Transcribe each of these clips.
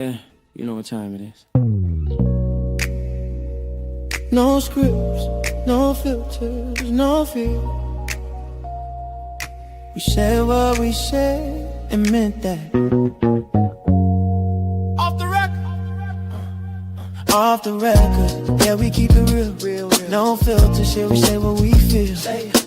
Yeah, you know what time it is. No scripts, no filters, no fear. We said what we said and meant that. Off the record, off the record. Yeah, we keep it real, no filter shit. We say what we feel.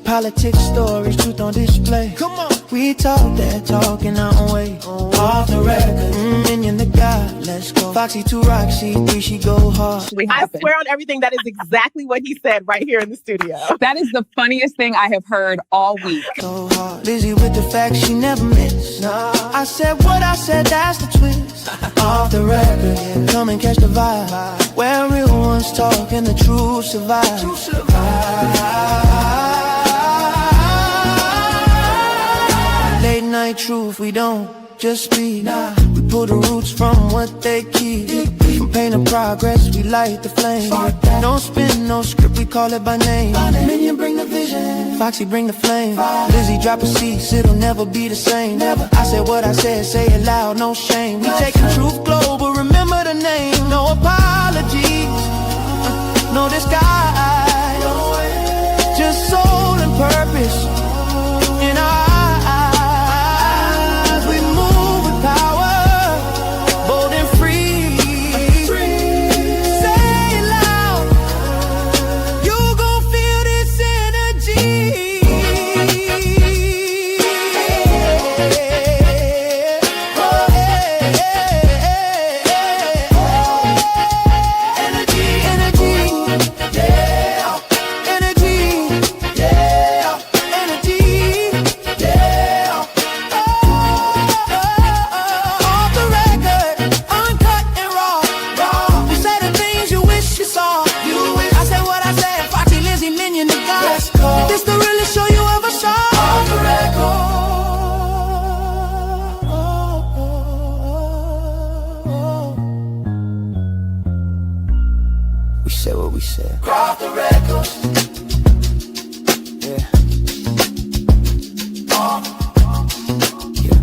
Politics, stories, truth on display. Come on, we talk that talk in our own way. Off the record, minion the God, let's go. Foxy 2 Roxy 3, she go hard. I swear on everything, that is exactly what he said right here in the studio. That is the funniest thing I have heard all week. So hard, Lizzie with the facts, she never miss. Nah, I said what I said, that's the twist. Off the record, yeah. Come and catch the vibe. Where real ones talk and the truth survive. Late night truth, we don't just speak. Nah, we pull the roots from what they keep. From pain to progress, we light the flame. No spin, no script, we call it by name. Minion bring the vision, Foxy bring the flame. Lizzie drop a cease, it'll never be the same. I said what I said, say it loud, no shame. We taking truth global, remember the name. No apologies, no disguise. Just soul and purpose in our eyes. We move with power, bold and free. Say it loud, you gon' feel this energy. We said what we said. Off the record. Yeah. Yeah.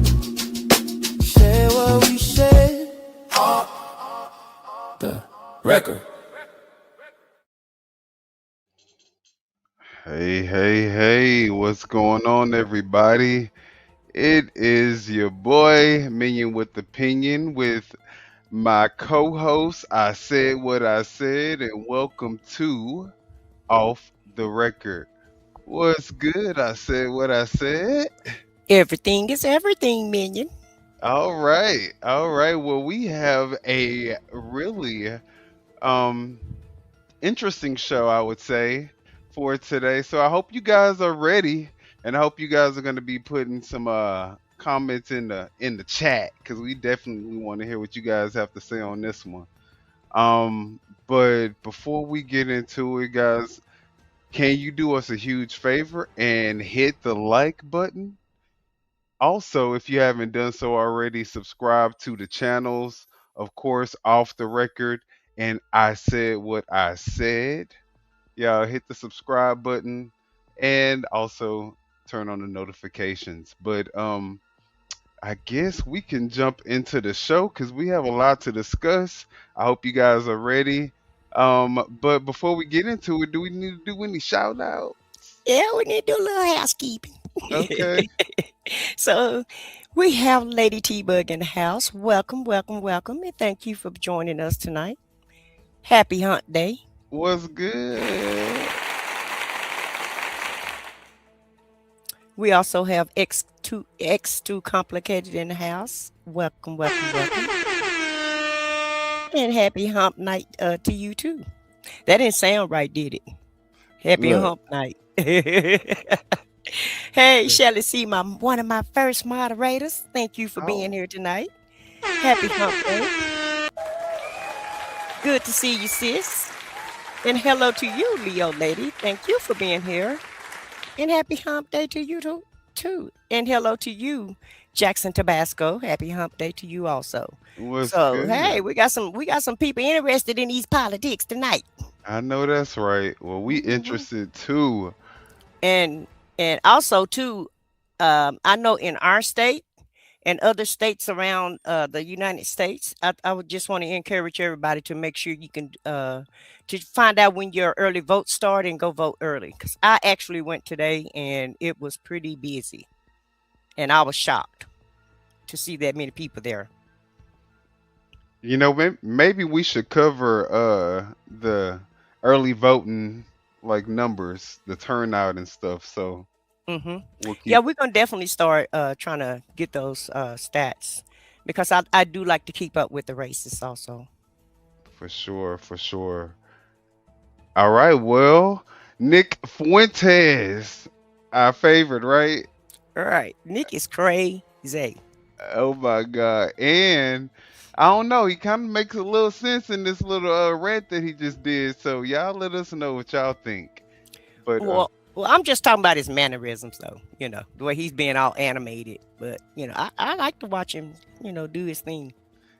We said what we said. Off the record. Hey, what's going on, everybody? It is your boy, Minion with Opinion, with my co-host, I Said What I Said, and welcome to Off the Record. What's good? I said what I said. Everything is everything, Minion. All right. Well, we have a really um interesting show, I would say, for today. So I hope you guys are ready, and I hope you guys are going to be putting some comments in the chat, because we definitely want to hear what you guys have to say on this one. But before we get into it, guys, can you do us a huge favor and hit the like button? Also, if you haven't done so already, subscribe to the channels, of course, Off the Record and I Said What I Said. Y'all hit the subscribe button and also turn on the notifications. But I guess we can jump into the show because we have a lot to discuss. I hope you guys are ready. But before we get into it, do we need to do any shout out? Yeah, we need to do a little housekeeping. Okay. So we have Lady T-Bug in the house. Welcome, and thank you for joining us tonight. Happy Hunt Day. What's good? We also have X2 Complicated in the house. Welcome. And happy Hump Night to you too. That didn't sound right, did it? Happy Look. Hump Night. Hey, Shelly C, one of my first moderators. Thank you for being here tonight. Happy Hump Day. Good to see you, sis. And hello to you, Leo lady. Thank you for being here. And happy Hump Day to you too. And hello to you, Jackson Tabasco. Happy Hump Day to you also. What's So good? hey, we got some people interested in these politics tonight. I know that's right. Well, we interested too. And also too, I know in our state and other states around the United States, I would just want to encourage everybody to make sure you can to find out when your early votes start and go vote early. Because I actually went today and it was pretty busy, and I was shocked to see that many people there. Maybe we should cover the early voting like numbers, the turnout and stuff. So Hmm. we'll Yeah, keep we're gonna definitely start trying to get those stats because I do like to keep up with the races also. for sure, for sure. All right, well, Nick Fuentes, our favorite, right? All right, Nick is crazy. Oh my God. And I don't know, he kind of makes a little sense in this little rant that he just did. So y'all let us know what y'all think. But Well, I'm just talking about his mannerisms, though. The way he's being all animated. But I like to watch him, do his thing.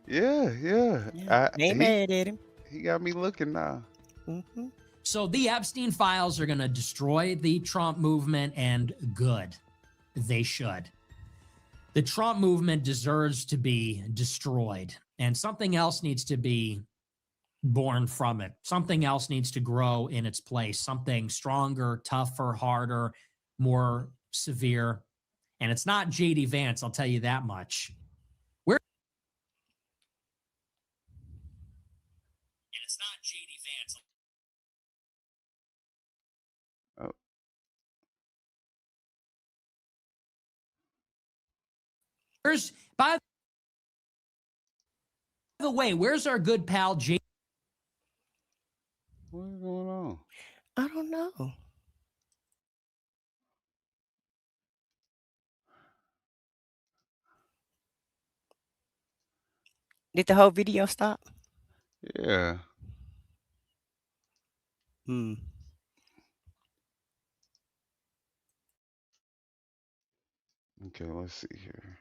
yeah, yeah. Yeah, ain't mad at him. He got me looking now. Hmm. So the Epstein files are going to destroy the Trump movement, and good. They should. The Trump movement deserves to be destroyed, and something else needs to be born from it. Something else needs to grow in its place, something stronger, tougher, harder, more severe. And it's not JD Vance, I'll tell you that much. And it's not JD Vance. Oh, By the way, where's our good pal JD? what's going on? I don't know. Did the whole video stop? Yeah. Hmm. Okay, let's see here.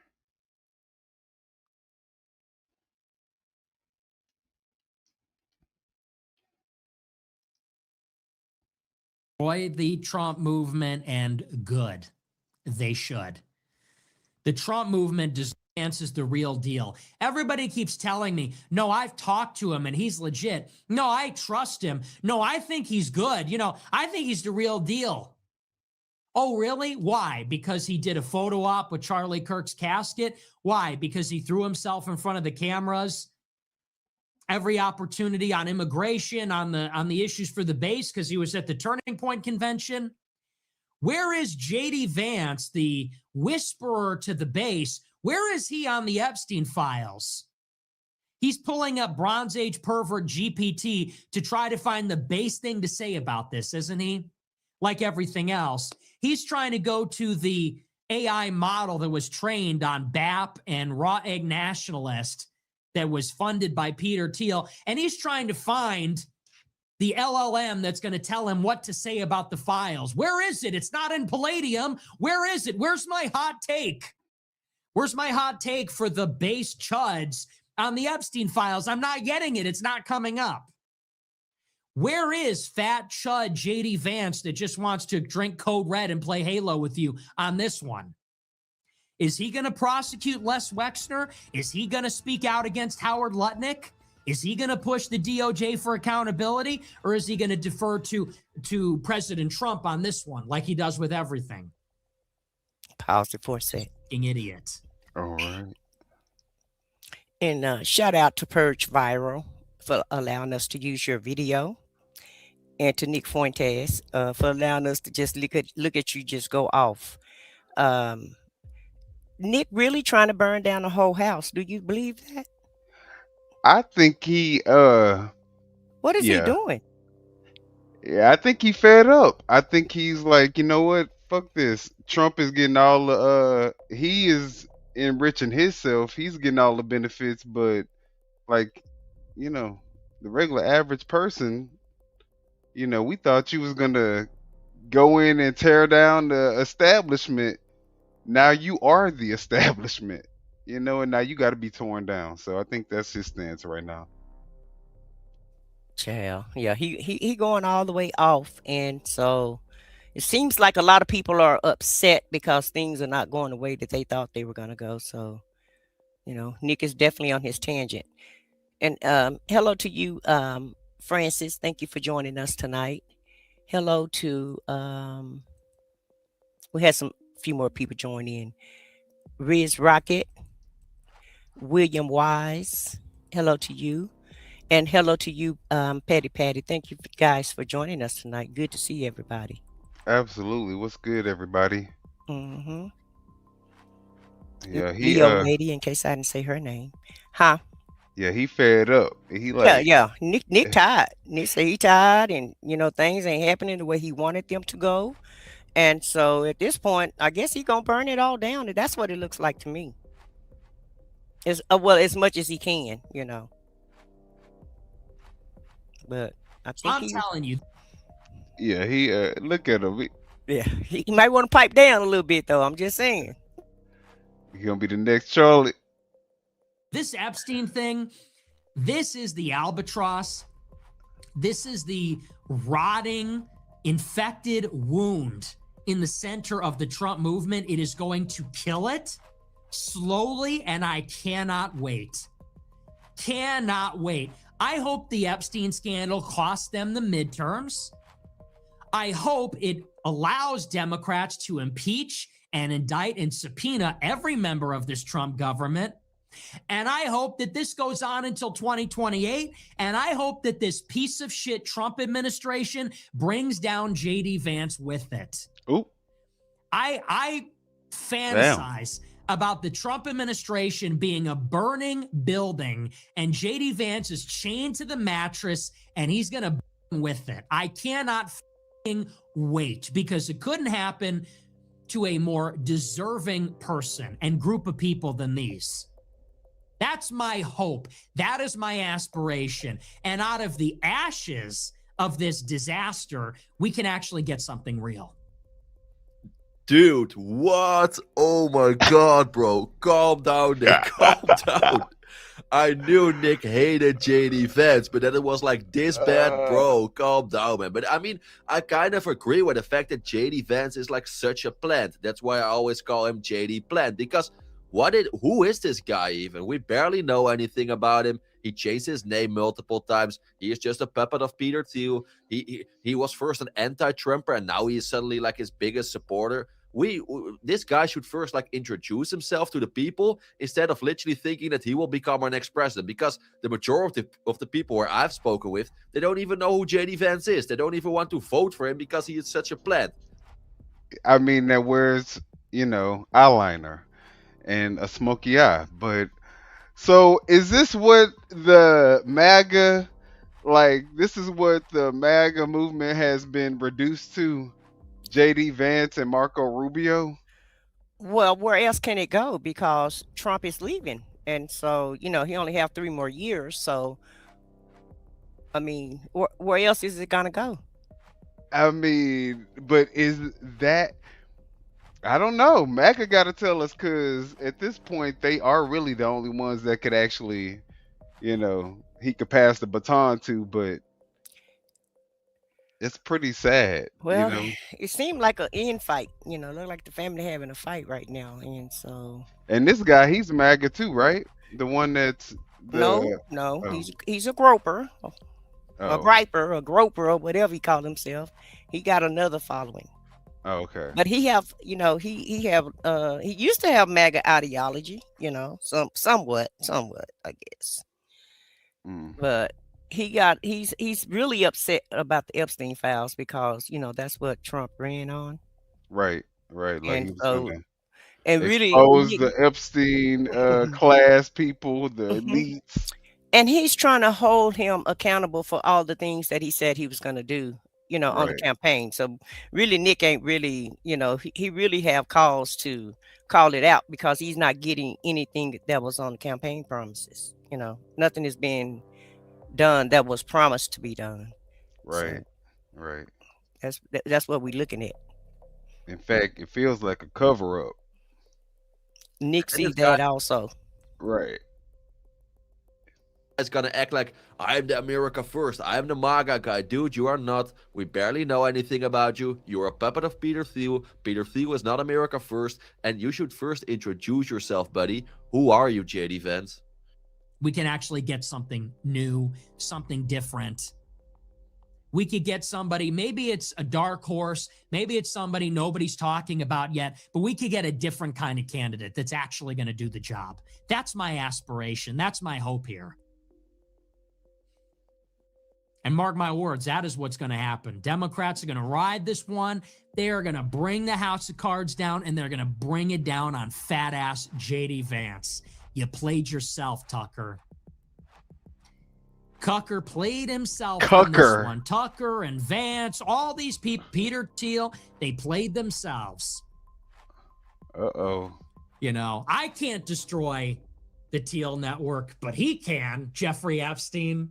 Destroy the Trump movement, and good. They should. The Trump movement is the real deal. Everybody keeps telling me, no, I've talked to him and he's legit. No, I trust him. No, I think he's good. I think he's the real deal. Oh, really? Why? Because he did a photo op with Charlie Kirk's casket? Why? Because he threw himself in front of the cameras every opportunity on immigration, on the issues for the base, because he was at the Turning Point convention? Where is JD Vance, the whisperer to the base? Where is he on the Epstein files? He's pulling up Bronze Age pervert GPT to try to find the base thing to say about this, isn't he? Like everything else, he's trying to go to the AI model that was trained on BAP and Raw Egg Nationalist that was funded by Peter Thiel, and he's trying to find the LLM that's going to tell him what to say about the files. Where is it? It's not in Palladium. Where is it? Where's my hot take? Where's my hot take for the base chuds on the Epstein files? I'm not getting it. It's not coming up. Where is fat chud JD Vance that just wants to drink Code Red and play Halo with you on this one? Is he going to prosecute Les Wexner? Is he going to speak out against Howard Lutnick? Is he going to push the DOJ for accountability, or is he going to defer to President Trump on this one, like he does with everything? Pause it for a sec. Idiot. All right. And shout out to Purge Viral for allowing us to use your video, and to Nick Fuentes for allowing us to just look at you just go off. Um, Nick really trying to burn down the whole house. Do you believe that? I think he What is he yeah. doing? Yeah, I think he fed up. I think he's like, you know what? Fuck this. Trump is getting all the he is enriching himself. He's getting all the benefits, but like, you know, the regular average person, we thought you was gonna go in and tear down the establishment. Now you are the establishment, and now you got to be torn down. So I think that's his stance right now. Child, yeah, he going all the way off, and so it seems like a lot of people are upset because things are not going the way that they thought they were going to go. So Nick is definitely on his tangent. And hello to you, Francis. Thank you for joining us tonight. Hello to we had some few more people join in. Riz Rocket, William Wise. Hello to you. And hello to you, Patty Patty. Thank you guys for joining us tonight. Good to see everybody. Absolutely. What's good, everybody? Mm-hmm. Yeah, he Leo lady, in case I didn't say her name. Huh? yeah, he fed up. He Yeah, like yeah. Nick tired. Nick said he tired and things ain't happening the way he wanted them to go. And so at this point, I guess he gonna burn it all down. And that's what it looks like to me. As well, as much as he can. But I think I'm telling you, yeah, he look at him. he might want to pipe down a little bit though. I'm just saying. He gonna be the next Charlie. this Epstein thing, this is the albatross. This is the rotting, infected wound in the center of the Trump movement. It is going to kill it slowly, and I cannot wait. Cannot wait. I hope the Epstein scandal cost them the midterms. I hope it allows Democrats to impeach and indict and subpoena every member of this Trump government. And I hope that this goes on until 2028. And I hope that this piece of shit Trump administration brings down JD Vance with it. Ooh. I fantasize about the Trump administration being a burning building and JD Vance is chained to the mattress and he's going to burn with it. I cannot wait, because it couldn't happen to a more deserving person and group of people than these. That's my hope. That is my aspiration. And out of the ashes of this disaster, we can actually get something real. Dude, what? Oh my God, bro. Calm down, Nick. Calm down. I knew Nick hated JD Vance, but then it was like this bad, bro. Calm down, man. But I mean, I kind of agree with the fact that JD Vance is like such a plant. That's why I always call him JD Plant, because who is this guy even? We barely know anything about him. He changed his name multiple times. He is just a puppet of Peter Thiel. He was first an anti-Trumper, and now he is suddenly like his biggest supporter. This guy should first like introduce himself to the people instead of literally thinking that he will become our next president, because the majority of the people where I've spoken with, they don't even know who JD Vance is. They don't even want to vote for him because he is such a plant. I mean, that wears, eyeliner and a smoky eye. But so is this what the MAGA, this is what the MAGA movement has been reduced to? JD Vance and Marco Rubio? Well, where else can it go? Because Trump is leaving. And so, he only have 3 more years. So, I mean, where else is it going to go? I mean, but is that, I don't know. MAGA got to tell us, because at this point, they are really the only ones that could actually, he could pass the baton to, but it's pretty sad. Well, it seemed like an infight, look like the family having a fight right now. And so. And this guy, he's MAGA too, right? The one that's No, he's a groper, a griper, a groper, or whatever he called himself. He got another following. Oh, okay. But he he used to have MAGA ideology, somewhat, I guess. But he's really upset about the Epstein files because, that's what Trump ran on. Right. Like And he was so, gonna and really, expose the Epstein class people, the elites. and he's trying to hold him accountable for all the things that he said he was going to do, on the campaign. So really, Nick ain't really, he really have cause to call it out because he's not getting anything that was on the campaign promises. Nothing is being done that was promised to be done. Right. So right. That's what we're looking at. In fact, it feels like a cover up. Nick sees that also. Right. It's gonna act like I'm the America first. I'm the MAGA guy. Dude, you are not. We barely know anything about you. You're a puppet of Peter Thiel. Peter Thiel is not America first. And you should first introduce yourself, buddy. Who are you, JD Vance? We can actually get something new, something different. We could get somebody, maybe it's a dark horse, maybe it's somebody nobody's talking about yet, but we could get a different kind of candidate that's actually going to do the job. That's my aspiration. That's my hope here. And mark my words, that is what's going to happen. Democrats are going to ride this one. They are going to bring the House of Cards down, and they're going to bring it down on fat-ass J.D. Vance. You played yourself, Tucker. Tucker played himself in this one. Tucker and Vance, all these people, Peter Thiel, they played themselves. Uh-oh. You know, I can't destroy the Thiel network, but he can, Jeffrey Epstein.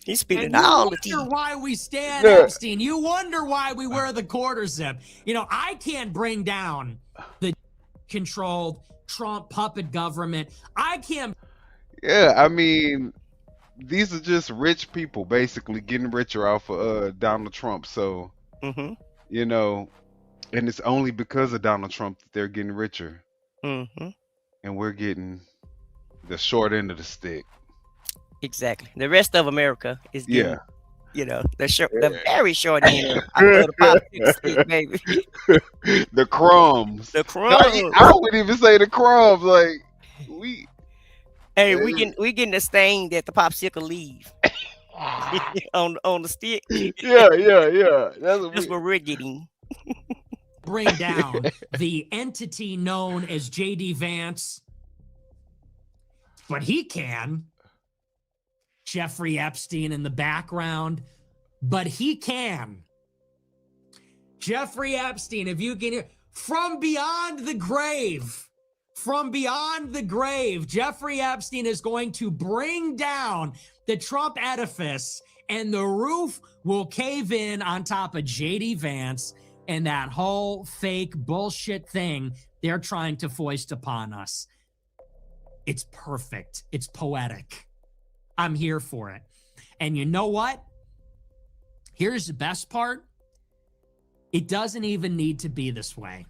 He's spitting And all the you wonder tea. why we stand Epstein. You wonder why we wear the quarter zip. You know, I can't bring down the controlled Trump puppet government. I can't. Yeah, I mean, these are just rich people basically getting richer off of Donald Trump. So, you know, and it's only because of Donald Trump that they're getting richer. And we're getting the short end of the stick. Exactly. The rest of America is getting, you know, the very short end of the popsicle stick, baby. The crumbs. The crumbs. I wouldn't even say the crumbs. Like we getting the stain that the popsicle leave on the stick. Yeah. That's what we're getting. Bring down the entity known as J.D. Vance, but he can. Jeffrey Epstein in the background, but he can. Jeffrey Epstein, if you can hear, from beyond the grave, Jeffrey Epstein is going to bring down the Trump edifice, and the roof will cave in on top of J.D. Vance and that whole fake bullshit thing they're trying to foist upon us. It's perfect. It's poetic. I'm here for it. And you know what? Here's the best part. It doesn't even need to be this way.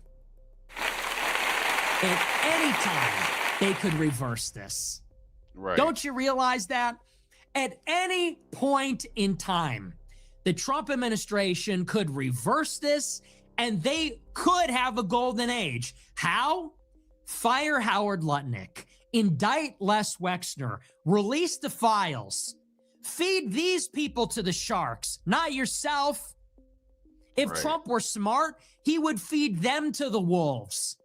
At any time, they could reverse this. Right. Don't you realize that? At any point in time, the Trump administration could reverse this, and they could have a golden age. How? Fire Howard Lutnick. Indict Les Wexner, release the files, feed these people to the sharks, not yourself. If Trump were smart, he would feed them to the wolves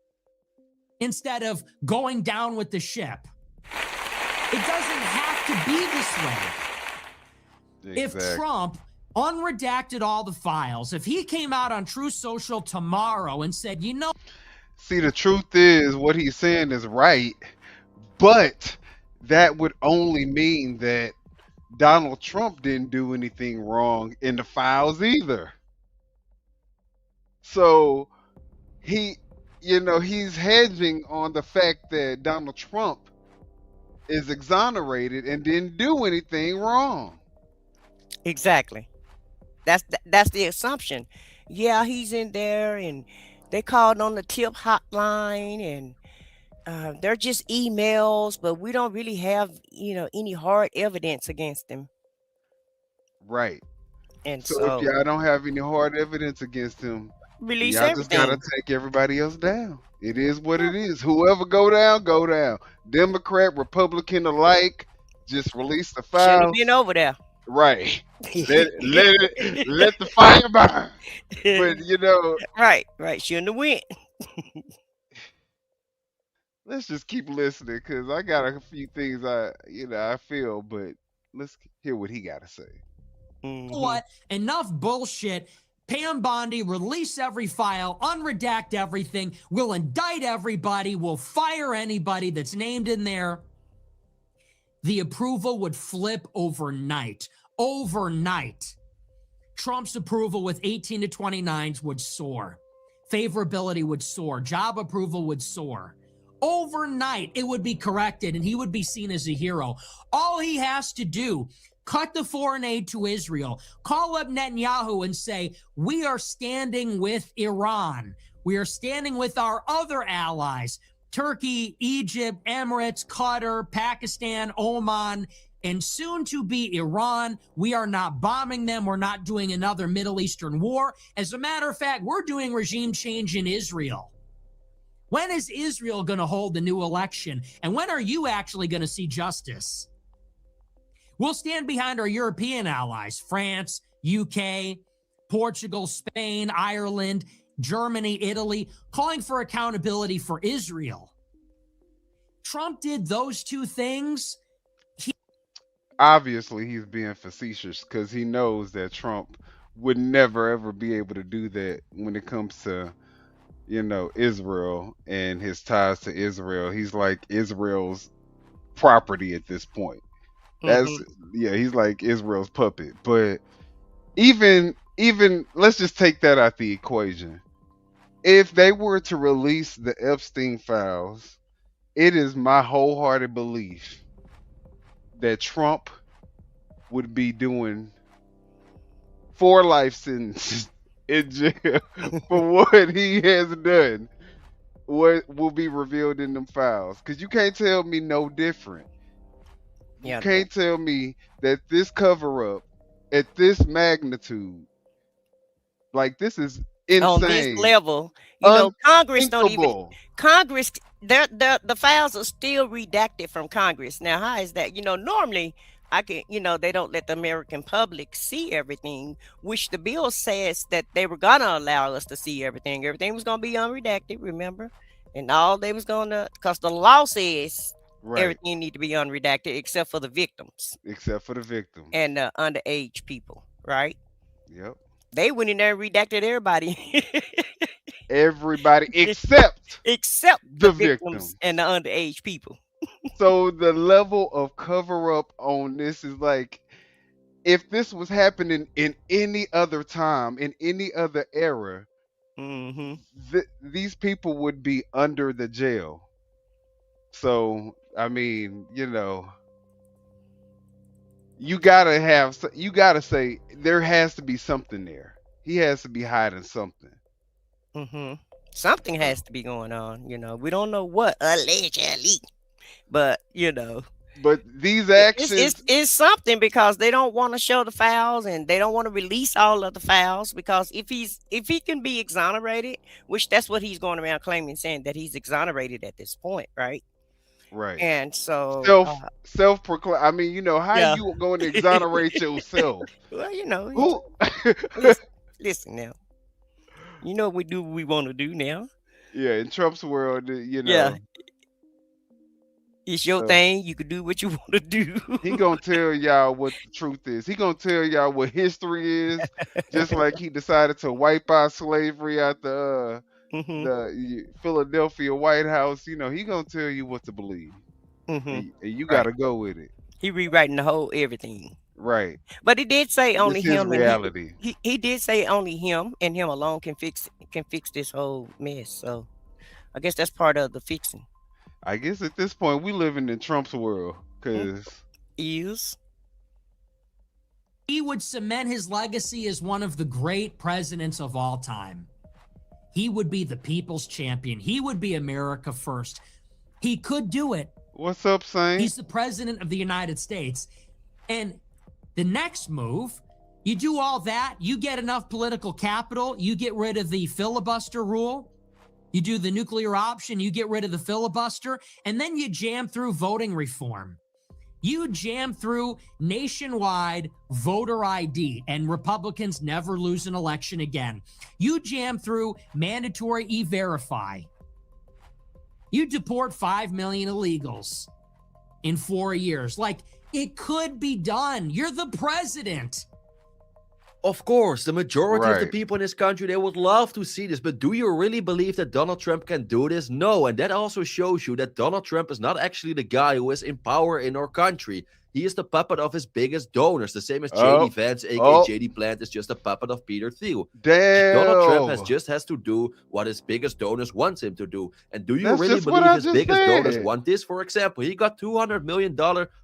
instead of going down with the ship. It doesn't have to be this way. Exactly. If Trump unredacted all the files, if he came out on True Social tomorrow and said, you know. See, the truth is what he's saying is right. But that would only mean that Donald Trump didn't do anything wrong in the files either. So he's hedging on the fact that Donald Trump is exonerated and didn't do anything wrong. Exactly. That's the assumption. Yeah, he's in there, and they called on the tip hotline, and they're just emails, but we don't really have, any hard evidence against him. Right. And So if y'all don't have any hard evidence against him, release y'all just everything. gotta take everybody else down. It is what it is. Whoever go down, go down. Democrat, Republican alike, just release the Shouldn't have files. been over there. Right. Let the fire burn. But Right. Shouldn't have went. let's just keep listening because I got a few things I feel, but let's hear what he got to say. What? Enough bullshit. Pam Bondi, release every file, unredact everything. We'll indict everybody. We'll fire anybody that's named in there. The approval would flip overnight. Overnight. Trump's approval with 18 to 29s would soar. Favorability would soar. Job approval would soar. Overnight, it would be corrected and he would be seen as a hero. All he has to do, cut the foreign aid to Israel, call up Netanyahu and say, we are standing with Iran. We are standing with our other allies Turkey, Egypt, Emirates, Qatar, Pakistan, Oman, and soon to be Iran. We are not bombing them. We're not doing another Middle Eastern war. As a matter of fact, we're doing regime change in Israel. When is Israel going to hold the new election? And when are you actually going to see justice? We'll stand behind our European allies, France, UK, Portugal, Spain, Ireland, Germany, Italy, calling for accountability for Israel. Trump did those two things. Obviously, he's being facetious because he knows that Trump would never ever be able to do that when it comes to, Israel and his ties to Israel. He's like Israel's property at this point. That's he's like Israel's puppet. But even let's just take that out the equation. If they were to release the Epstein files, it is my wholehearted belief that Trump would be doing 4 life sentences in jail for what he has done. What will be revealed in them files? Because you can't tell me no different. You can't tell me that this cover up at this magnitude, like this is insane. On this level, Congress don't even. Congress, the files are still redacted from Congress. Now, how is that? Normally, they don't let the American public see everything, which the bill says that they were gonna allow us to see everything. Everything was gonna be unredacted, remember? And all they was gonna, because the law says everything need to be unredacted except for the victims. Except for the victims. And the underage people, right? Yep. They went in there and redacted everybody. Everybody except the victims and the underage people. So the level of cover up on this is like, if this was happening in any other time, in any other era, these people would be under the jail. So I mean, you gotta say there has to be something there. He has to be hiding something. Something has to be going on. We don't know what, allegedly, but But these actions, it's something, because they don't want to show the files and they don't want to release all of the files, because if he can be exonerated, which that's what he's going around claiming, saying that he's exonerated at this point, right? Right. And so self-proclaim. I mean, how you going to exonerate yourself? Well, listen now. We do what we want to do now. Yeah, in Trump's world, Yeah. It's your thing. You can do what you want to do. He gonna tell y'all what the truth is. He gonna tell y'all what history is. Just like he decided to wipe out slavery at the Philadelphia White House. He gonna tell you what to believe, and you gotta go with it. He rewriting the whole everything. Right. But he did say only him. Reality. He did say only him and him alone can fix this whole mess. So I guess that's part of the fixing. I guess at this point we living in Trump's world, because he would cement his legacy as one of the great presidents of all time. He would be the people's champion. He would be America first. He could do it. What's up, Saint? He's the president of the United States. And the next move, you do all that, you get enough political capital, you get rid of the filibuster rule, you do the nuclear option, you get rid of the filibuster, and then you jam through voting reform. You jam through nationwide voter ID, and Republicans never lose an election again. You jam through mandatory e-verify. You deport 5 million illegals in 4 years. Like, it could be done. You're the president. Of course, the majority of the people in this country, they would love to see this. But do you really believe that Donald Trump can do this? No. And that also shows you that Donald Trump is not actually the guy who is in power in our country. He is the puppet of his biggest donors. The same as J.D. Vance, a.k.a. J.D. Plant, is just a puppet of Peter Thiel. Damn. Donald Trump has to do what his biggest donors want him to do. And do you really believe his biggest donors want this? For example, he got $200 million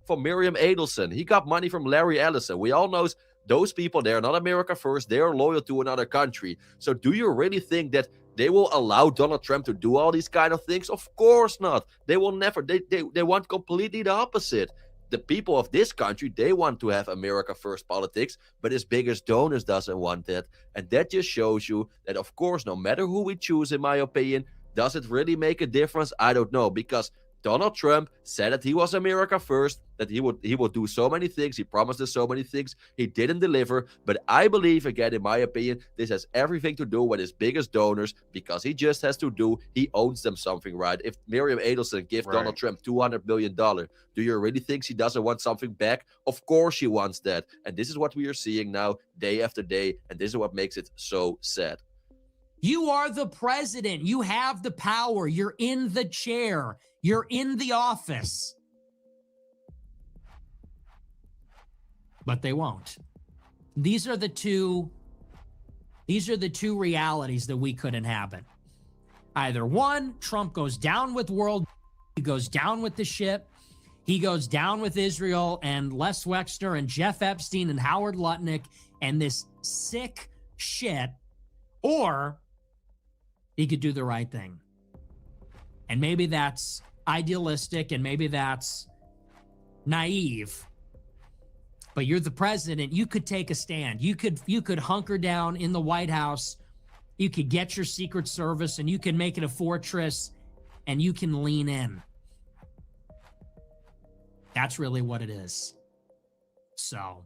from Miriam Adelson. He got money from Larry Ellison. We all know Those people, they're not America first. They are loyal to another country. So do you really think that they will allow Donald Trump to do all these kind of things? Of course not. They will never. They want completely the opposite. The people of this country, they want to have America first politics, but his biggest donors doesn't want that. And that just shows you that, of course, no matter who we choose, in my opinion, does it really make a difference? I don't know, because Donald Trump said that he was America first, that he would do so many things. He promised us so many things. He didn't deliver. But I believe, again, in my opinion, this has everything to do with his biggest donors, because he just has to do, he owns them something, right? If Miriam Adelson gives Donald Trump $200 million, do you really think she doesn't want something back? Of course she wants that. And this is what we are seeing now, day after day. And this is what makes it so sad. You are the president. You have the power. You're in the chair. You're in the office. But they won't. These are the two realities that we could inhabit. Either one, Trump goes down with he goes down with the ship. He goes down with Israel and Les Wexner and Jeff Epstein and Howard Lutnick and this sick shit, or he could do the right thing. And maybe that's idealistic and maybe that's naive. But you're the president. You could take a stand. You could hunker down in the White House. You could get your Secret Service and you can make it a fortress and you can lean in. That's really what it is. So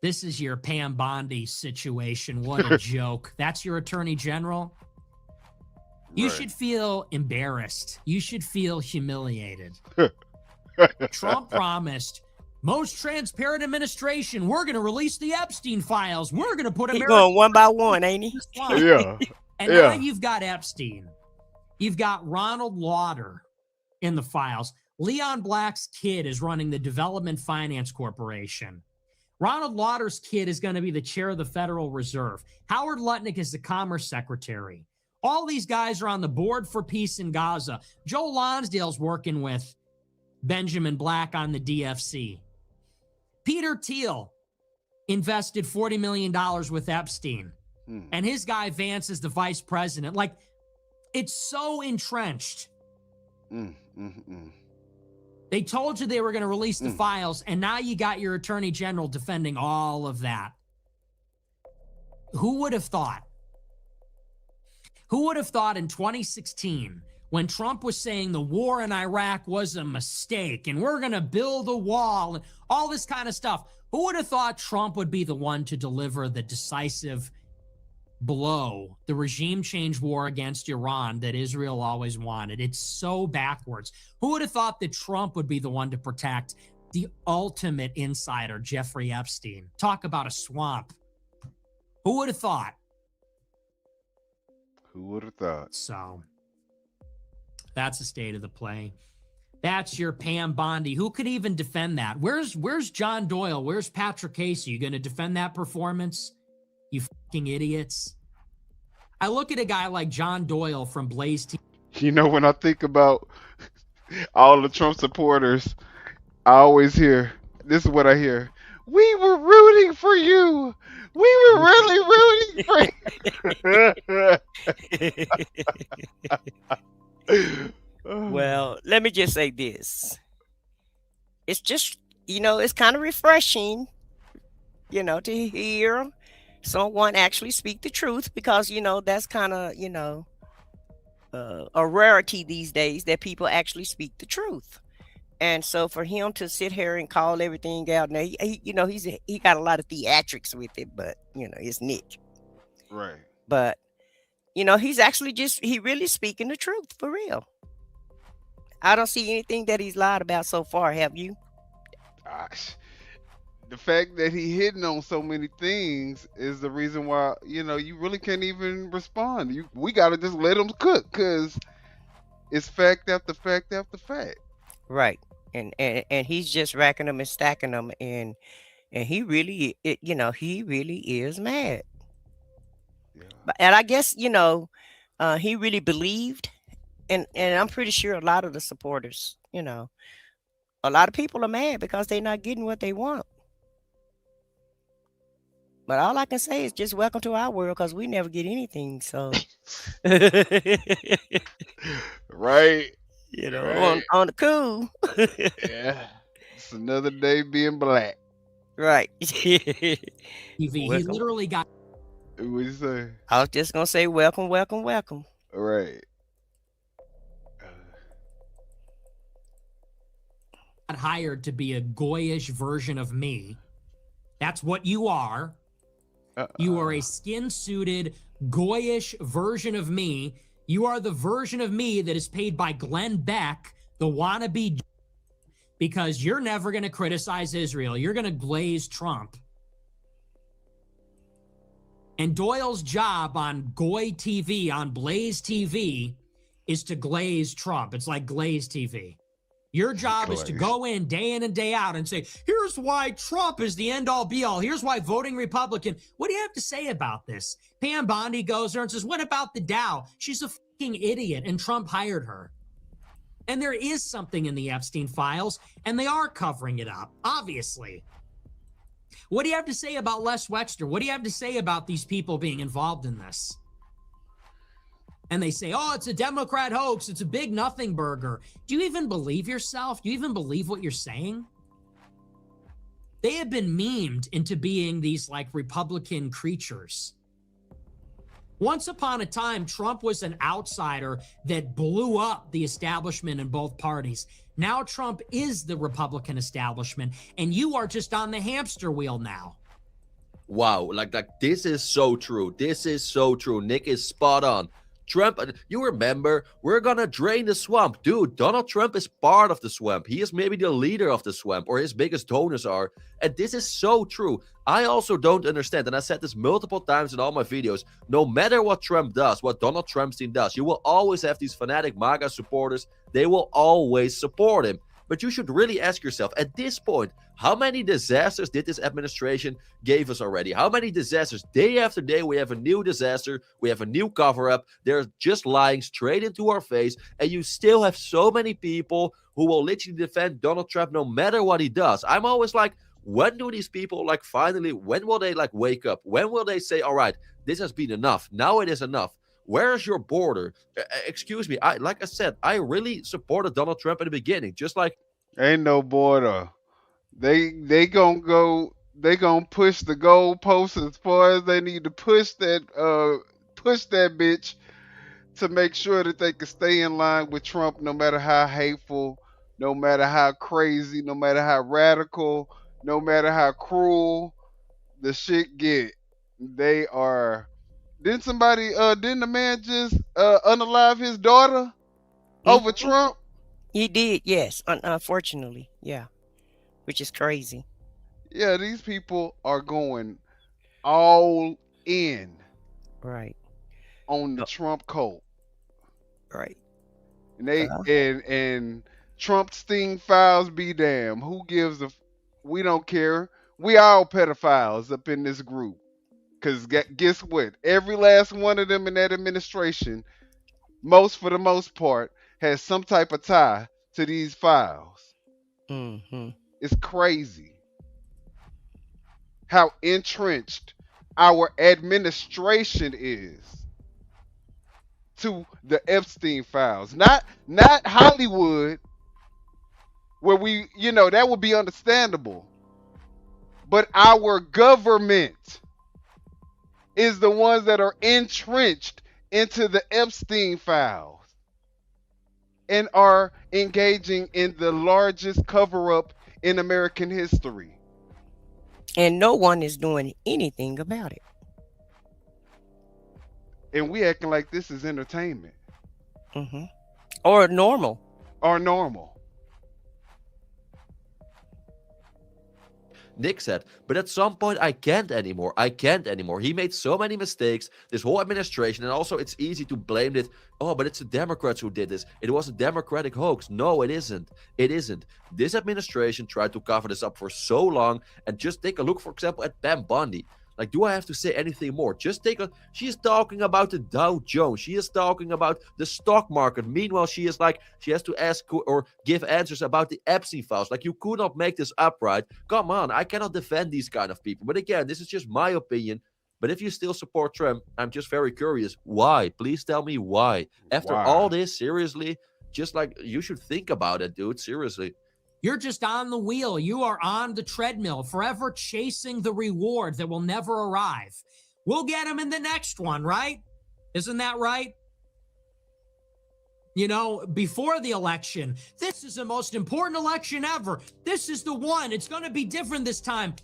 this is your Pam Bondi situation. What a joke. That's your attorney general. You should feel embarrassed. You should feel humiliated. Trump promised most transparent administration. We're going to release the Epstein files. We're going to put America going one by one, ain't he? Yeah. And now you've got Epstein. You've got Ronald Lauder in the files. Leon Black's kid is running the Development Finance Corporation. Ronald Lauder's kid is going to be the chair of the Federal Reserve. Howard Lutnick is the Commerce Secretary. All these guys are on the board for peace in Gaza. Joe Lonsdale's working with Benjamin Black on the DFC. Peter Thiel invested $40 million with Epstein. And his guy Vance is the vice president. Like, it's so entrenched. They told you they were going to release the files, and now you got your attorney general defending all of that. Who would have thought? Who would have thought in 2016, when Trump was saying the war in Iraq was a mistake and we're going to build a wall and all this kind of stuff, who would have thought Trump would be the one to deliver the decisive blow, the regime change war against Iran that Israel always wanted? It's so backwards. Who would have thought that Trump would be the one to protect the ultimate insider, Jeffrey Epstein? Talk about a swamp. Who would have thought? Who would have thought? So that's the state of the play. That's your Pam Bondi. Who could even defend that? Where's John Doyle? Where's Patrick Casey? You going to defend that performance? You fucking idiots. I look at a guy like John Doyle from Blaze TV. You know, when I think about all the Trump supporters, I always hear, this is what I hear. We were rooting for you. We were really rooting for you. Well, let me just say this. It's just, it's kind of refreshing, to hear someone actually speak the truth, because, that's kind of, a rarity these days that people actually speak the truth. And so for him to sit here and call everything out, now he got a lot of theatrics with it, but it's Nick. Right. But he's actually he really speaking the truth for real. I don't see anything that he's lied about so far. Have you? Gosh. The fact that he hitting on so many things is the reason why, you really can't even respond. We got to just let him cook, because it's fact after fact after fact. Right. And he's just racking them and stacking them. And he really, he really is mad. Yeah. And I guess, he really believed. And I'm pretty sure a lot of the supporters, a lot of people are mad because they're not getting what they want. But all I can say is just welcome to our world because we never get anything. So, Right. on Right. on the cool. Yeah. It's another day being black. Right. TV. He Welcome. literally got What you say? I was just gonna say welcome, welcome, welcome. Right. hired to be a goyish version of me. That's what you are. You are a skin-suited, goyish version of me. You are the version of me that is paid by Glenn Beck, the wannabe, because you're never going to criticize Israel. You're going to glaze Trump. And Doyle's job on Goy TV, on Blaze TV, is to glaze Trump. It's like Glaze TV. Your job is to go in and day out and say, here's why Trump is the end all be all. Here's why voting Republican. What do you have to say about this? Pam Bondi goes there and says, what about the Dow? She's a fucking idiot and Trump hired her. And there is something in the Epstein files and they are covering it up, obviously. What do you have to say about Les Wexner? What do you have to say about these people being involved in this? And they say, oh, it's a Democrat hoax. It's a big nothing burger. Do you even believe yourself? Do you even believe what you're saying? They have been memed into being these like Republican creatures. Once upon a time, Trump was an outsider that blew up the establishment in both parties. Now Trump is the Republican establishment, and you are just on the hamster wheel now. Wow, like this is so true. This is so true. Nick is spot on. Trump, you remember, we're gonna drain the swamp. Dude, Donald Trump is part of the swamp. He is maybe the leader of the swamp, or his biggest donors are. And this is so true. I also don't understand, and I said this multiple times in all my videos, no matter what Trump does, what Donald Trump's team does, you will always have these fanatic MAGA supporters. They will always support him. But you should really ask yourself, at this point, how many disasters did this administration gave us already? How many disasters? Day after day, we have a new disaster. We have a new cover-up. They're just lying straight into our face. And you still have so many people who will literally defend Donald Trump no matter what he does. I'm always like, when do these people finally, when will they wake up? When will they say, all right, this has been enough. Now it is enough. Where is your border? Excuse me. Like I said, I really supported Donald Trump in the beginning. Just like ain't no border. They gonna push the goalposts as far as they need to push that bitch to make sure that they can stay in line with Trump, no matter how hateful, no matter how crazy, no matter how radical, no matter how cruel the shit get. They are. Didn't the man just unalive his daughter over Trump? He did, yes. Unfortunately, yeah. Which is crazy. Yeah, these people are going all in. Right. On the Trump cult. Right. And and Trump Sting files be damned. Who gives a we don't care. We all pedophiles up in this group. Because guess what? Every last one of them in that administration, for the most part, has some type of tie to these files. Mm-hmm. It's crazy how entrenched our administration is to the Epstein files. Not Hollywood, where that would be understandable. But our government is the ones that are entrenched into the Epstein files and are engaging in the largest cover-up in American history. And no one is doing anything about it. And we acting like this is entertainment. Mm-hmm. Or normal. Nick said, but at some point I can't anymore. He made so many mistakes, this whole administration, and also it's easy to blame it. Oh, but it's the Democrats who did this. It was a Democratic hoax. No, it isn't. It isn't. This administration tried to cover this up for so long, and just take a look, for example, at Pam Bondi. Like, do I have to say anything more? Just take a. She is talking about the Dow Jones. She is talking about the stock market. Meanwhile, she is like, she has to ask or give answers about the Epstein files. Like, you could not make this up, right? Come on, I cannot defend these kind of people. But again, this is just my opinion. But if you still support Trump, I'm just very curious. Why? Please tell me why. After all this, seriously, just like, you should think about it, dude. Seriously. You're just on the wheel. You are on the treadmill, forever chasing the reward that will never arrive. We'll get him in the next one, right? Isn't that right? You know, before the election, this is the most important election ever. This is the one. It's going to be different this time.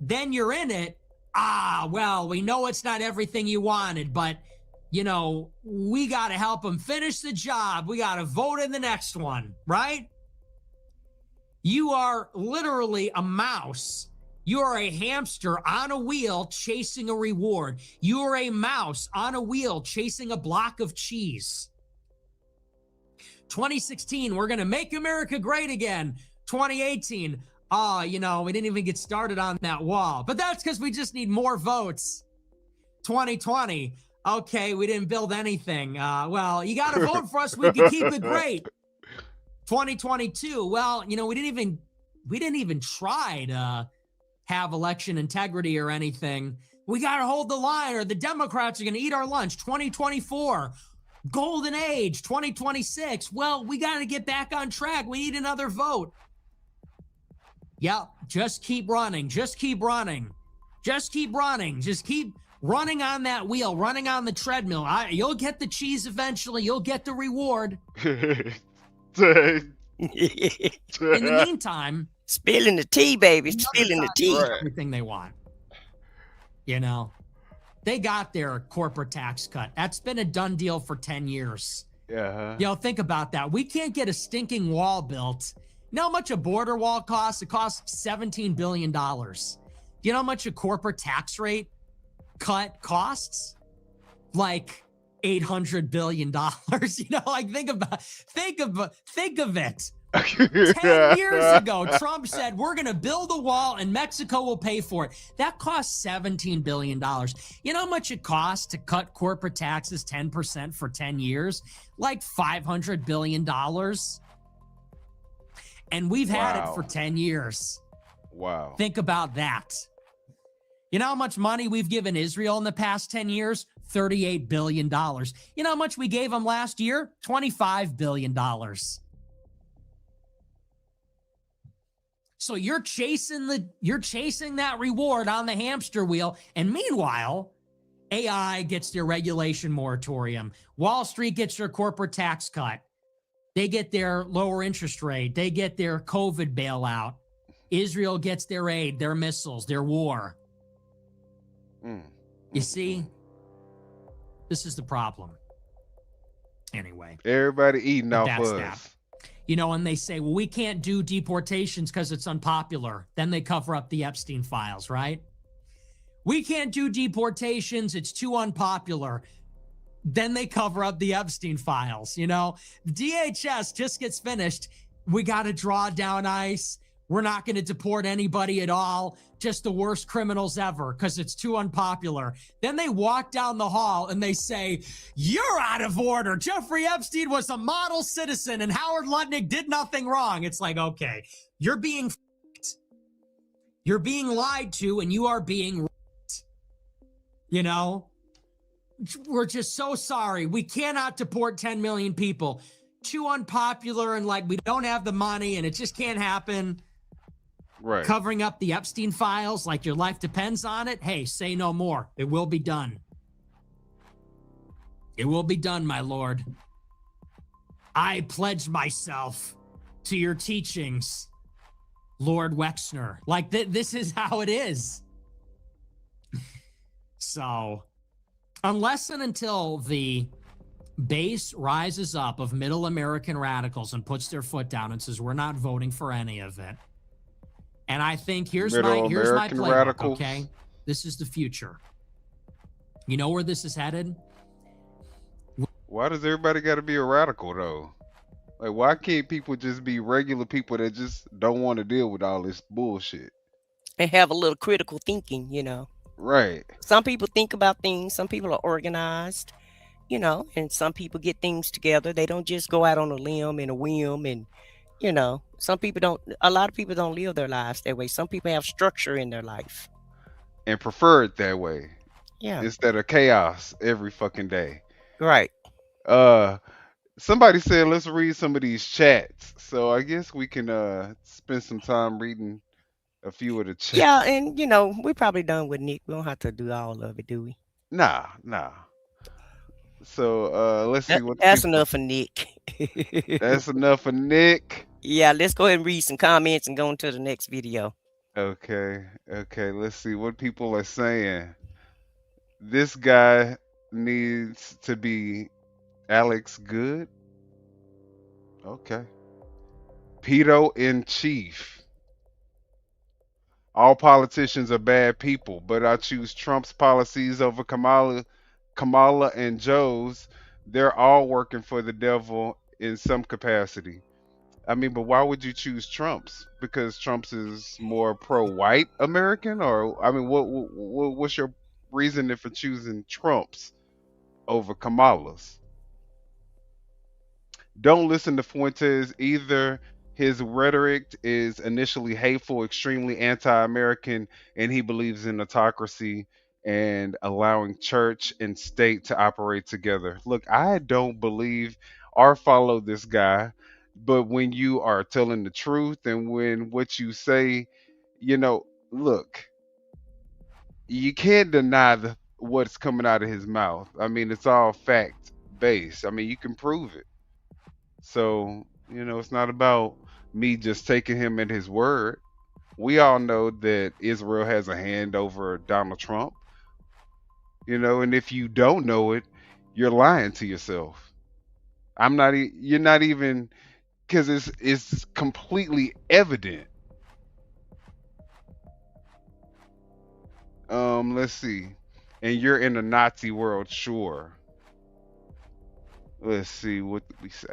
Then you're in it. Well, we know it's not everything you wanted, but, you know, we got to help him finish the job. We got to vote in the next one, right? You are literally a mouse. You are a hamster on a wheel chasing a reward. You are a mouse on a wheel chasing a block of cheese. 2016, we're going to make America great again. 2018, you know, we didn't even get started on that wall. But that's because we just need more votes. 2020, okay, we didn't build anything. Well, you got to vote for us. We can keep it great. 2022, well, you know, we didn't even try to have election integrity or anything. We got to hold the line or the Democrats are going to eat our lunch. 2024, golden age. 2026, well, we got to get back on track. We need another vote. Yep, just keep running. Just keep running. Just keep running. Just keep running on that wheel, running on the treadmill. You'll get the cheese eventually. You'll get the reward. In the meantime, spilling the tea, baby. Spilling the tea. Everything they want. You know, they got their corporate tax cut. That's been a done deal for 10 years. Yeah. You know, think about that. We can't get a stinking wall built. You know how much a border wall costs? It costs $17 billion. Do you know how much a corporate tax rate cut costs? Like $800 billion. You know, like think of it. 10 years ago, Trump said, we're going to build a wall and Mexico will pay for it. That costs $17 billion. You know how much it costs to cut corporate taxes 10% for 10 years? Like $500 billion. And we've had it for 10 years. Wow. Think about that. You know how much money we've given Israel in the past 10 years? $38 billion. You know how much we gave them last year? $25 billion. So you're chasing that reward on the hamster wheel. And meanwhile, AI gets their regulation moratorium. Wall Street gets their corporate tax cut. They get their lower interest rate. They get their COVID bailout. Israel gets their aid, their missiles, their war. You see, this is the problem. Anyway. Everybody eating off us. That. You know, and they say, well, we can't do deportations because it's unpopular. Then they cover up the Epstein files, right? We can't do deportations. It's too unpopular. Then they cover up the Epstein files, you know? DHS just gets finished. We got to draw down ICE. We're not going to deport anybody at all. Just the worst criminals ever because it's too unpopular. Then they walk down the hall and they say, you're out of order. Jeffrey Epstein was a model citizen and Howard Lutnick did nothing wrong. It's like, okay, you're being f***ed. You're being lied to and you are being raped. You know? We're just so sorry. We cannot deport 10 million people. Too unpopular and like we don't have the money and it just can't happen. Right. Covering up the Epstein files like your life depends on it. Hey, say no more. It will be done. It will be done, my lord. I pledge myself to your teachings, Lord Wexner. Like this is how it is. So, unless and until the base rises up of middle American radicals and puts their foot down and says, we're not voting for any of it. And I think here's my playbook, radicals. Okay? This is the future. You know where this is headed? Why does everybody got to be a radical, though? Like, why can't people just be regular people that just don't want to deal with all this bullshit? And have a little critical thinking, you know? Right. Some people think about things, some people are organized, and some people get things together. They don't just go out on a limb and a whim, and some people don't a lot of people don't live their lives that way. Some people have structure in their life. And prefer it that way Yeah. instead of chaos every fucking day. Right. Uh Somebody said let's read some of these chats. So I guess we can spend some time reading a few of the chats. Yeah, and we're probably done with Nick. We don't have to do all of it, do we? Nah, nah. So let's see what the That's people. enough for Nick. That's enough for Nick. Yeah, let's go ahead and read some comments and go into the next video. Okay, okay, let's see what people are saying. This guy needs to be Alex Good. Okay. Pedo in chief. All politicians are bad people, but I choose Trump's policies over Kamala and Joe's. They're all working for the devil in some capacity. I mean, but why would you choose Trump's? Because Trump's is more pro-white American, or I mean, what's your reasoning for choosing Trump's over Kamala's? Don't listen to Fuentes either. His rhetoric is initially hateful, extremely anti American, and he believes in autocracy and allowing church and state to operate together. Look, I don't believe or follow this guy, but when you are telling the truth and when what you say, look, you can't deny what's coming out of his mouth. I mean, it's all fact based. I mean, you can prove it. So, it's not about me just taking him at his word. We all know that Israel has a hand over Donald Trump, and if you don't know it, you're lying to yourself. You're not even, because it's completely evident. Let's see. And you're in a Nazi world, sure. Let's see, what did we say?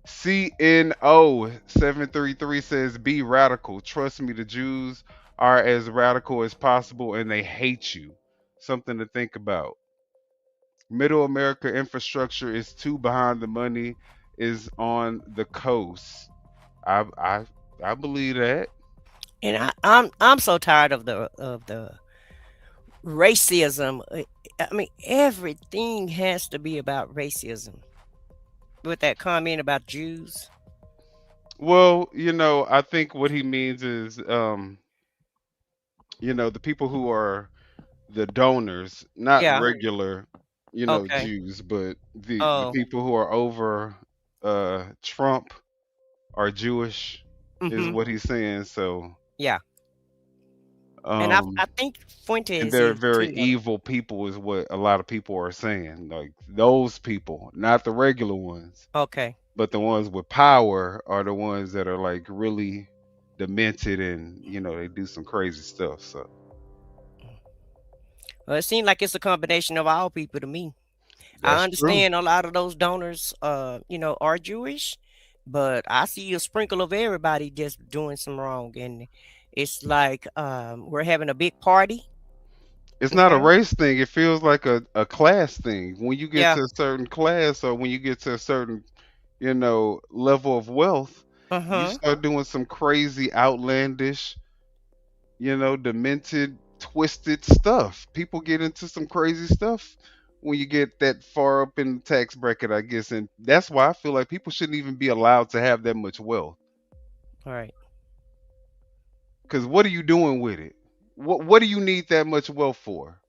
CNO733 says, be radical. Trust me, the Jews are as radical as possible and they hate you. Something to think about. Middle America infrastructure is too behind. The money is on the coast. I believe that. And I'm so tired of the racism. I mean, everything has to be about racism. With that comment about Jews. Well, I think what he means is, the people who are the donors, not Yeah. regular, Okay. Jews, but the Oh. people who are over Trump are Jewish, is Mm-hmm. what he's saying. So, Yeah. And um, I think and Fuentes they're is very too. evil people, is what a lot of people are saying. Like those people, not the regular ones, Okay. but the ones with power are the ones that are like really demented and they do some crazy stuff. So Well, it seems like it's a combination of all people to me. I that's true. understand a lot of those donors, are Jewish, but I see a sprinkle of everybody just doing some wrong, and it's like we're having a big party. It's not a Okay. race thing. It feels like a class thing. When you get Yeah. to a certain class or when you get to a certain, level of wealth, Uh you huh. start doing some crazy, outlandish, demented, twisted stuff. People get into some crazy stuff when you get that far up in the tax bracket, I guess. And that's why I feel like people shouldn't even be allowed to have that much wealth. All right. Because what are you doing with it? What do you need that much wealth for?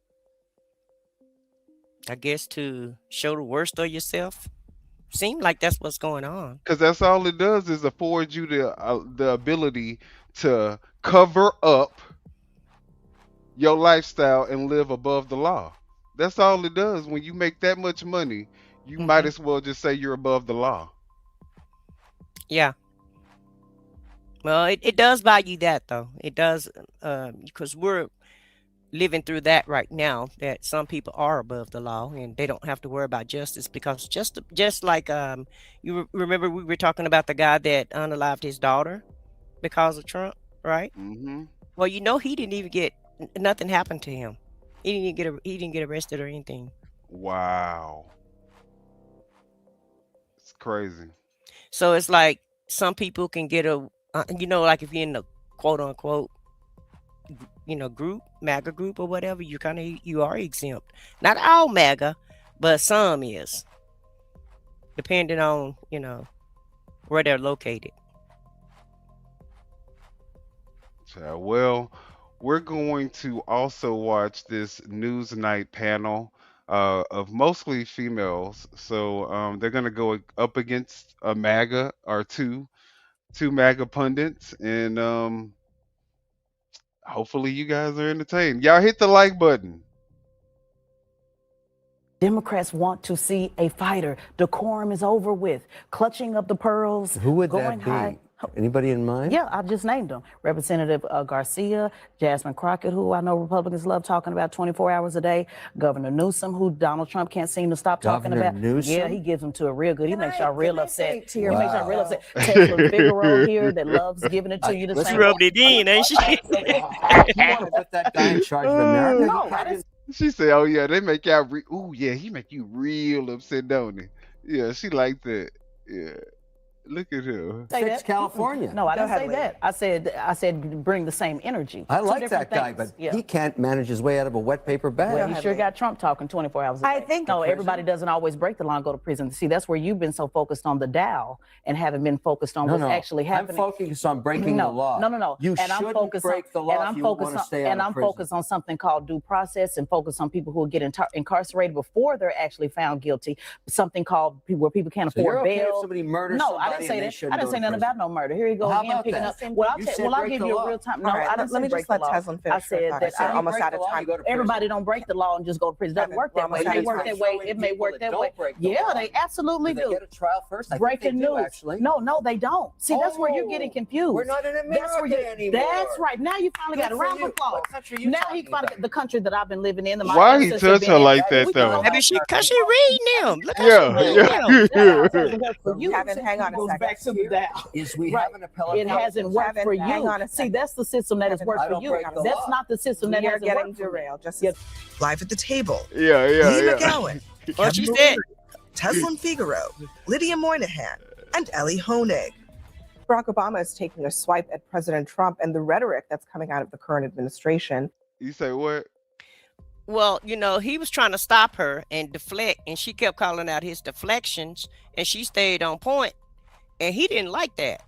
I guess to show the worst of yourself. Seem like that's what's going on. Because that's all it does is afford you the ability to cover up your lifestyle and live above the law. That's all it does. When you make that much money, you might Hmm. as well just say you're above the law. Yeah. Well, it does value that though. It does, because we're living through that right now. That some people are above the law and they don't have to worry about justice because just like remember we were talking about the guy that unalived his daughter because of Trump, right? Hmm. Well, he didn't even get nothing happened to him. He didn't get arrested or anything. Wow. It's crazy. So it's like some people can get like if you're in the quote unquote, group, MAGA group or whatever, you are exempt. Not all MAGA, but some is, depending on, where they're located. So, well, we're going to also watch this Newsnight panel of mostly females. So they're going to go up against a MAGA or two MAGA pundits, and hopefully you guys are entertained. Y'all hit the like button. Democrats want to see a fighter. Decorum is over with. Clutching of the pearls. Who would going that be? high. Anybody in mind? Yeah, I just named them. Representative Garcia, Jasmine Crockett, who I know Republicans love talking about 24 hours a day. Governor Newsom, who Donald Trump can't seem to stop talking Governor about. Newsom? Yeah, he gives them to a real good. He makes y'all real upset. He Wow. makes y'all real upset. Tesla Figaro here that loves giving it to you the She same rubbed it in, ain't she? You want to put that guy in charge of America? No, He can't She said, "Oh yeah, they make y'all. Ooh yeah, he make you real upset, don't he? Yeah, she like that. Yeah, look at her. say fix that. California. No, I didn't ahead, say Lee. that. I said bring the same energy. I Two like different that guy, things. but Yeah. he can't manage his way out of a wet paper bag. Well, he ahead, sure Lee. got Trump talking 24 hours a day. I think no, the everybody doesn't always break the law and go to prison. See, that's where you've been so focused on the Dow and haven't been focused on No, what's no. actually happening. I'm focused on breaking no, the law. No. You and I'm shouldn't focused break the on, law and if I'm you focused want to on, stay out and of I'm prison. focused on something called due process and focused on people who will get incarcerated before they're actually found guilty. Something called where people can't So you're afford okay if bail. somebody murders No, somebody I didn't say and they that. shouldn't I didn't go say to nothing prison. about no murder. Here you go Well, how again about picking that? up. Well, You said I'll break give the you law. a real time. All No, right, I didn't let me say just break let the law. Teslin finish I her said thought. that I said I almost break out the of law, time. you go to prison. everybody don't break the law and just go to prison. It doesn't Kevin, work we're that way. almost It out may of work time. that way. Showing It may people work that that don't way. break the Yeah, law. they absolutely Do they do. get a trial first? I think Breaking they do, news. actually. No, they don't. See, that's where you're Oh, getting confused. We're not in That's America where you, anymore. That's right. Now you finally got a Good for round you. of applause. What country are you Now talking he finally about? the country that I've been living in. Why he touch her like that, We can though? go Maybe back. cause she reading them. Look how she Yeah, reading them. yeah. It hasn't worked for you. Kevin, hang on a Goes second. back to the Dow. Is we Right. have an appellate It court hasn't system. worked for Kevin, hang you. on a See, second. that's the system that has Kevin, worked I for don't you. break the That's law. not the system that We are hasn't getting worked for me. derailed. Just Yeah. Live at the table. Yeah, Lee yeah. McGowan, What she Kevin said. Teslin Figaro, Lydia Moynihan, and Ellie Honig. Barack Obama is taking a swipe at President Trump and the rhetoric that's coming out of the current administration. You say what? Well, he was trying to stop her and deflect, and she kept calling out his deflections, and she stayed on point, and he didn't like that.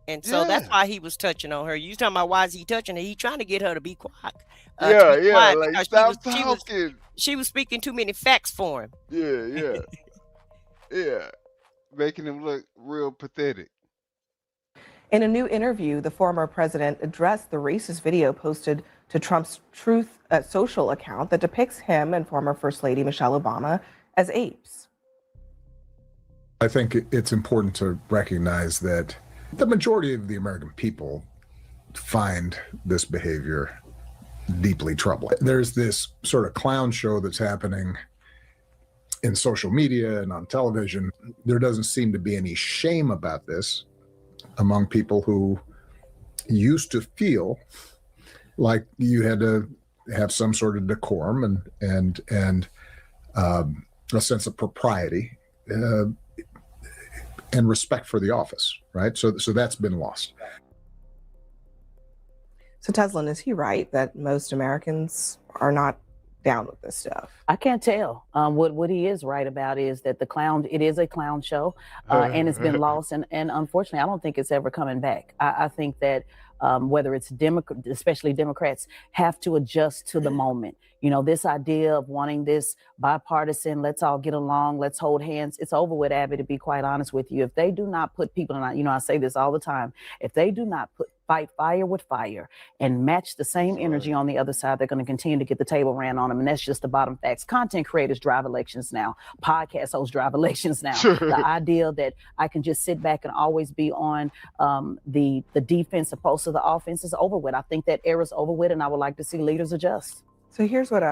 And so that's Yeah. why he was touching on her. You talking about why is he touching her? He trying to get her to be quiet. Yeah, to be yeah. quiet Like because stop she was talking. she was speaking too many facts for him. Yeah, yeah. Making him look real pathetic. In a new interview, the former president addressed the racist video posted to Trump's Truth Social account that depicts him and former First Lady Michelle Obama as apes. I think it's important to recognize that the majority of the American people find this behavior deeply troubling. There's this sort of clown show that's happening in social media and on television. There doesn't seem to be any shame about this among people who used to feel like you had to have some sort of decorum and a sense of propriety and respect for the office, right? So that's been lost. So Teslin, is he right that most Americans are not down with this stuff? I can't tell. What he is right about is that it is a clown show, and it's been lost. And unfortunately, I don't think it's ever coming back. I think that whether it's especially Democrats, have to adjust to the moment. This idea of wanting this bipartisan, let's all get along, let's hold hands. It's over with, Abby, to be quite honest with you. If they do not put people in, I say this all the time, if they do not fight fire with fire and match the same energy on the other side, they're going to continue to get the table ran on them. And that's just the bottom facts. Content creators drive elections now. Podcast hosts drive elections now. The idea that I can just sit back and always be on the defense opposed to the offense is over with. I think that era's over with, and I would like to see leaders adjust. So here's what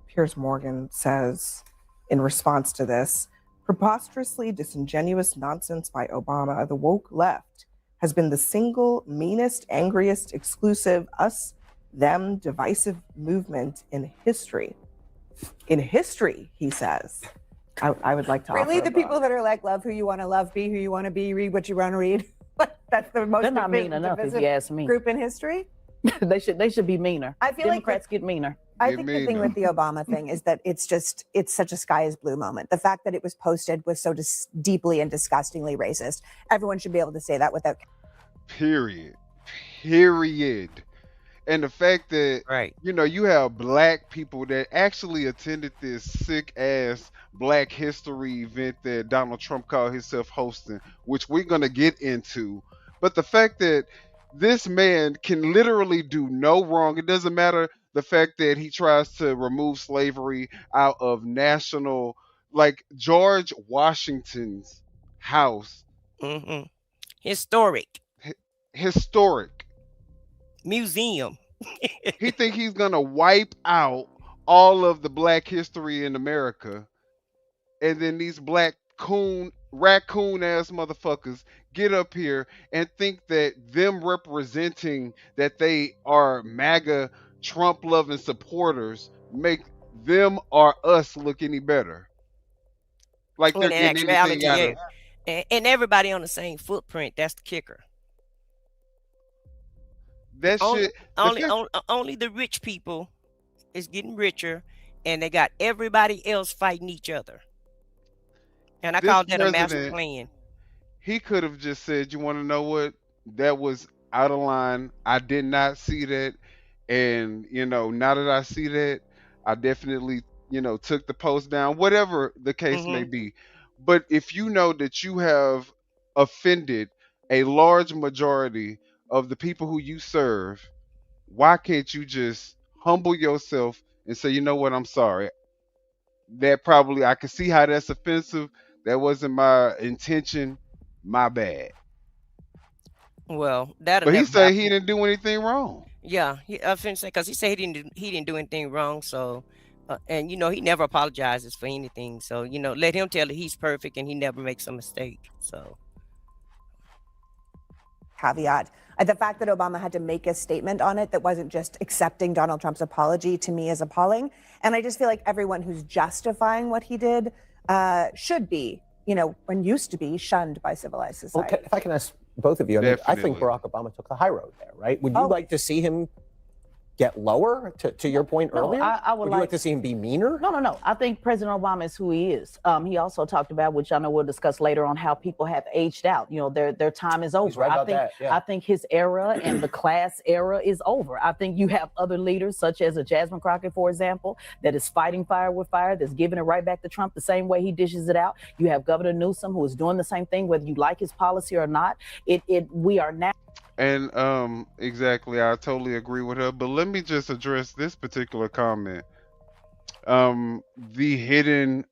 Piers Morgan says in response to this. Preposterously disingenuous nonsense by Obama, the woke left has been the single meanest, angriest, exclusive, us them divisive movement in history. In history, he says. I would like to Really, offer the people that are like, love who you want to love, be who you want to be, read what you want to read. That's the most They're not mean enough, if you ask me. Group in history. They should be meaner. I feel Democrats get meaner. I think the thing with the Obama thing is that it's such a sky is blue moment. The fact that it was posted was so deeply and disgustingly racist. Everyone should be able to say that without. Period. And the fact that, you know, you have black people that actually attended this sick ass Black History event that Donald Trump called himself hosting, which we're going to get into. But the fact that this man can literally do no wrong, it doesn't matter the fact that he tries to remove slavery out of national, like George Washington's house. Historic. Historic. Museum. He think he's gonna wipe out all of the black history in America, and then these black raccoon ass motherfuckers get up here and think that them representing that they are MAGA Trump loving supporters make them or us look any better. Like they're getting anything out of and everybody on the same footprint. That's the kicker. That shit. Only the rich people is getting richer, and they got everybody else fighting each other. And I call that a master plan. He could have just said, "You want to know what? That was out of line. I did not see that, and you know, now that I see that, I definitely, you know, took the post down. Whatever the case may be. But if you know that you have offended a large majority of the people who you serve, why can't you just humble yourself and say, you know what, I'm sorry. That probably, I can see how that's offensive. That wasn't my intention. My bad." Well, that. But he said he didn't do anything wrong. Yeah, I finished say because he said he didn't do anything wrong. So, and you know, he never apologizes for anything. So, you know, let him tell it he's perfect and he never makes a mistake. So. Caveat. The fact that Obama had to make a statement on it that wasn't just accepting Donald Trump's apology, to me, is appalling. And I just feel like everyone who's justifying what he did should be, you know, and used to be shunned by civilized society. Well, if I can ask both of you, I think Barack Obama took the high road there, right? Would you like to see him get lower, to your point earlier? I would you like to see him be meaner? No. I think President Obama is who he is. He also talked about, which I know we'll discuss later on, how people have aged out. You know, their time is over. He's right about that, yeah. I think his era and the class era is over. I think you have other leaders, such as a Jasmine Crockett, for example, that is fighting fire with fire, that's giving it right back to Trump the same way he dishes it out. You have Governor Newsom, who is doing the same thing, whether you like his policy or not. We are now. And exactly, I totally agree with her. But let me just address this particular comment. The Hidden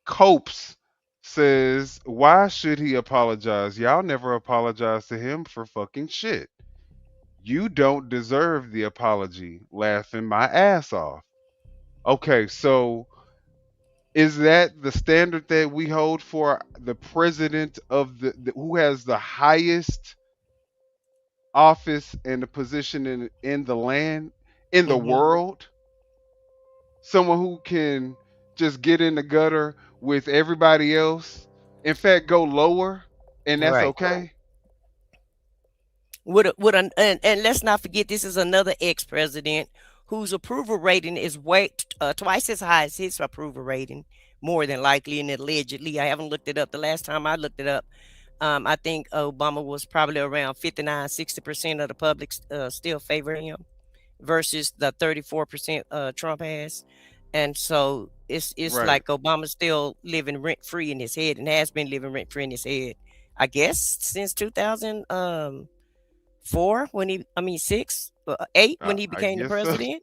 Copes says, why should he apologize? Y'all never apologize to him for fucking shit. You don't deserve the apology. Laughing my ass off. Okay, so is that the standard that we hold for the president of who has the highest office and the position in the land, in the world? Someone who can just get in the gutter with everybody else, in fact go lower, and that's okay? And let's not forget, this is another ex-president whose approval rating is way twice as high as his approval rating, more than likely, and allegedly. I haven't looked it up. The last time I looked it up, I think Obama was probably around 59-60% of the public still favor him versus the 34% Trump has. And so it's like Obama's still living rent free in his head, and has been living rent free in his head, I guess, since 2004 8 when he became the president.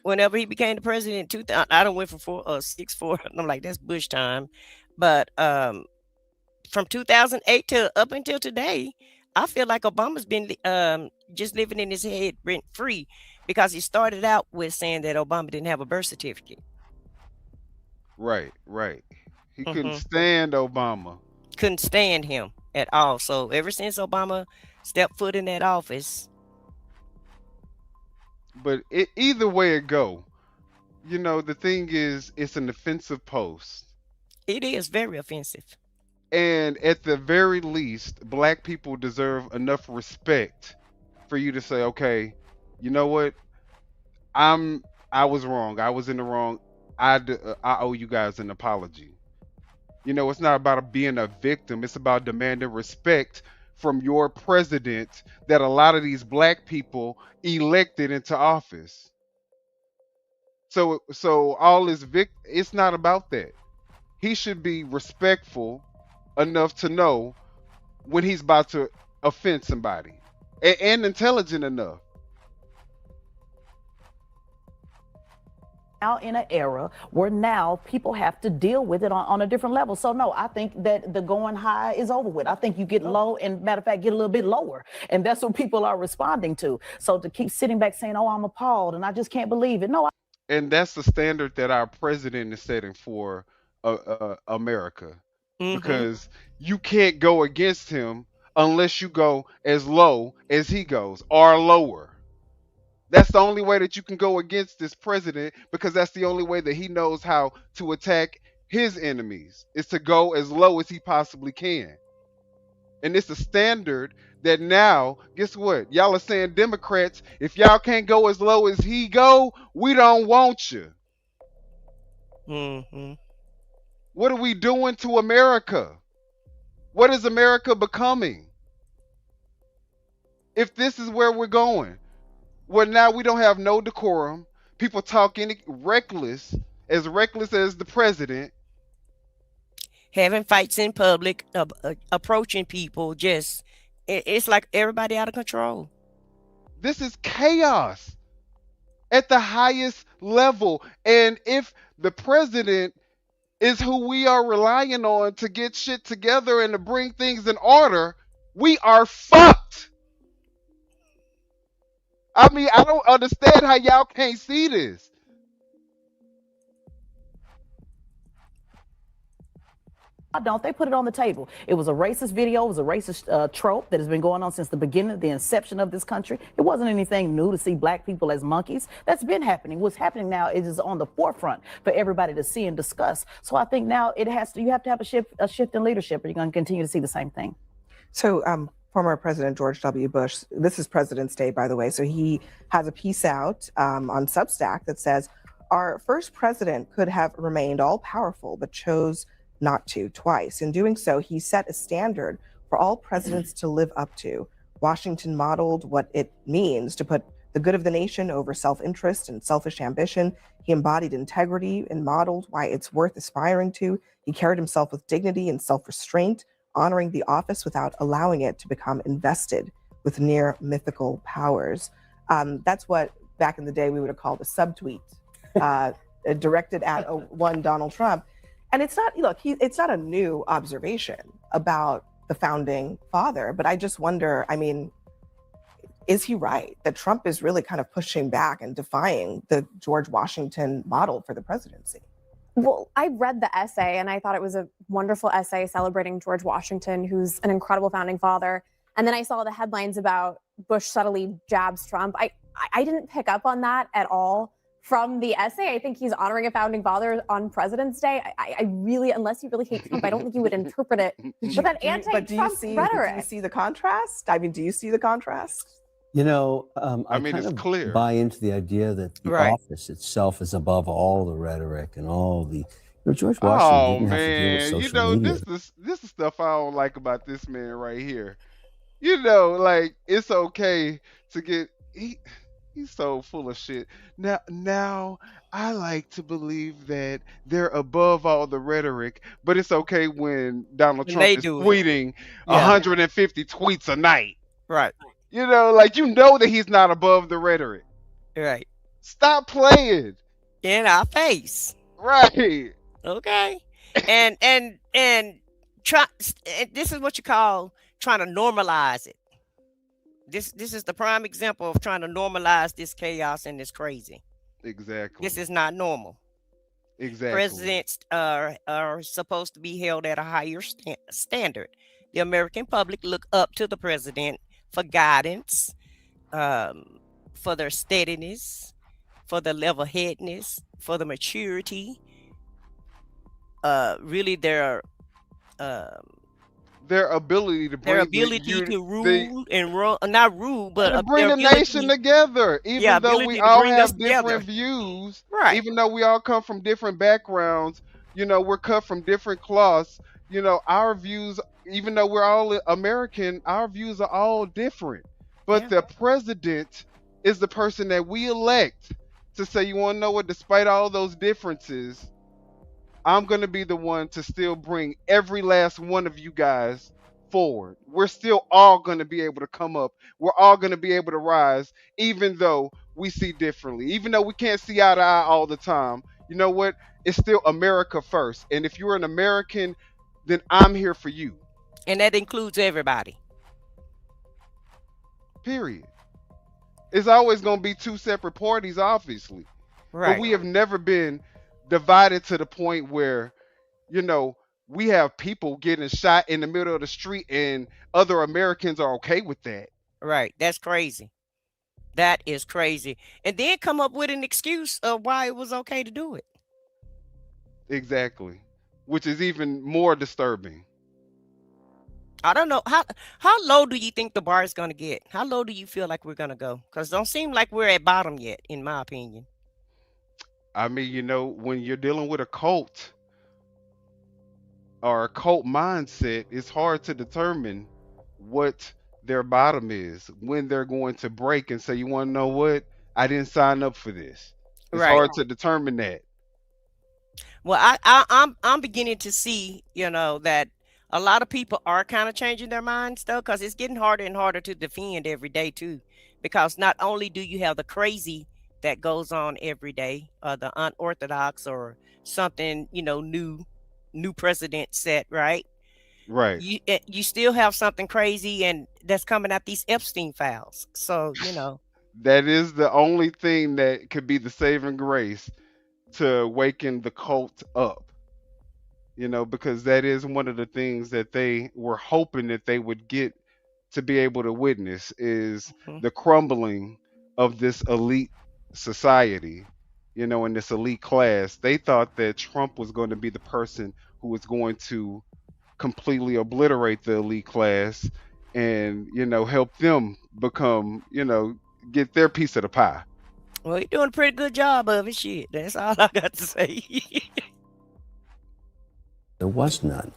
Whenever he became the president, 2000, I don't went from 6-4. I'm like, that's Bush time. But from 2008 to up until today, I feel like Obama's been just living in his head rent free, because he started out with saying that Obama didn't have a birth certificate. Right. He couldn't stand Obama. Couldn't stand him at all. So ever since Obama stepped foot in that office, But either way it go, the thing is, it's an offensive post. It is very offensive. And at the very least, black people deserve enough respect for you to say, okay, you know what? I was wrong. I was in the wrong. I owe you guys an apology. It's not about being a victim. It's about demanding respect from your president that a lot of these black people elected into office. So all this it's not about that. He should be respectful enough to know when he's about to offend somebody, and intelligent enough. Now in an era where now people have to deal with it on a different level. So no, I think that the going high is over with. I think you get low, and matter of fact, get a little bit lower. And that's what people are responding to. So to keep sitting back saying, oh, I'm appalled and I just can't believe it. No. And that's the standard that our president is setting for America. Because you can't go against him unless you go as low as he goes, or lower. That's the only way that you can go against this president, because that's the only way that he knows how to attack his enemies, is to go as low as he possibly can. And it's a standard that now, guess what? Y'all are saying, Democrats, if y'all can't go as low as he go, we don't want you. What are we doing to America? What is America becoming? If this is where we're going, where now we don't have no decorum, people talking reckless as the president, having fights in public, approaching people, it's like everybody out of control. This is chaos at the highest level. And if the president is who we are relying on to get shit together and to bring things in order, we are fucked. I mean, I don't understand how y'all can't see this. Don't they put it on the table? It was a racist video. It was a racist trope that has been going on since the beginning, the inception of this country. It wasn't anything new to see black people as monkeys. That's been happening. What's happening now is on the forefront for everybody to see and discuss. So I think now you have to have a shift in leadership, or you're going to continue to see the same thing. So former President George W. Bush, this is President's Day, by the way, so he has a piece out on Substack that says, our first president could have remained all powerful, but chose not to twice. In doing so, he set a standard for all presidents to live up to. Washington modeled what it means to put the good of the nation over self-interest and selfish ambition. He embodied integrity and modeled why it's worth aspiring to. He carried himself with dignity and self-restraint, honoring the office without allowing it to become invested with near mythical powers. That's what back in the day we would have called a subtweet directed at one Donald Trump. And it's not, it's not a new observation about the founding father, but I just wonder, I mean, is he right that Trump is really kind of pushing back and defying the George Washington model for the presidency? Well, I read the essay and I thought it was a wonderful essay celebrating George Washington, who's an incredible founding father. And then I saw the headlines about Bush subtly jabs Trump. I didn't pick up on that at all from the essay. I think he's honoring a founding father on President's Day. I really, unless you really hate Trump, I don't think you would interpret it with that anti-Trump rhetoric. Do you see the contrast? I mean, do you see the contrast? You know, I mean, it's clear. Buy into the idea that the office itself is above all the rhetoric and all the. George Washington didn't have to deal with social media. This is stuff I don't like about this man right here. Like, it's okay to get he's so full of shit. Now I like to believe that they're above all the rhetoric, but it's okay when Donald Trump is tweeting 150 tweets a night. Right. Like, that he's not above the rhetoric. Right. Stop playing in our face. Right. Okay. And this is what you call trying to normalize it. This is the prime example of trying to normalize this chaos and this crazy. Exactly. This is not normal. Exactly. Presidents are supposed to be held at a higher standard. The American public look up to the president for guidance, for their steadiness, for the level-headedness, for the maturity. Really, their ability to bring to rule and run, not rule, but to bring their the ability, nation together. Even though we ability to all bring us have together. different views, Right. even though we all come from different backgrounds, we're cut from different cloths. Our views, even though we're all American, our views are all different. But the president is the person that we elect to say, you want to know what, despite all those differences, I'm going to be the one to still bring every last one of you guys forward. We're still all going to be able to come up. We're all going to be able to rise, even though we see differently. Even though we can't see eye to eye all the time, you know what? It's still America first. And if you're an American, then I'm here for you. And that includes everybody. Period. It's always going to be two separate parties, obviously. Right. But we have never been divided to the point where, we have people getting shot in the middle of the street and other Americans are okay with that. Right. That's crazy. That is crazy. And then come up with an excuse of why it was okay to do it. Exactly. Which is even more disturbing. I don't know. How low do you think the bar is going to get? How low do you feel like we're going to go? Because it don't seem like we're at bottom yet, in my opinion. I mean, when you're dealing with a cult or a cult mindset, it's hard to determine what their bottom is, when they're going to break and say, you want to know what? I didn't sign up for this. It's hard to determine that. Well, I'm beginning to see, that a lot of people are kind of changing their minds, though, because it's getting harder and harder to defend every day, too. Because not only do you have the crazy that goes on every day, the unorthodox or something, new precedent set, right? Right. You still have something crazy and that's coming out these Epstein files. So, that is the only thing that could be the saving grace to waken the cult up. Because that is one of the things that they were hoping that they would get to be able to witness is the crumbling of this elite society, in this elite class. They thought that Trump was going to be the person who was going to completely obliterate the elite class and, help them become, get their piece of the pie. Well, you're doing a pretty good job of it, shit. That's all I got to say. There was none.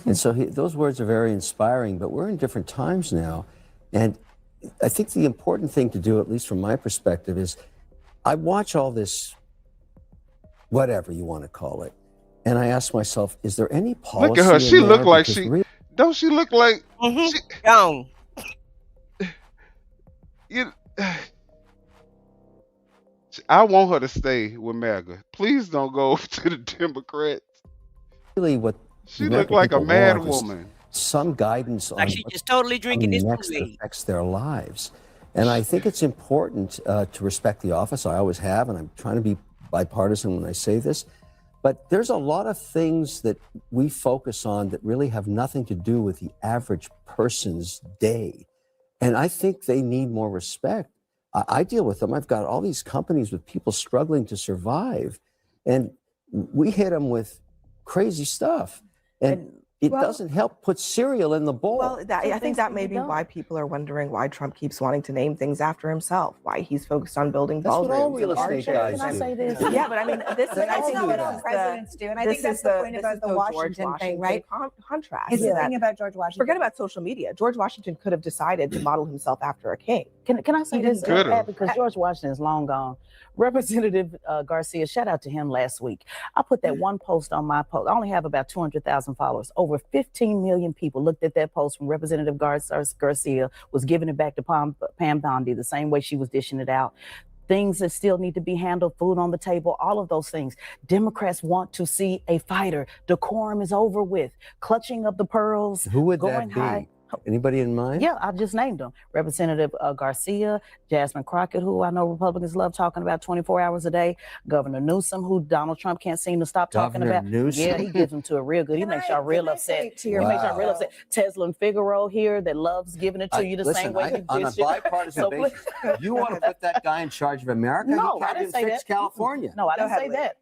And so those words are very inspiring, but we're in different times now. And I think the important thing to do, at least from my perspective, is I watch all this, whatever you want to call it, and I ask myself, is there any policy? Look at her. She look like don't she look like gone? I want her to stay with MAGA. Please don't go to the Democrats. Really, what she looked like a mad woman. Some guidance like on she just totally drinking this next Kool-Aid. affects their lives. And I think it's important to respect the office. I always have, and I'm trying to be bipartisan when I say this. But there's a lot of things that we focus on that really have nothing to do with the average person's day. And I think they need more respect. I deal with them. I've got all these companies with people struggling to survive. And we hit them with crazy stuff. And it doesn't help put cereal in the bowl. Well, I think that may be why people are wondering why Trump keeps wanting to name things after himself, why he's focused on building That's ballrooms. what all real estate guys Can I do. say this? Yeah, but I mean, this is That's not what all presidents do. And I think that's the point about the Washington thing, right? Contrast. It's the thing about George Washington. Forget about social media. George Washington could have decided to model himself after a king. Can I say this? Could've. Because George Washington is long gone. Representative Garcia, shout out to him last week. I put that one post on my post. I only have about 200,000 followers. Over 15 million people looked at that post from Representative Garcia, was giving it back to Pam Bondi the same way she was dishing it out. Things that still need to be handled, food on the table, all of those things. Democrats want to see a fighter. Decorum is over with. Clutching of the pearls. Who would going that be? high. Anybody in mind? Yeah, I just named them. Representative Garcia, Jasmine Crockett, who I know Republicans love talking about 24 hours a day. Governor Newsom, who Donald Trump can't seem to stop talking Governor about. Newsom? Yeah, he gives them to a real good. He makes y'all real upset. He makes y'all real upset. Tesla and Figaro here that loves giving it to you the same way he on a dished it. bipartisan So basis, you want to put that guy in charge of America? No, He I can't didn't even say fix that. California. No, I didn't ahead, say that.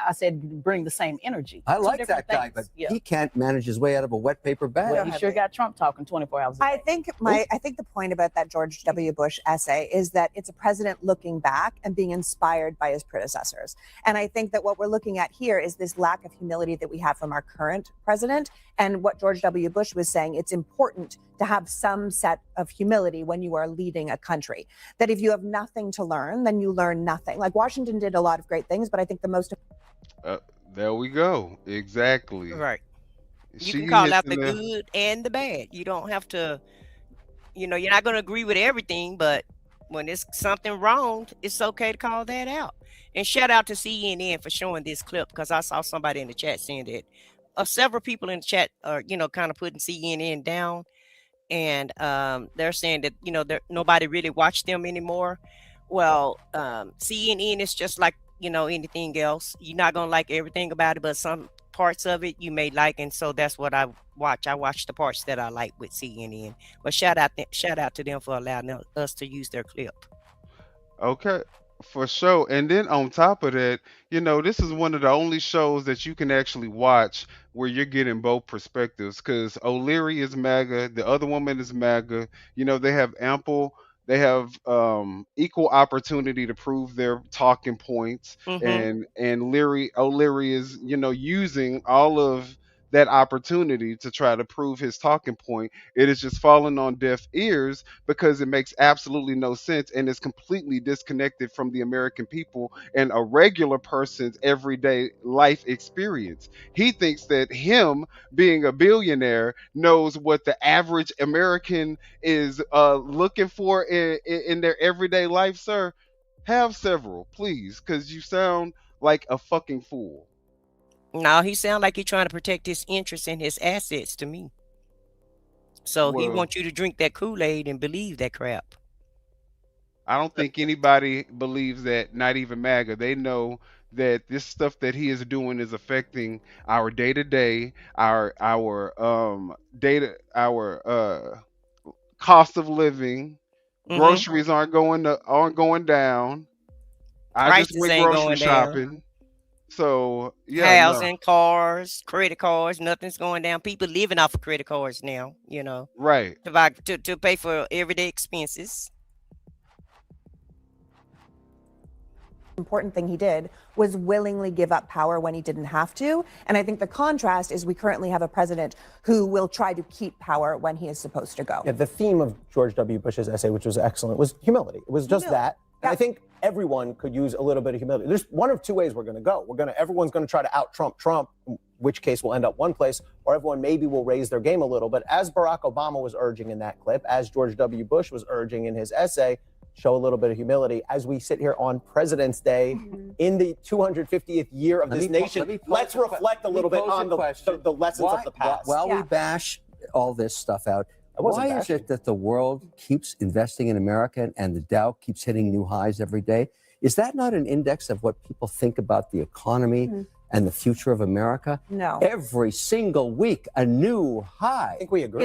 I said bring the same energy. I Two like different that guy, things. but he can't manage his way out of a wet paper bag. Well, he sure got Trump talking 24 hours a day. I think the point about that George W. Bush essay is that it's a president looking back and being inspired by his predecessors. And I think that what we're looking at here is this lack of humility that we have from our current president. And what George W. Bush was saying, it's important to have some set of humility when you are leading a country. That if you have nothing to learn, then you learn nothing. Like Washington did a lot of great things, but I think the most. There we go. Exactly. Right. You She can call hit out the the good and the bad. You don't have to, you're not going to agree with everything, but when it's something wrong, it's okay to call that out. And shout out to CNN for showing this clip, because I saw somebody in the chat saying that several people in the chat are, kind of putting CNN down. And they're saying that, nobody really watched them anymore. Well, CNN is just like, anything else. You're not going to like everything about it, but some parts of it you may like. And so that's what I watch. I watch the parts that I like with CNN. But shout out to them for allowing us to use their clip. Okay, for sure. And then on top of that, this is one of the only shows that you can actually watch where you're getting both perspectives. Because O'Leary is MAGA, the other woman is MAGA. They have equal opportunity to prove their talking points, Mm-hmm. and O'Leary is using all of that opportunity to try to prove his talking point. It is just falling on deaf ears because it makes absolutely no sense and is completely disconnected from the American people and a regular person's everyday life experience. He thinks that him being a billionaire knows what the average American is looking for in their everyday life, sir. Have several, please, because you sound like a fucking fool. Now he sounds like he's trying to protect his interests and his assets to me. So he Well, wants you to drink that Kool-Aid and believe that crap. I don't think anybody believes that, not even MAGA. They know that this stuff that he is doing is affecting our day to day, our data, our cost of living. Mm-hmm. Groceries aren't going down. I just Prices went ain't grocery going down. shopping. So yeah, no. Housing, cars, credit cards, nothing's going down. People living off of credit cards now, Right. to pay for everyday expenses. Important thing he did was willingly give up power when he didn't have to. And I think the contrast is we currently have a president who will try to keep power when he is supposed to go. Yeah, the theme of George W. Bush's essay, which was excellent, was humility. It was just that. And I think everyone could use a little bit of humility. There's one of two ways we're going to go. Everyone's going to try to out Trump, in which case we'll end up one place, or everyone maybe will raise their game a little. But as Barack Obama was urging in that clip, as George W. Bush was urging in his essay, show a little bit of humility as we sit here on President's Day in the 250th year of this nation. Let's reflect a little bit on the lessons of the past. While we bash all this stuff out, why is it that the world keeps investing in America and the Dow keeps hitting new highs every day? Is that not an index of what people think about the economy and the future of America? No. Every single week, a new high. I think we agree.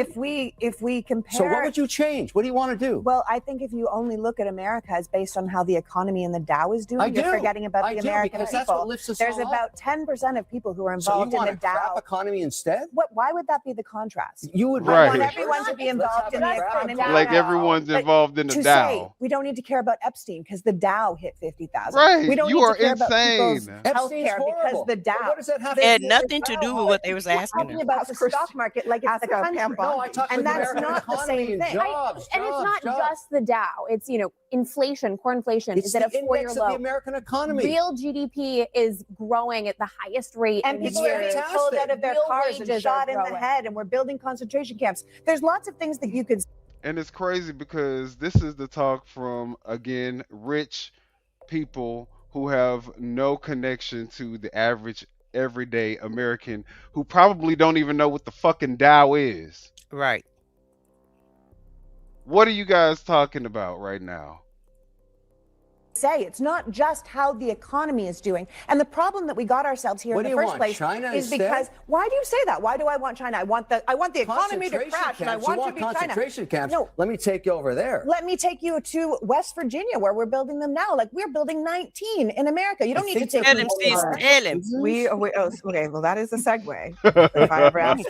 If we compare. So what would you change? What do you want to do? Well, I think if you only look at America as based on how the economy and the Dow is doing, you're forgetting about the American because people. that's what lifts us There's all about 10% of people who are So you involved in want the a crap Dow. economy instead? Why would that be the contrast? You would I want Right. everyone to be involved in the economy. Like everyone's involved in the To Dow. say we don't need to care about Epstein because the Dow hit 50,000. Right. We don't You need are to care about insane. people's Epstein's healthcare because horrible. the Dow. What does that have It to had do nothing to do with what they was We're asking talking us. about the stock market like it's the country. No, I talk And about that's the American not the economy same and thing. jobs, And it's not jobs. just the Dow. It's, inflation, core inflation It's is at a the four-year index of low. the American economy. Real GDP is growing at the highest rate And in people are years. being pulled out of their Real cars and wages shot are in the growing. head, and we're building concentration camps. There's lots of things that you could. And it's crazy because this is the talk from, again, rich people who have no connection to the average everyday American who probably don't even know what the fucking Dow is. Right. What are you guys talking about right now? Say it's not just how the economy is doing. And the problem that we got ourselves here What in do the you first want, place China is instead? because why do you say that? Why do I want China? I want the economy to Concentration crash and I camps. You want to be China. concentration camps. No. Let me take you over there. Let me take you to West Virginia where we're building them now. Like we're building 19 in America. You don't need to take Tell him, sis, tell him. Okay, well, that is a segue. If I ever asked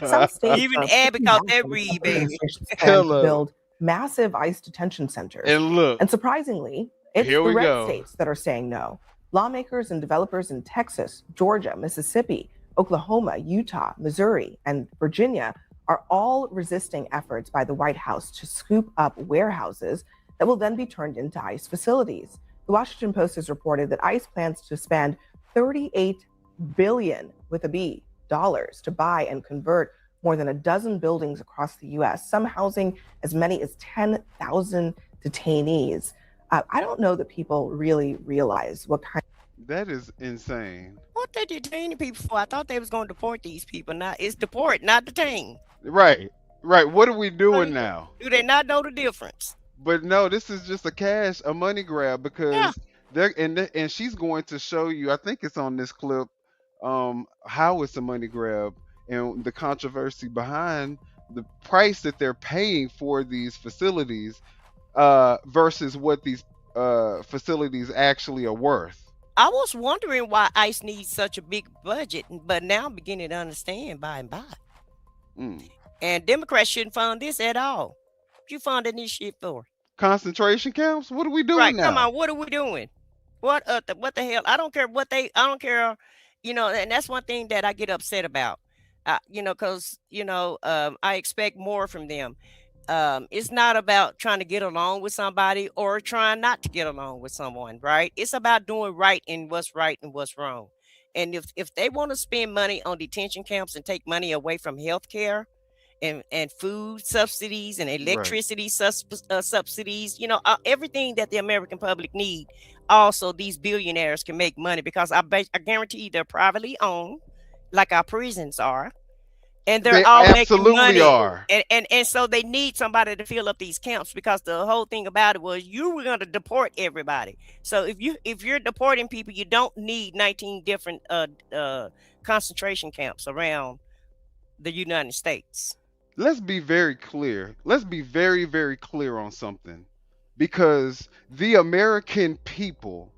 some states Even are add pretty because massive they read, baby. administration's plan to build massive ICE detention centers. And look, and surprisingly, it's here the we red go. states that are saying no. Lawmakers and developers in Texas, Georgia, Mississippi, Oklahoma, Utah, Missouri, and Virginia are all resisting efforts by the White House to scoop up warehouses that will then be turned into ICE facilities. The Washington Post has reported that ICE plans to spend $38 billion with a B dollars to buy and convert more than a dozen buildings across the U.S., some housing as many as 10,000 detainees. I don't know that people really realize what kind. That is insane. What they detaining people for? I thought they was going to deport these people. Now it's deport, not detain. Right. What are we doing now? Do they not know the difference? But no, this is just a money grab because they're and she's going to show you. I think it's on this clip, how it's a money grab and the controversy behind the price that they're paying for these facilities, versus what these facilities actually are worth. I was wondering why ICE needs such a big budget, but now I'm beginning to understand by and by. And Democrats shouldn't fund this at all. What you funding this shit for? Concentration camps? What are we doing Right, now? come on, what are we doing? What the hell? I don't care I don't care, and that's one thing that I get upset about. Because I expect more from them. It's not about trying to get along with somebody or trying not to get along with someone, right? It's about doing right and what's wrong. And if they want to spend money on detention camps and take money away from healthcare and food subsidies and electricity subsidies, everything that the American public need. Also, these billionaires can make money because I guarantee they're privately owned, like our prisons are. And they're They all making absolutely money. are. And so they need somebody to fill up these camps because the whole thing about it was you were going to deport everybody. So if you're deporting people, you don't need 19 different concentration camps around the United States. Let's be very clear. Let's be very, very clear on something. Because the American people,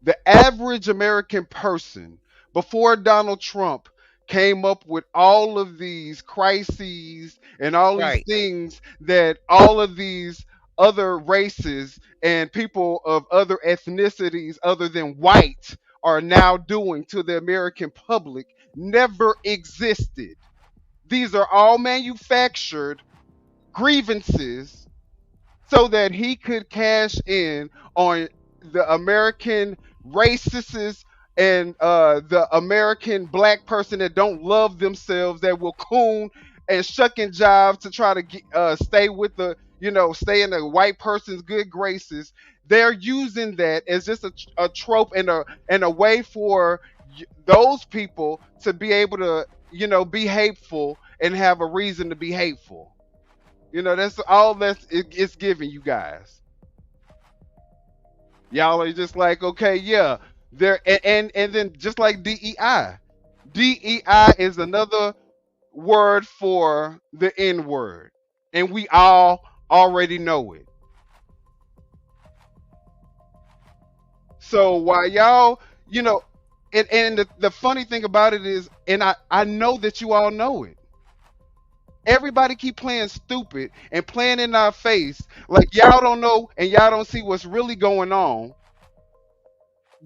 the average American person, before Donald Trump came up with all of these crises and all these things that all of these other races and people of other ethnicities other than white are now doing to the American public, never existed. These are all manufactured grievances so that he could cash in on the American racists and the American black person that don't love themselves, that will coon and shuck and jive to try to stay with stay in the white person's good graces. They're using that as just a trope and a way for those people to be able to be hateful and have a reason to be hateful. That's all it's giving you guys. Y'all are just like, okay, yeah, there, and then just like DEI. DEI is another word for the N word, and we all already know it. So while y'all, and the funny thing about it is, and I know that you all know it. Everybody keep playing stupid and playing in our face like y'all don't know and y'all don't see what's really going on.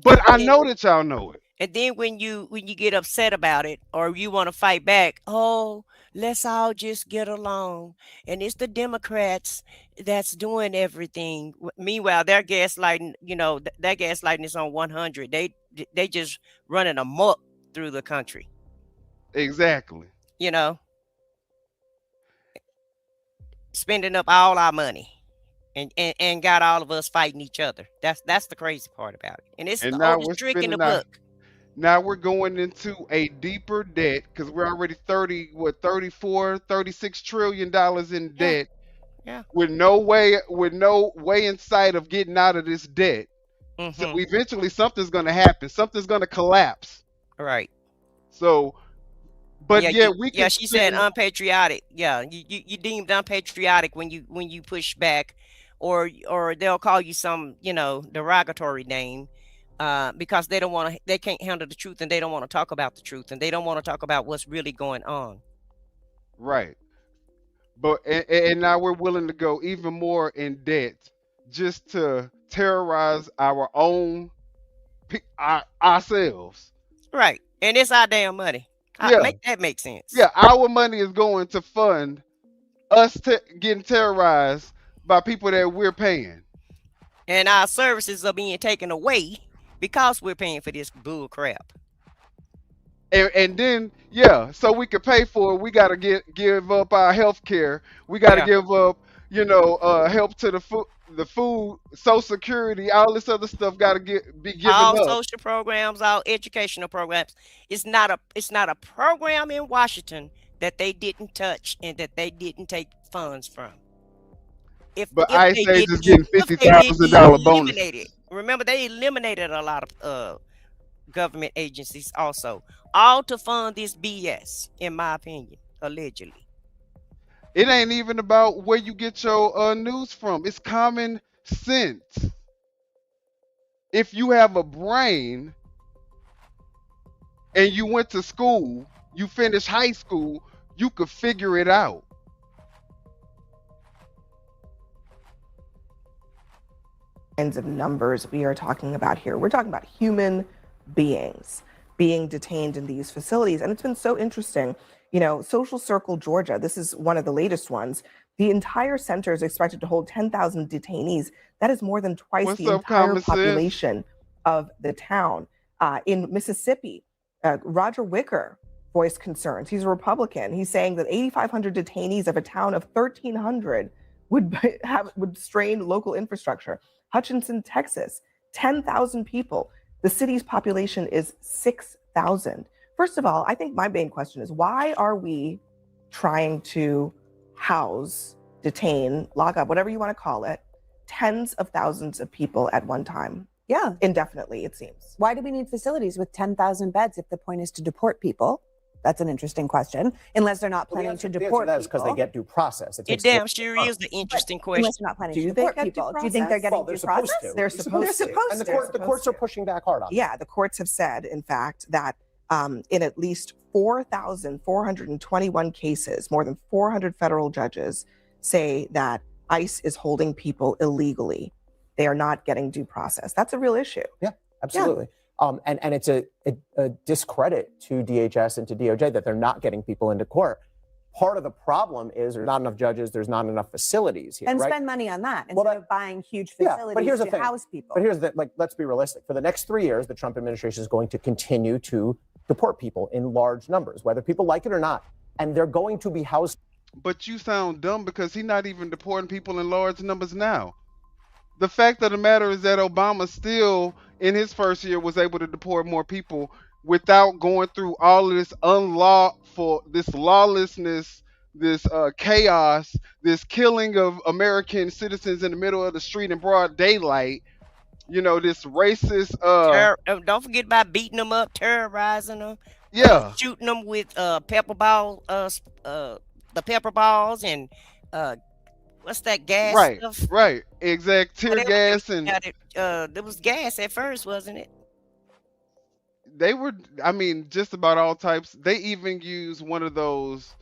But I know that y'all know it. And then when you get upset about it or you want to fight back, oh, let's all just get along. And it's the Democrats that's doing everything. Meanwhile, their gaslighting, their gaslighting is on 100. They just running amok through the country. Exactly. Spending up all our money and got all of us fighting each other. That's the crazy part about it. And it's the oldest trick in the book. Now we're going into a deeper debt because we're already 34, 36 trillion dollars in Yeah. debt Yeah. with no way in sight of getting out of this debt. So Mm-hmm. eventually something's gonna happen. Something's gonna collapse. Right. So, but Yeah, yeah, we yeah, could she said spend unpatriotic. Yeah, you deemed unpatriotic when you push back, or they'll call you some derogatory name, because they can't handle the truth, and they don't want to talk about the truth, and they don't want to talk about what's really going on. right. But and now we're willing to go even more in debt just to terrorize ourselves. Right, and it's our damn money. Yeah, Make that make sense. yeah. Our money is going to fund us getting terrorized by people that we're paying. And our services are being taken away because we're paying for this bull crap. And then yeah, so we could pay for it. We got to give up our health care. We got to Yeah. give up, help to the food, Social Security, all this other stuff got to be given All up. social programs, all educational programs. It's not a program in Washington that they didn't touch and that they didn't take funds from. But If ICE they is didn't just getting if they didn't $50,000 eliminate it. bonuses. Remember, they eliminated a lot of government agencies also, all to fund this BS, in my opinion, allegedly. It ain't even about where you get your news from. It's common sense. If you have a brain and you went to school, you finished high school, you could figure it out. Kinds of numbers we are talking about here. We're talking about human beings being detained in these facilities. And it's been so interesting. Social Circle, Georgia, this is one of the latest ones. The entire center is expected to hold 10,000 detainees. That is more than twice What's the up, entire common sense? population of the town. In Mississippi, Roger Wicker voiced concerns. He's a Republican. He's saying that 8,500 detainees of a town of 1,300 would strain local infrastructure. Hutchinson, Texas, 10,000 people. The city's population is 6,000. First of all, I think my main question is, why are we trying to house, detain, lock up, whatever you want to call it, tens of thousands of people at one time? Yeah. Indefinitely, it seems. Why do we need facilities with 10,000 beds if the point is to deport people? That's an interesting question. Unless they're not planning to deport that is because they people. get due process. It damn sure is the interesting question. Unless you're not planning to Do they deport get due people. Do you think they're process? getting Well, they're due supposed process? to. They're supposed to. And the courts are pushing back hard on it. Yeah, the courts have said, in fact, that in at least 4,421 cases, more than 400 federal judges say that ICE is holding people illegally. They are not getting due process. That's a real issue. Yeah, absolutely. And it's a discredit to DHS and to DOJ that they're not getting people into court. Part of the problem is there's not enough judges, there's not enough facilities here. And right? spend money on that instead of buying huge facilities but here's the to thing. house people. But here's the let's be realistic. For the next 3 years, the Trump administration is going to continue to deport people in large numbers, whether people like it or not. And they're going to be housed. But you sound dumb because he's not even deporting people in large numbers now. The fact of the matter is that Obama still, in his first year, was able to deport more people without going through all of this this lawlessness, this chaos, this killing of American citizens in the middle of the street in broad daylight. This racist. Don't forget about beating them up, terrorizing them, Yeah. shooting them with pepper ball, the pepper balls, and what's that gas Right, stuff? right, exact. Tear gas and there was gas at first, wasn't it? they were. I mean, just about all types. They even use one of those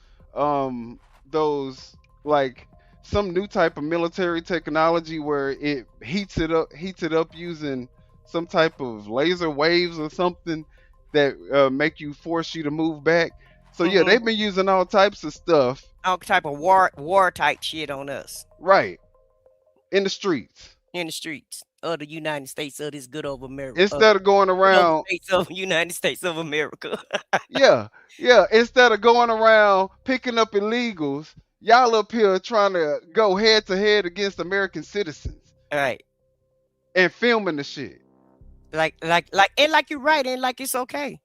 like some new type of military technology where it heats it up using some type of laser waves or something that make you force you to move back. So yeah, they've been using all types of stuff. All type of war type shit on us. Right. In the streets. In the streets of the United States of this good old America. Instead of going around United States of America. yeah. Instead of going around picking up illegals, y'all up here trying to go head to head against American citizens. All right. And filming the shit. And like you're right, and like it's okay.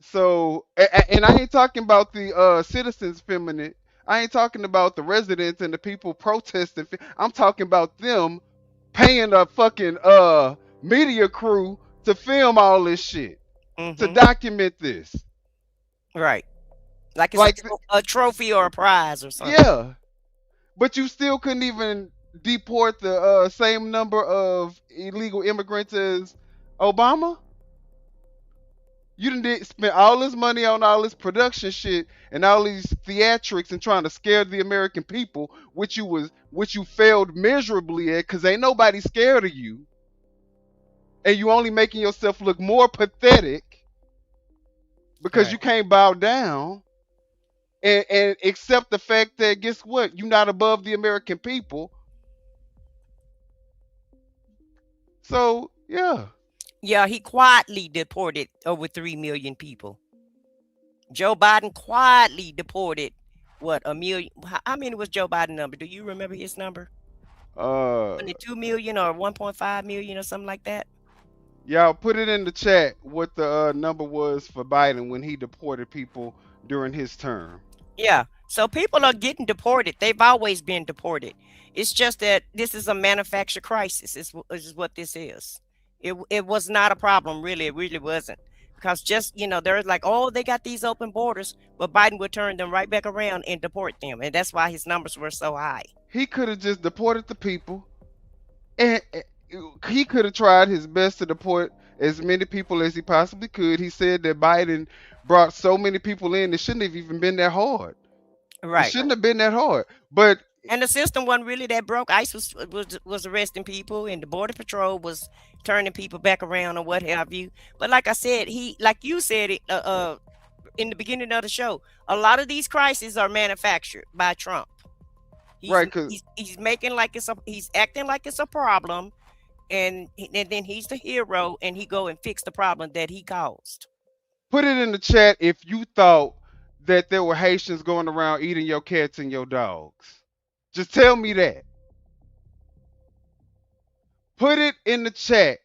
So, and I ain't talking about the citizens feminine. I ain't talking about the residents and the people protesting. I'm talking about them paying a fucking media crew to film all this shit, to document this. Right. Like it's Like, a trophy or a prize or something. yeah, but you still couldn't even deport the same number of illegal immigrants as Obama. You didn't spend all this money on all this production shit and all these theatrics and trying to scare the American people, which you failed miserably at, because ain't nobody scared of you, and you only making yourself look more pathetic because you can't bow down and accept the fact that, guess what, you're not above the American people. So yeah. Yeah, he quietly deported over 3 million people. Joe Biden quietly deported what, a million? How many was Joe Biden number? Do you remember his number? 2 million or 1.5 million or something like that? Y'all put it in the chat what the number was for Biden when he deported people during his term. Yeah. So people are getting deported. They've always been deported. It's just that this is a manufactured crisis. Is what this is. It was not a problem, really. It really wasn't. Because just, they're like, oh, they got these open borders, but Biden would turn them right back around and deport them. And that's why his numbers were so high. He could have just deported the people, and he could have tried his best to deport as many people as he possibly could. He said that Biden brought so many people in, it shouldn't have even been that hard. Right. It shouldn't have been that hard. But and the system wasn't really that broke. ICE was arresting people, and the Border Patrol was turning people back around or what have you. But like I said, like you said it in the beginning of the show, a lot of these crises are manufactured by Trump. Right, because he's making like he's acting like it's a problem, and then he's the hero, and he go and fix the problem that he caused. Put it in the chat if you thought that there were Haitians going around eating your cats and your dogs. Just tell me that. Put it in the chat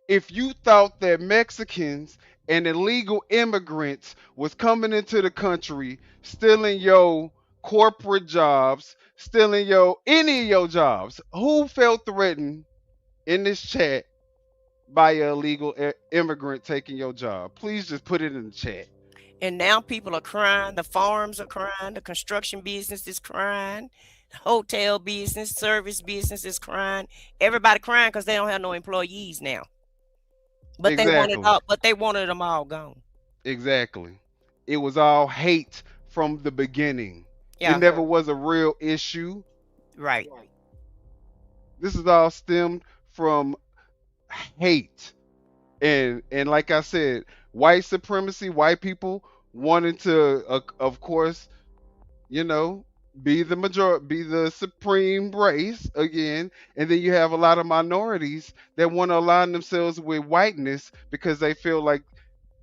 if you thought that Mexicans and illegal immigrants was coming into the country, stealing your corporate jobs, stealing any of your jobs. Who felt threatened in this chat by an illegal immigrant taking your job? Please just put it in the chat. And now people are crying. The farms are crying. The construction business is crying. The hotel business, service business is crying. Everybody crying because they don't have no employees now. But exactly. they wanted them all gone. Exactly. It was all hate from the beginning. Yeah. It never was a real issue. Right. This is all stemmed from hate. And like I said, white supremacy, white people wanting to of course, be the majority, be the supreme race again, and then you have a lot of minorities that want to align themselves with whiteness because they feel like,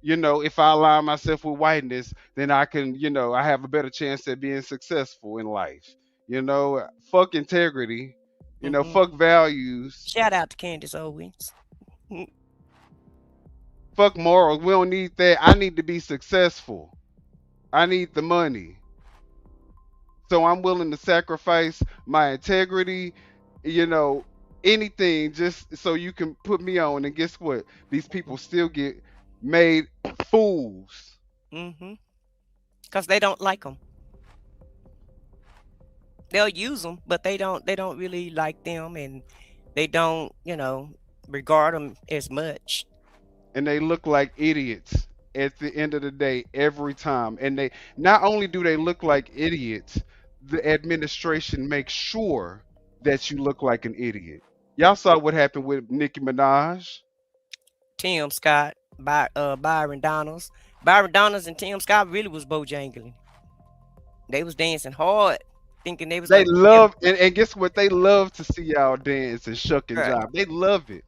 if I align myself with whiteness, then I can, I have a better chance at being successful in life. Fuck integrity, fuck values. Shout out to Candace Owens. Fuck morals. We don't need that. I need to be successful. I need the money. So I'm willing to sacrifice my integrity, anything just so you can put me on. And guess what? These people still get made fools. Because they don't like them. They'll use them, but they don't really like them, and they don't, regard them as much. And they look like idiots at the end of the day every time. And they not only do they look like idiots, the administration makes sure that you look like an idiot. Y'all saw what happened with Nicki Minaj, Tim Scott, Byron Donalds. Byron Donalds and Tim Scott really was bojangling. They was dancing hard, thinking they was. They love and guess what? They love to see y'all dance and shuck and jive. They love it.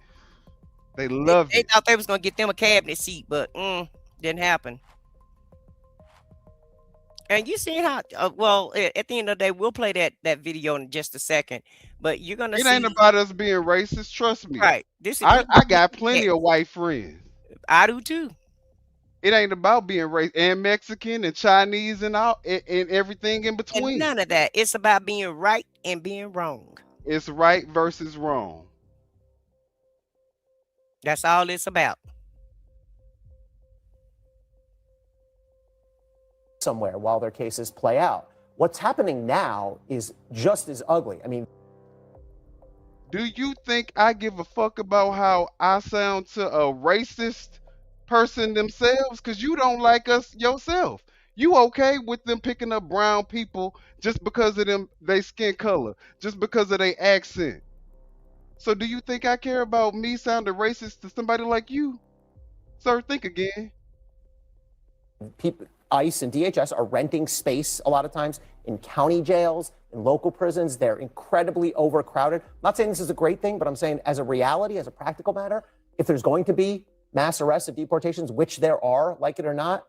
They love it. They thought they was gonna get them a cabinet seat, but didn't happen. And you see how at the end of the day, we'll play that video in just a second, but you're gonna It ain't see, about us being racist. Trust me. right? This if you I look got at plenty it, of white friends. I do too. It ain't about being racist and Mexican and Chinese and all and everything in And between. none of that. It's about being right and being wrong. It's right versus wrong. That's all it's about. somewhere while their cases play out. What's happening now is just as ugly. I mean, Do you think I give a fuck about how I sound to a racist person themselves? Because you don't like us yourself. You okay with them picking up brown people just because of them they skin color, just because of their accent. So do you think I care about me sounding racist to somebody like you? Sir, think again. people, ICE and DHS are renting space a lot of times in county jails, in local prisons. They're incredibly overcrowded. I'm not saying this is a great thing, but I'm saying as a reality, as a practical matter, if there's going to be mass arrests and deportations, which there are, like it or not,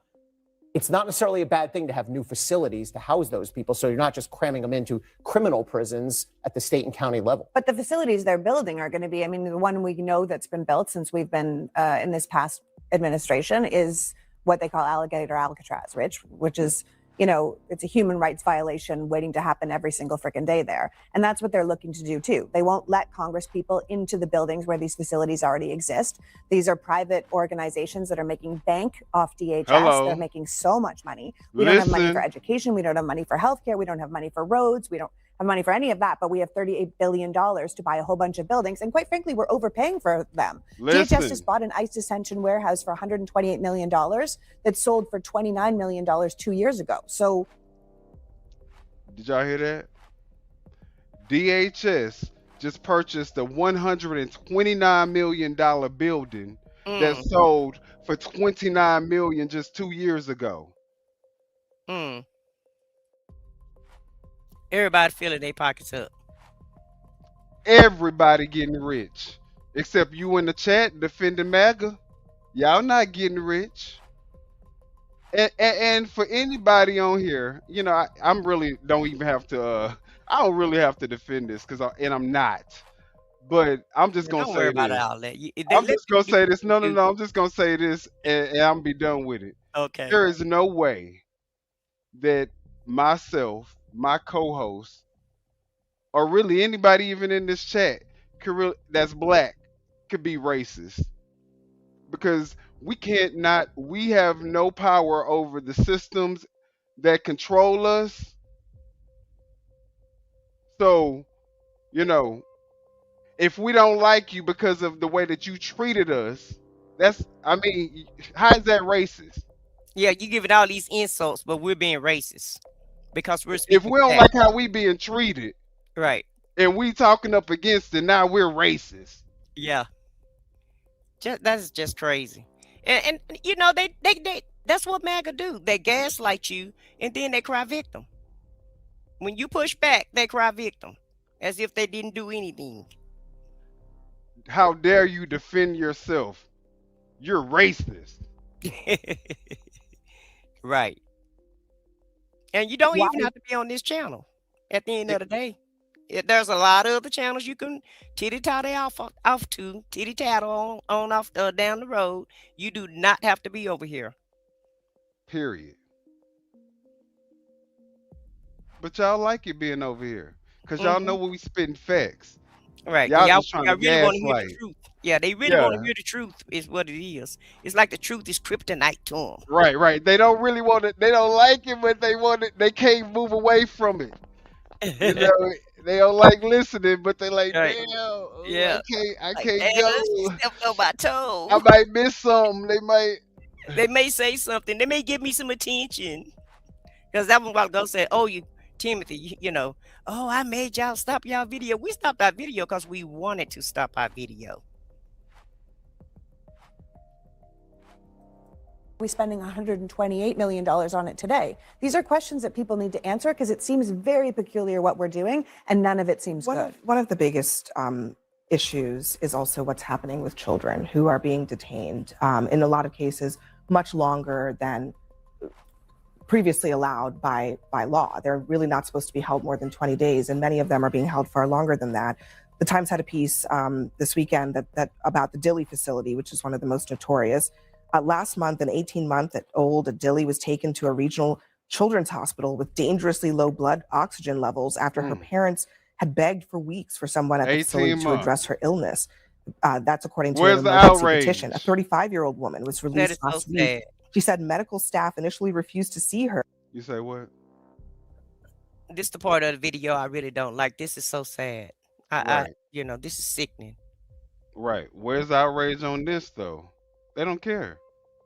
it's not necessarily a bad thing to have new facilities to house those people. So you're not just cramming them into criminal prisons at the state and county level. But the facilities they're building are going to be, I mean, the one we know that's been built since we've been in this past administration is what they call alligator Alcatraz, which is, you know, it's a human rights violation waiting to happen every single freaking day there. And that's what they're looking to do too. They won't let Congress people into the buildings where these facilities already exist. These are private organizations that are making bank off DHS. Hello. They're making so much money. We don't have money for Listen. education. We don't have money for healthcare. We don't have money for roads. We don't have money for any of that, but we have $38 billion to buy a whole bunch of buildings. And quite frankly, we're overpaying for them. DHS Listen. just bought an ICE detention warehouse for $128 million that sold for $29 million 2 years ago. So Did y'all hear that? DHS just purchased a $129 million building that sold for $29 million just 2 years ago. Everybody filling their pockets up. Everybody getting rich. Except you in the chat defending MAGA. Y'all not getting rich. And for anybody on here, you know, I'm really don't even have to. I don't really have to defend this and I'm not. But I'm just gonna Don't worry say about this. all that. I'm Let just gonna people say this. do No, what no, they no. I'm just gonna say this, and I'm be done with it. do. Okay. There is no way that myself, my co-host, or really anybody even in this chat that's black could be racist because we have no power over the systems that control us. So, you know, if we don't like you because of the way that you treated us, how is that racist? Yeah, you giving all these insults, but we're being racist because we're If speaking we don't back. like how we being treated Right. and we talking up against it, now we're racist. Yeah. That's just crazy. And you know, they that's what MAGA do. They gaslight you and then they cry victim. When you push back, they cry victim. As if they didn't do anything. How dare you defend yourself? You're racist. Right. And you don't Why- even have to be on this channel at the end of the day. There's a lot of other channels you can titty-tattle off to, titty-tattle on off down the road. You do not have to be over here. Period. But y'all like it being over here. Because y'all know when we spitting facts. Right. Y'all Y'all just trying to really want to hear the gaslight. truth. Yeah, they really want to Yeah. hear the truth is what it is. It's like the truth is kryptonite to them. Right. They don't really want it. They don't like it, but they want it. They can't move away from it. You know, they don't like listening, but they like, Right. damn, Yeah. I Like, can't "Damn, go. she stepped on my toe." I might miss something. They might. They may say something. They may give me some attention. Because that one while ago said, "Oh, Timothy, you know, oh, I made y'all stop y'all video." We stopped our video because we wanted to stop our video. we spending $128 million on it today? These are questions that people need to answer because it seems very peculiar what we're doing, and none of it seems good. One of the biggest issues is also what's happening with children who are being detained in a lot of cases much longer than previously allowed by law. They're really not supposed to be held more than 20 days, and many of them are being held far longer than that. The Times had a piece this weekend that about the Dilley facility, which is one of the most notorious. Last month, an 18-month-old Dilley was taken to a regional children's hospital with dangerously low blood oxygen levels after her parents had begged for weeks for someone at the facility 18 to address months. her illness. That's according to Where's an the emergency outrage? petition. A 35-year-old woman was That released is so last week. sad. She said medical staff initially refused to see her. You say what? This the part of the video I really don't like. This is so sad. Right. This is sickening. Right. Where's the outrage on this though? They don't care.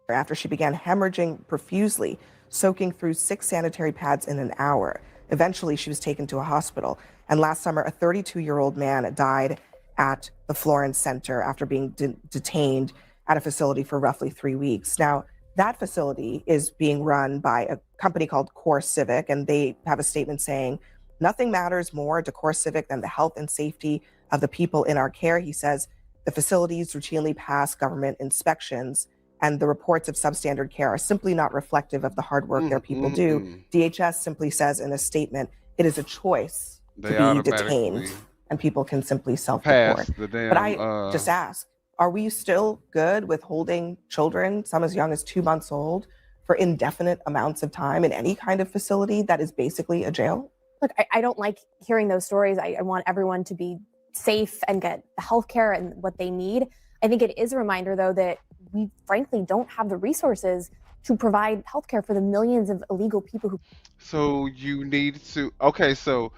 After she began hemorrhaging profusely, soaking through 6 sanitary pads in an hour. Eventually, she was taken to a hospital. And last summer, a 32-year-old man died at the Florence Center after being detained at a facility for roughly 3 weeks. Now, that facility is being run by a company called Core Civic, and they have a statement saying, "Nothing matters more to Core Civic than the health and safety of the people in our care." He says the facilities routinely pass government inspections, and the reports of substandard care are simply not reflective of the hard work their people do. DHS simply says in a statement, it is a choice They to be automatically detained, and people can simply self-report. pass the damn. But I just ask, are we still good with holding children, some as young as 2 months old, for indefinite amounts of time in any kind of facility that is basically a jail? Look, I don't like hearing those stories. I want everyone to be safe and get the health care and what they need. I think it is a reminder, though, that we frankly don't have the resources to provide healthcare for the millions of illegal people who. So you need to. Okay, so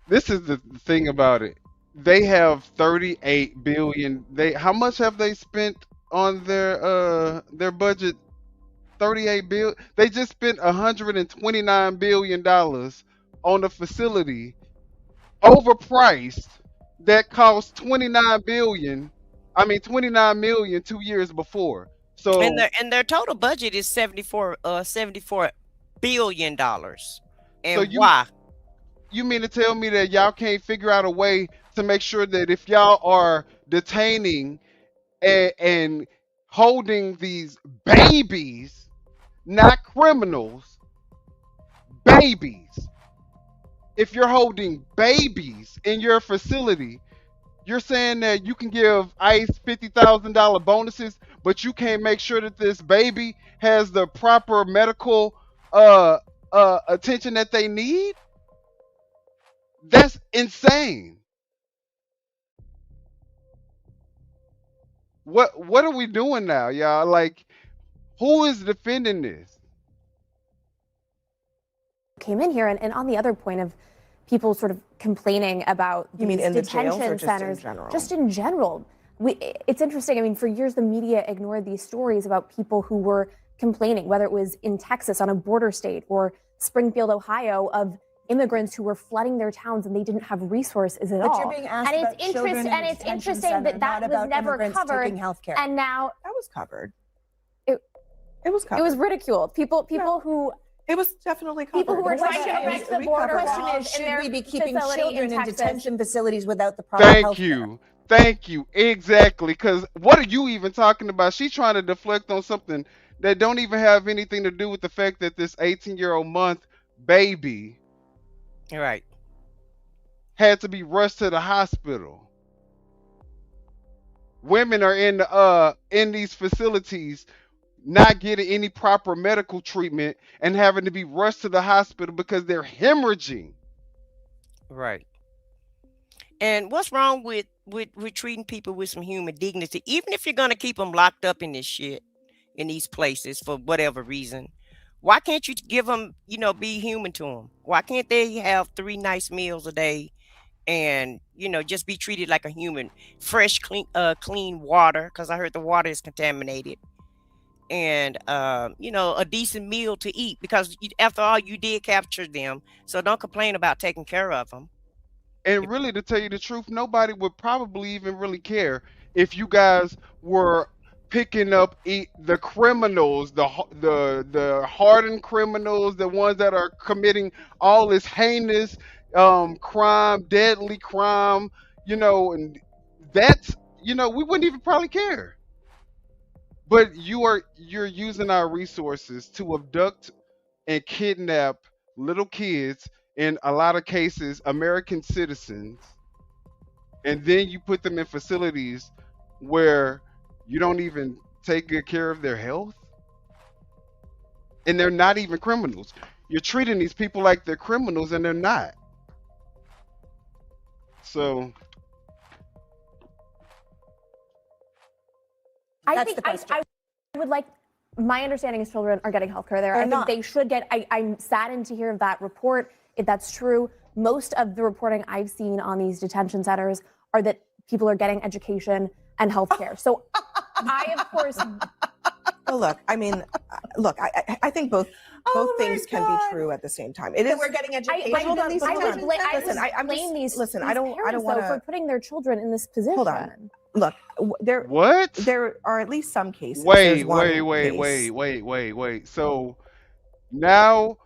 this is the thing about it. They have 38 billion. How much have they spent on their budget? 38 billion. They just spent 129 billion dollars on a facility overpriced that cost 29 million 2 years before. So And their total budget is $74 billion. And so why? you mean to tell me that y'all can't figure out a way to make sure that if y'all are detaining and holding these babies, not criminals, babies, if you're holding babies in your facility, you're saying that you can give ICE $50,000 bonuses, but you can't make sure that this baby has the proper medical attention that they need? That's insane. What are we doing now, y'all? Like, who is defending this? Came in here, and on the other point of people sort of complaining about You mean these in the jails detention or just in centers, general? just in general. It's interesting. I mean, for years the media ignored these stories about people who were complaining, whether it was in Texas on a border state or Springfield, Ohio, of immigrants who were flooding their towns and they didn't have resources at all. But you're being asked and about it's children in and a it's detention interesting center, that not that was about never immigrants covered. taking healthcare. And now That was covered. It was covered. It was ridiculed. People who. It was definitely covered. People who were trying to erect the border The question wall is, in should their we be keeping facility children in Texas. detention facilities without the proper Thank health you. Thank you. Exactly. Because what are you even talking about? She's trying to deflect on something that don't even have anything to do with the fact that this 18-year-old month baby Right. had to be rushed to the hospital. Women are in these facilities not getting any proper medical treatment and having to be rushed to the hospital because they're hemorrhaging. Right. And what's wrong with treating people with some human dignity, even if you're gonna keep them locked up in this shit, in these places for whatever reason? Why can't you give them, be human to them? Why can't they have 3 nice meals a day and just be treated like a human? Fresh, clean water, because I heard the water is contaminated, and a decent meal to eat, because after all, you did capture them, so don't complain about taking care of them. And really, to tell you the truth, nobody would probably even really care if you guys were picking up the criminals, the hardened criminals, the ones that are committing all this heinous crime, deadly crime, and that's, we wouldn't even probably care. But you're using our resources to abduct and kidnap little kids, in a lot of cases American citizens, and then you put them in facilities where you don't even take good care of their health, and they're not even criminals. You're treating these people like they're criminals, and they're not. So I think I would like, my understanding is children are getting health care there. I think they should get, I'm saddened to hear of that report. If that's true, most of the reporting I've seen on these detention centers are that people are getting education and health care. So I, of course. Well, look, I mean, look, I think both things can be true at the same time. It is. We're getting education. But hold on, I would listen, blame these listen, I don't parents, want though, for putting their children in this position. Hold on. Look, there. What? There are at least some cases. Wait. There's one case. So now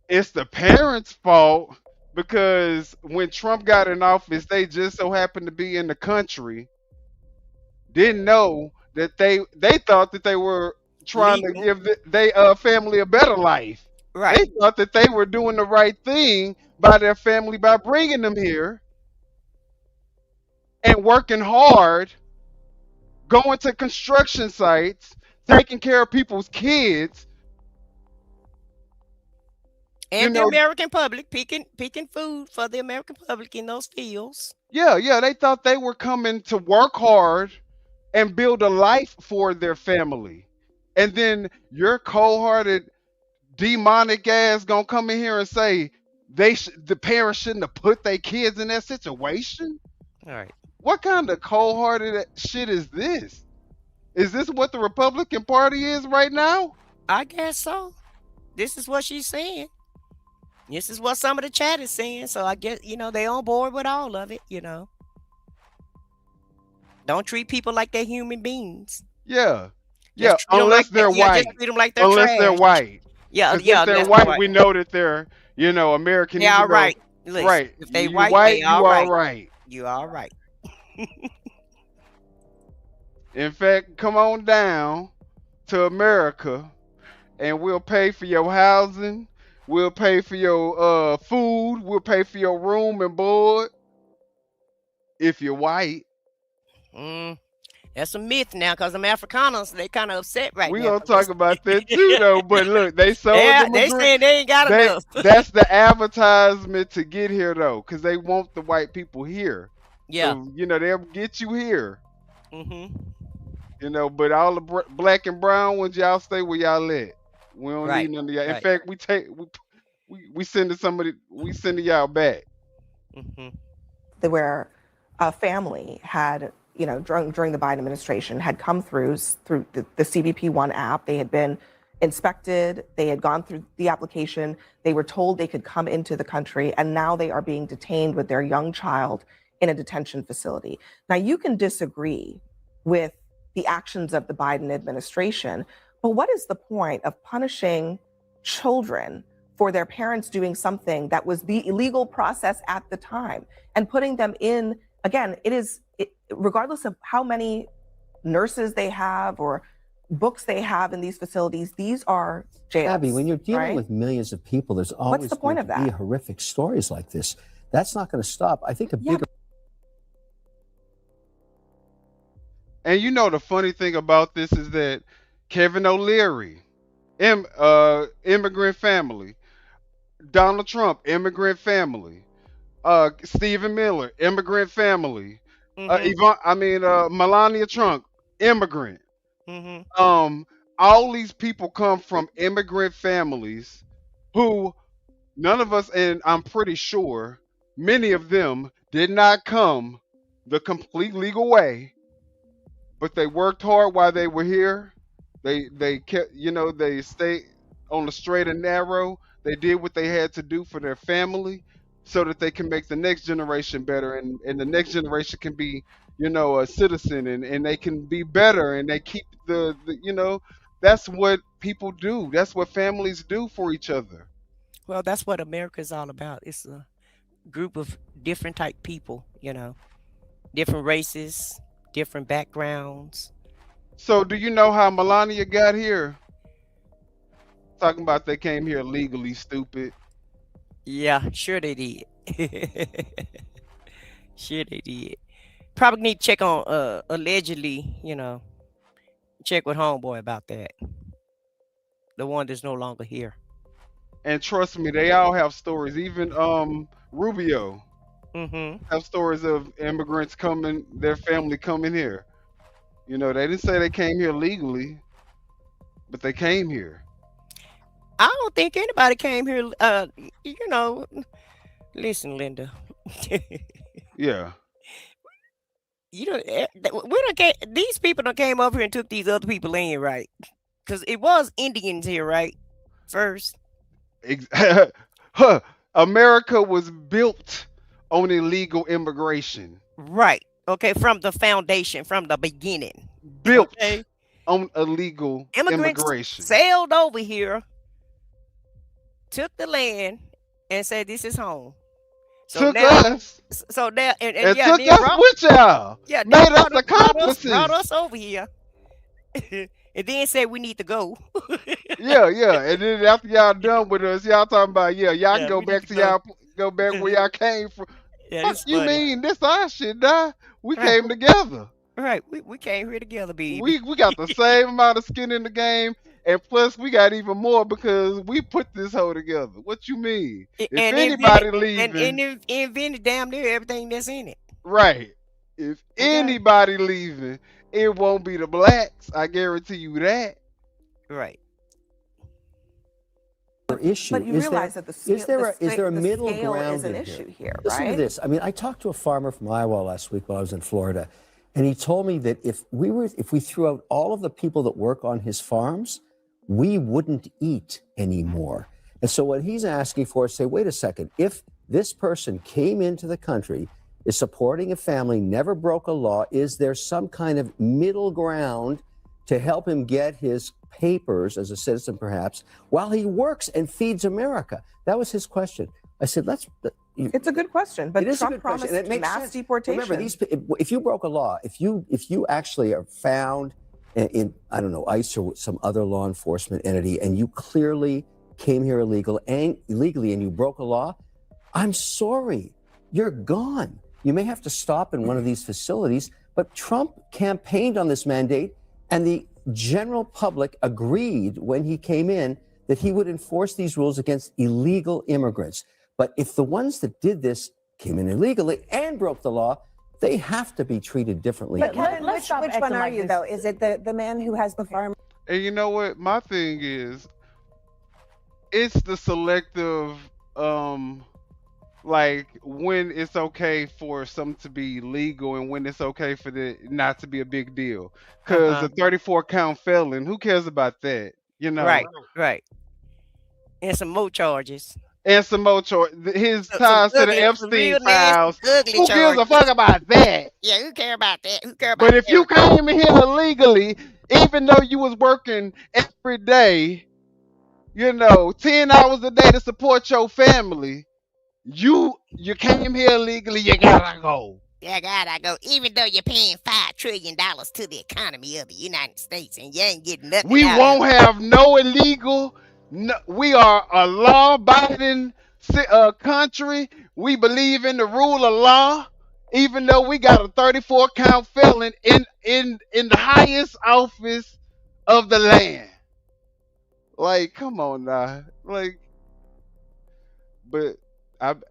it's the parents' fault because when Trump got in office, they just so happened to be in the country, didn't know that they thought that they were trying to give they family a better life. Right. They thought that they were doing the right thing by their family by bringing them here and working hard, going to construction sites, taking care of people's kids. And the American public, picking food for the American public in those fields. Yeah, they thought they were coming to work hard and build a life for their family. And then your cold-hearted, demonic ass gonna come in here and say the parents shouldn't have put their kids in that situation? All right. What kind of cold-hearted shit is this? Is this what the Republican Party is right now? I guess so. This is what she's saying. This is what some of the chat is saying. So I guess, they on board with all of it, Don't treat people like they're human beings. Yeah. Unless they're white. Just treat them like they're unless trash. they're white. Yeah, if they're white, we know that they're, American. Yeah, all right. Listen, right. If they you white, white, they you all right. right. You all right. In fact, come on down to America and we'll pay for your housing. We'll pay for your food. We'll pay for your room and board. If you're white. That's a myth now, because them Afrikaners, they kind of upset right now. We're going to talk about that too, though. But look, they sold them. They saying they ain't got enough. That's the advertisement to get here, though, because they want the white people here. Yeah. So, they'll get you here. Mm-hmm. But all the black and brown ones, y'all stay where y'all at. We don't need none of y'all. In fact, we sending somebody, we sending y'all back. Mm-hmm. Where a family had, during the Biden administration, had come through the CBP-1 app. They had been inspected. They had gone through the application. They were told they could come into the country, and now they are being detained with their young child in a detention facility. Now, you can disagree with the actions of the Biden administration, but what is the point of punishing children for their parents doing something that was the illegal process at the time and putting them in, again, regardless of how many nurses they have or books they have in these facilities, these are jails. Abby, when you're dealing with millions of people, there's always going to be horrific stories like this. That's not going to stop. I think a bigger... And the funny thing about this is that Kevin O'Leary, immigrant family. Donald Trump, immigrant family. Stephen Miller, immigrant family. Melania Trump, immigrant. All these people come from immigrant families who none of us, and I'm pretty sure many of them did not come the complete legal way, but they worked hard while they were here. They kept, they stayed on the straight and narrow. They did what they had to do for their family so that they can make the next generation better, and the next generation can be, a citizen, and they can be better, and they keep the that's what people do. That's what families do for each other. Well, that's what America is all about. It's a group of different type people, different races, different backgrounds. So do you know how Melania got here? talking about they came here legally, stupid. Yeah, sure they did. Sure they did. Probably need to check on allegedly, check with homeboy about that. The one that's no longer here. And trust me, they all have stories. Even Rubio Mm-hmm. have stories of immigrants coming, their family coming here. You know, they didn't say they came here legally, but they came here. I don't think anybody came here. You know, listen, Linda. Yeah. You know, we don't get these people don't came over here and took these other people in, right? Because it was Indians here, right? First, Huh. America was built on illegal immigration. right? Okay, from the foundation, from the beginning. Built Okay, on illegal immigrants immigration. sailed over here, took the land, and said, "This is home." So Took now, us so now, and and yeah, took then us with y'all. yeah, Made then us brought accomplices. us over here, and then said we need to go. Yeah, yeah. And then after y'all done with us, y'all talking about y'all can Yeah, go we need back to to go. go back where y'all came from. Yeah, Fuck it's you funny. mean this our shit, nah? We Right. came together. Right, we came here together, baby. We got the same amount of skin in the game, and plus we got even more because we put this hoe together. What you mean? If and anybody invented leaving, invented damn near everything that's in it. right? If Okay. anybody leaving, it won't be the blacks. I guarantee you that. Right. issue. But you Is realize there, that the is there a the middle scale ground is an in issue here? here, Listen to right? this. I mean, I talked to a farmer from Iowa last week while I was in Florida, and he told me that if we threw out all of the people that work on his farms, we wouldn't eat anymore. And so what he's asking for is say, wait a second, if this person came into the country, is supporting a family, never broke a law, is there some kind of middle ground to help him get his papers as a citizen, perhaps, while he works and feeds America? That was his question. I said, It's a good question, but it is Trump a good question, promised and it makes mass sense. deportation. Remember, if you broke a law, if you actually are found in I don't know, ICE or some other law enforcement entity, and you clearly came here illegally and you broke a law, I'm sorry, you're gone. You may have to stop in one of these facilities, but Trump campaigned on this mandate, and the general public agreed when he came in that he would enforce these rules against illegal immigrants. But if the ones that did this came in illegally and broke the law, they have to be treated differently. But Kevin, which one are you, though? Is it the man who has the farm? And you know what? My thing is, it's the selective, like when it's okay for something to be legal and when it's okay for it not to be a big deal. Because a 34 count felon, who cares about that? You know. Right. And some more charges. And some more his Some ties to the ugly, Epstein real files. nasty, ugly Who gives a charges. fuck about that? Yeah, who care about that? Who care about But if you everything? came in here illegally, even though you was working every day, 10 hours a day to support your family, you came here illegally, you gotta go. Yeah, God, I go. Even though you're paying $5 trillion to the economy of the United States and you ain't getting nothing We out won't of it. have no illegal. No, we are a law-abiding country. We believe in the rule of law, even though we got a 34 count felon in the highest office of the land. Like, come on now. Like, but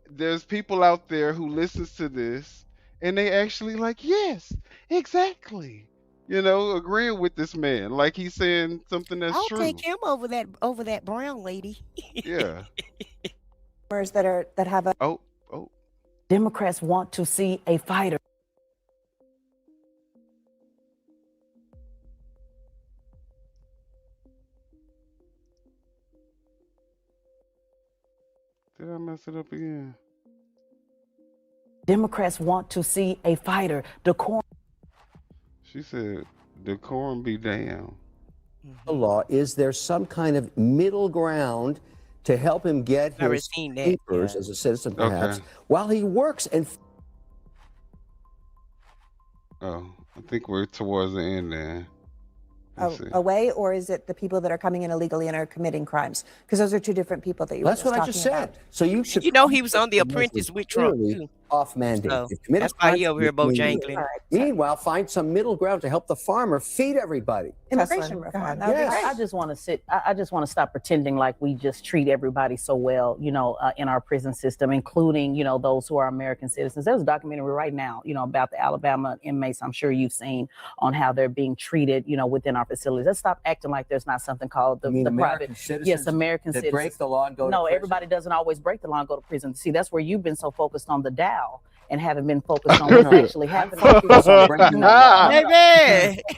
there's people out there who listens to this and they actually like, yes, exactly. Agreeing with this man, like he's saying something that's I'll true. take him over that brown lady. Yeah. that have a Oh. Democrats want to see a fighter. Did I mess it up again? Democrats want to see a fighter. Decorum. She said, decorum be damned. The law, is there some kind of middle ground to help him get Never his seen that, papers yeah. as a citizen, perhaps, Okay. while he works and Oh, I think we're towards the end there. away, or is it the people that are coming in illegally and are committing crimes? Because those are two different people that you were That's what I just said. about. So you should. You know, he was on The Apprentice with Trump, too. Off mandate. So, If committed that's why he crimes, over here bojangling. Meanwhile, find some middle ground to help the farmer feed everybody. Immigration reform. That would be Yes. great. I just want to I just want to stop pretending like we just treat everybody so well, in our prison system, including, those who are American citizens. There's a documentary right now, about the Alabama inmates. I'm sure you've seen on how they're being treated, within our facilities. Let's stop acting like there's not something called the American private. citizens Yes, American that citizens break the law and go to No, prison? everybody doesn't always break the law and go to prison. See, that's where you've been so focused on the Dow and haven't been focused on what's actually happening. Baby,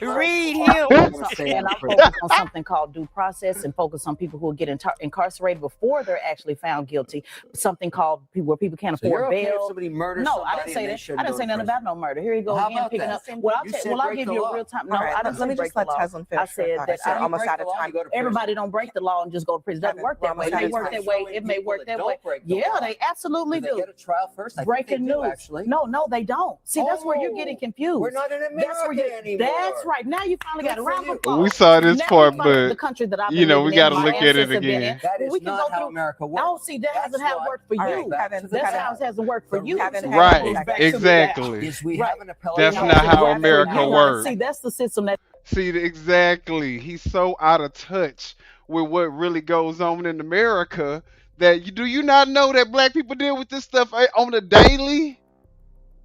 read him. And I'm focused on something called due process and focus on people who will get incarcerated before they're actually found guilty. Something called where people can't So you're afford okay if bail. somebody murders No, I somebody didn't say and they that. shouldn't I didn't go say to nothing prison? about no murder. Here you go Well, how again, about picking that? up. Well, You said I'll break give the you law. a real time. No, All right, I didn't let me say break just let the law. Teslin finish I her said thought. that We're almost out of time. everybody don't break the law and just go to prison. It doesn't work that way. It may work that way. It may work that way. Yeah, they absolutely Do they do. get a trial first? I think Breaking they do, news. actually. No, they don't. See, that's where you're getting confused. We're not in That's where America anymore. That's right. Now you finally got around the Well, we saw this now part, we finally- the but country that I've you been know, we living in, got to my look at it ancestors have been in. again. That Well, is we can not go how through- America works. No, see, that hasn't had worked for All you. right, Kevin, That's Kevin. how it hasn't worked for you. Kevin, Right, Back to the exactly. Is we Right. have an appellate That's court. not how Worked for America you. works. See, that's the system that See, exactly. He's so out of touch with what really goes on in America that do you not know that black people deal with this stuff on a daily?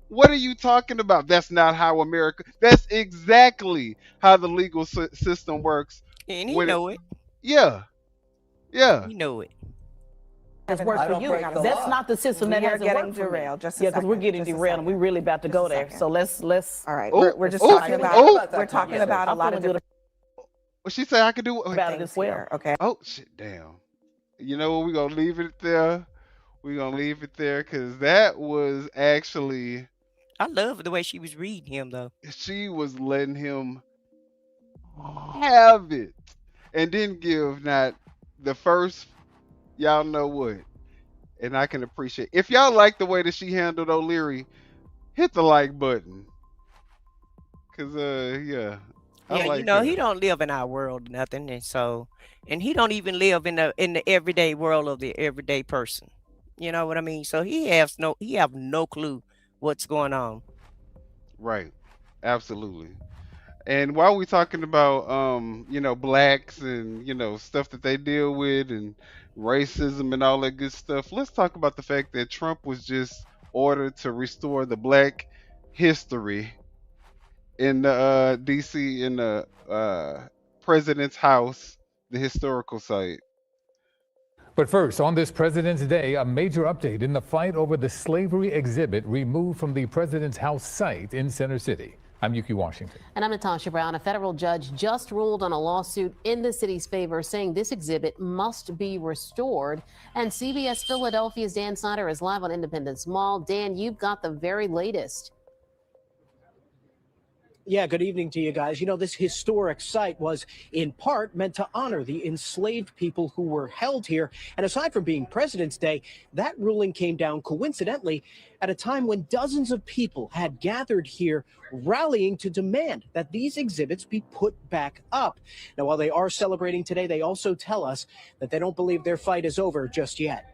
What are you talking about? That's not how America. That's exactly how the legal system works. And he When know it. yeah, yeah. He know it. has Kevin, worked I for don't you. break the That's law. not the system We that are hasn't getting worked for me. derailed. Just a Yeah, because we're second. getting Just a derailed and we're second. really about to Just go a there. second. So let's All right, Oh, we're just oh, talking about oh. we're talking about a lot of different What she say? I could do about it things as well. here. Okay. Oh shit! Damn. You know what? We're gonna leave it there. We're gonna leave it there because that was actually I love the way she was reading him, though. she was letting him have it and didn't give not the first. Y'all know what? And I can appreciate. If y'all like the way that she handled O'Leary, hit the like button. Cause yeah, I Yeah, like you know, her. he don't live in our world, nothing, and he don't even live in the everyday world of the everyday person. You know what I mean? So he have no clue what's going on. Right. Absolutely. And while we're talking about blacks and stuff that they deal with and racism and all that good stuff, let's talk about the fact that Trump was just ordered to restore the black history in the DC in the president's house, the historical site. But first, on this President's Day, a major update in the fight over the slavery exhibit removed from the president's house site in Center City. I'm Yuki Washington. And I'm Natasha Brown. A federal judge just ruled on a lawsuit in the city's favor, saying this exhibit must be restored. And CBS Philadelphia's Dan Snyder is live on Independence Mall. Dan, you've got the very latest. Yeah, good evening to you guys. You know, this historic site was in part meant to honor the enslaved people who were held here. And aside from being President's Day, that ruling came down coincidentally at a time when dozens of people had gathered here rallying to demand that these exhibits be put back up. Now, while they are celebrating today, they also tell us that they don't believe their fight is over just yet.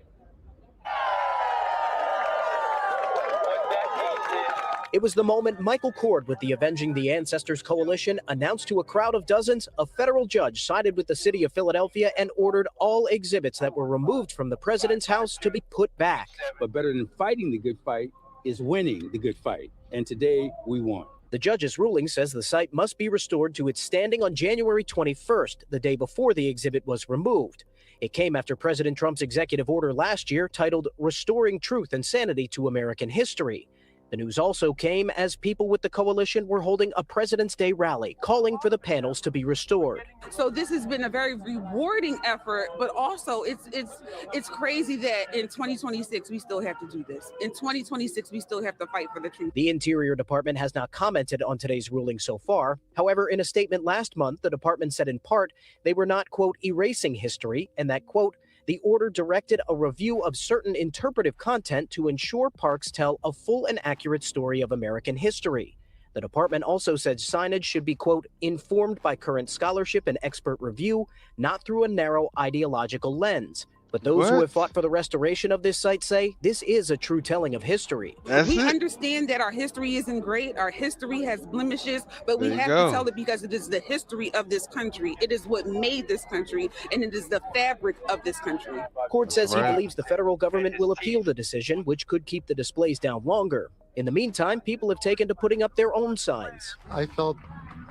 It was the moment Michael Cord with the Avenging the Ancestors Coalition announced to a crowd of dozens a federal judge sided with the city of Philadelphia and ordered all exhibits that were removed from the president's house to be put back. But better than fighting the good fight is winning the good fight. And today we won. The judge's ruling says the site must be restored to its standing on January 21st, the day before the exhibit was removed. It came after President Trump's executive order last year titled Restoring Truth and Sanity to American History. The news also came as people with the coalition were holding a President's Day rally, calling for the panels to be restored. So this has been a very rewarding effort, but also it's crazy that in 2026 we still have to do this. In 2026 we still have to fight for the truth. The Interior Department has not commented on today's ruling so far. However, in a statement last month, the department said in part they were not, quote, erasing history, and that, quote, the order directed a review of certain interpretive content to ensure parks tell a full and accurate story of American history. The department also said signage should be, quote, informed by current scholarship and expert review, not through a narrow ideological lens. But those who have fought for the restoration of this site say this is a true telling of history. We understand that our history isn't great. Our history has blemishes, but we There you have go. to tell it because it is the history of this country. It is what made this country, and it is the fabric of this country. Court says Right. he believes the federal government will appeal the decision, which could keep the displays down longer. In the meantime, people have taken to putting up their own signs. I felt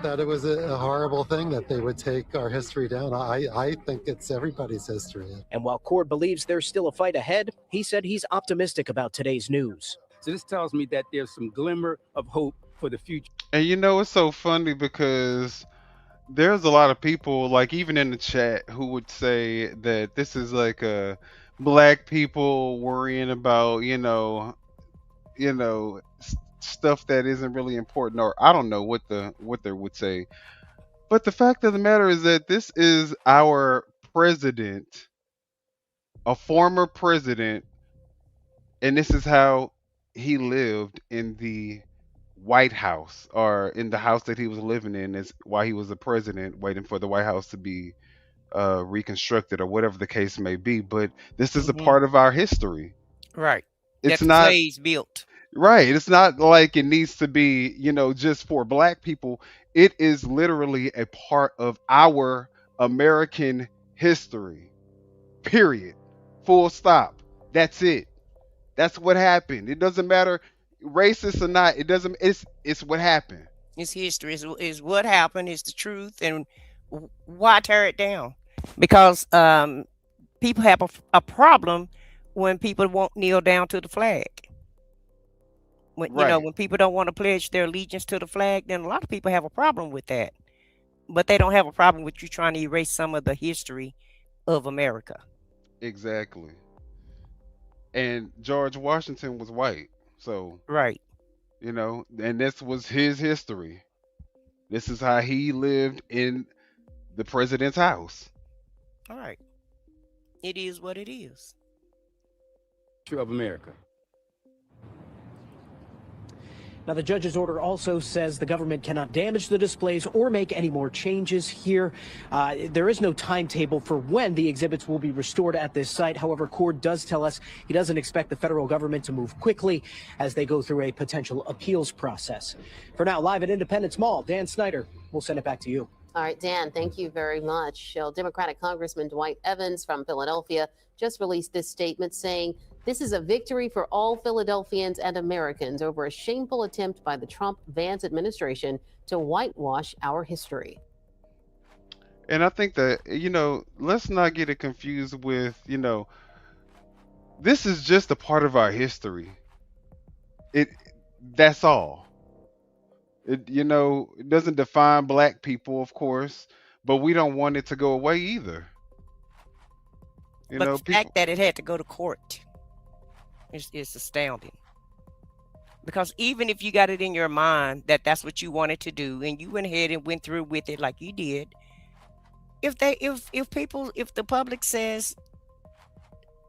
that it was a horrible thing that they would take our history down. I think it's everybody's history. And while Cord believes there's still a fight ahead, he said he's optimistic about today's news. So this tells me that there's some glimmer of hope for the future. And you know, it's so funny because there's a lot of people, like even in the chat, who would say that this is like a black people worrying about, stuff that isn't really important, or I don't know what they would say. But the fact of the matter is that this is our president, a former president, and this is how he lived in the White House, or in the house that he was living in, is while he was a president, waiting for the White House to be reconstructed, or whatever the case may be. But this is a part of our history. Right. It's that not the slaves built. right. It's not like it needs to be, just for black people. It is literally a part of our American history. Period. Full stop. That's it. That's what happened. It doesn't matter racist or not. It doesn't. It's what happened. It's history. Is what happened. It's the truth. And why tear it down? Because people have a problem when people won't kneel down to the flag. When when people don't want to pledge their allegiance to the flag, then a lot of people have a problem with that. But they don't have a problem with you trying to erase some of the history of America. Exactly. And George Washington was white, so Right. and this was his history. This is how he lived in the president's house. All right. It is what it is. Of America. Now, the judge's order also says the government cannot damage the displays or make any more changes here. There is no timetable for when the exhibits will be restored at this site. However, Cord does tell us he doesn't expect the federal government to move quickly as they go through a potential appeals process. For now, live at Independence Mall, Dan Snyder, we'll send it back to you. All right, Dan, thank you very much. Democratic Congressman Dwight Evans from Philadelphia just released this statement saying, "This is a victory for all Philadelphians and Americans over a shameful attempt by the Trump-Vance administration to whitewash our history." And I think that, let's not get it confused with, this is just a part of our history. That's all. It doesn't define black people, of course, but we don't want it to go away either. But the fact that it had to go to court is astounding. Because even if you got it in your mind that that's what you wanted to do, and you went ahead and went through with it like you did, if the public says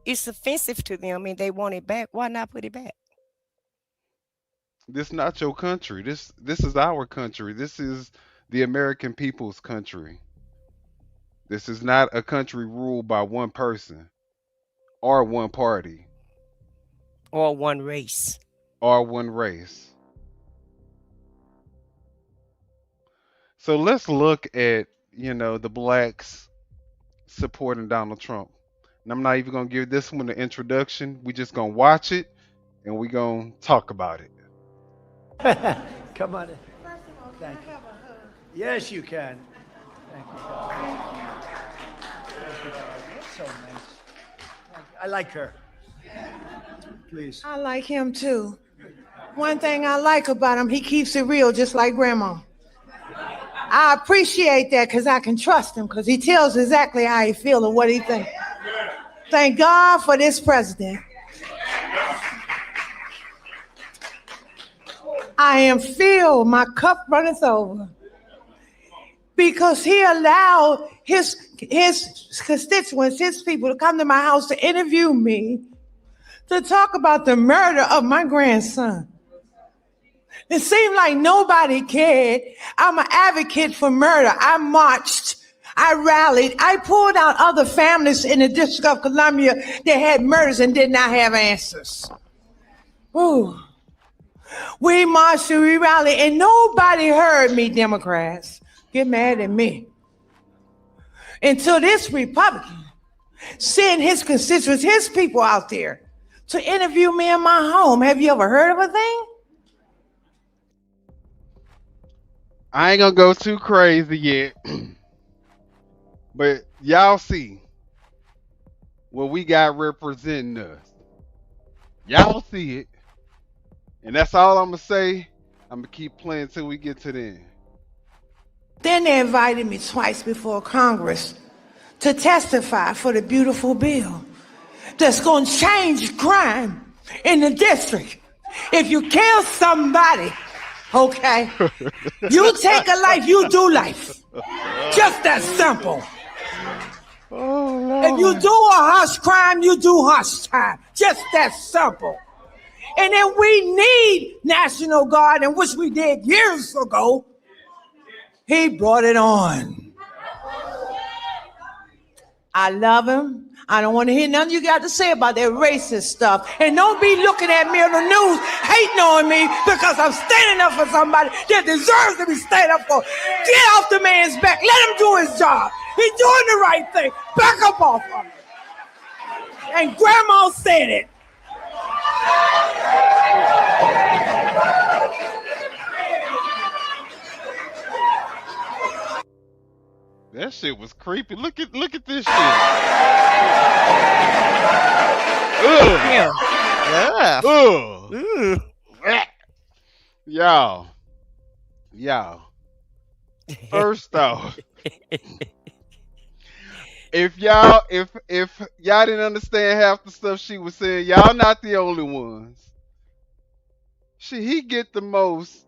it's offensive to them and they want it back, why not put it back? This is not your country. This is our country. This is the American people's country. This is not a country ruled by one person or one party or one race. Or one race. So let's look at, the blacks supporting Donald Trump. And I'm not even going to give this one an introduction. We're just going to watch it and we're going to talk about it. Come on in. Thank you. Yes, you can. Thank you. That's so nice. I like her. Please. I like him too. One thing I like about him, he keeps it real just like grandma. I appreciate that because I can trust him because he tells exactly how he feels and what he thinks. Thank God for this president. I am filled, my cup runneth over. Because he allowed his constituents, his people to come to my house to interview me, to talk about the murder of my grandson. It seemed like nobody cared. I'm an advocate for murder. I marched. I rallied. I pulled out other families in the District of Columbia that had murders and did not have answers. Ooh. We marched and we rallied, and nobody heard me, Democrats. Get mad at me. Until this Republican sent his constituents, his people out there to interview me in my home. Have you ever heard of a thing? I ain't gonna go too crazy yet, but y'all see what we got representing us. Y'all see it, and that's all I'm gonna say. I'm gonna keep playing till we get to the end. Then they invited me twice before Congress to testify for the beautiful bill that's going to change crime in the district. If you kill somebody, okay, you take a life, you do life. Just that simple. If you do a harsh crime, you do harsh time. Just that simple. And then we need National Guard, and which we did years ago. He brought it on. I love him. I don't want to hear nothing you got to say about that racist stuff. And don't be looking at me on the news hating on me because I'm standing up for somebody that deserves to be standing up for. Get off the man's back. Let him do his job. He's doing the right thing. Back up off of him. And Grandma said it. That shit was creepy. Look at this shit. Ugh. Yeah. Ugh. Y'all. First off, if y'all didn't understand half the stuff she was saying, y'all not the only ones. He get the most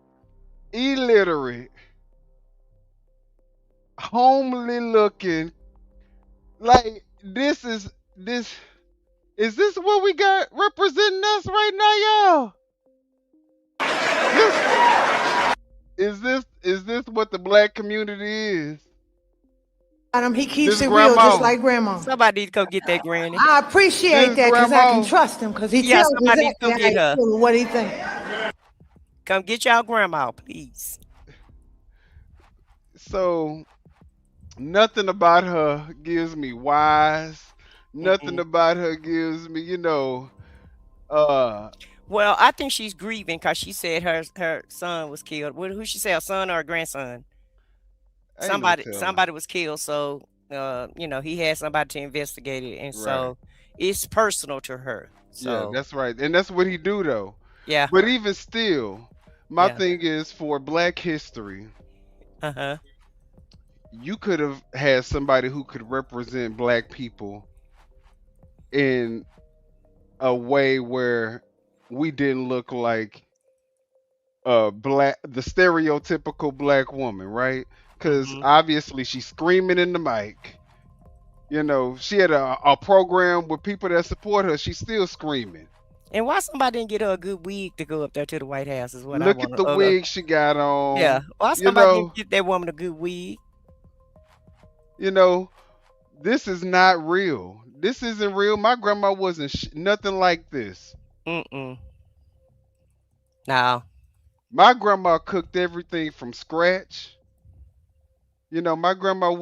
illiterate, homely looking, like this is this what we got representing us right now, y'all? Is this what the black community is? He keeps it real just like Grandma. Somebody need to go get that granny. I appreciate that because I can trust him because he tells somebody need to exactly go get how her. he feels, what he thinks. Come get y'all grandma, please. So nothing about her gives me wise. Nothing about her gives me, Well, I think she's grieving because she said her son was killed. Who she said, her son or her grandson? Somebody was killed. So he had somebody to investigate it, and so it's personal to her. So yeah, that's right, and that's what he do though. Yeah. But even still, my thing is for Black History. You could have had somebody who could represent Black people in a way where we didn't look like the stereotypical Black woman, right? Because obviously she's screaming in the mic. She had a program with people that support her. She's still screaming. And why somebody didn't get her a good wig to go up there to the White House is what Look I want. at the wig she got on. Yeah. Why somebody didn't get that woman a good wig? This is not real. This isn't real. My grandma wasn't nothing like this. No. My grandma cooked everything from scratch. My grandma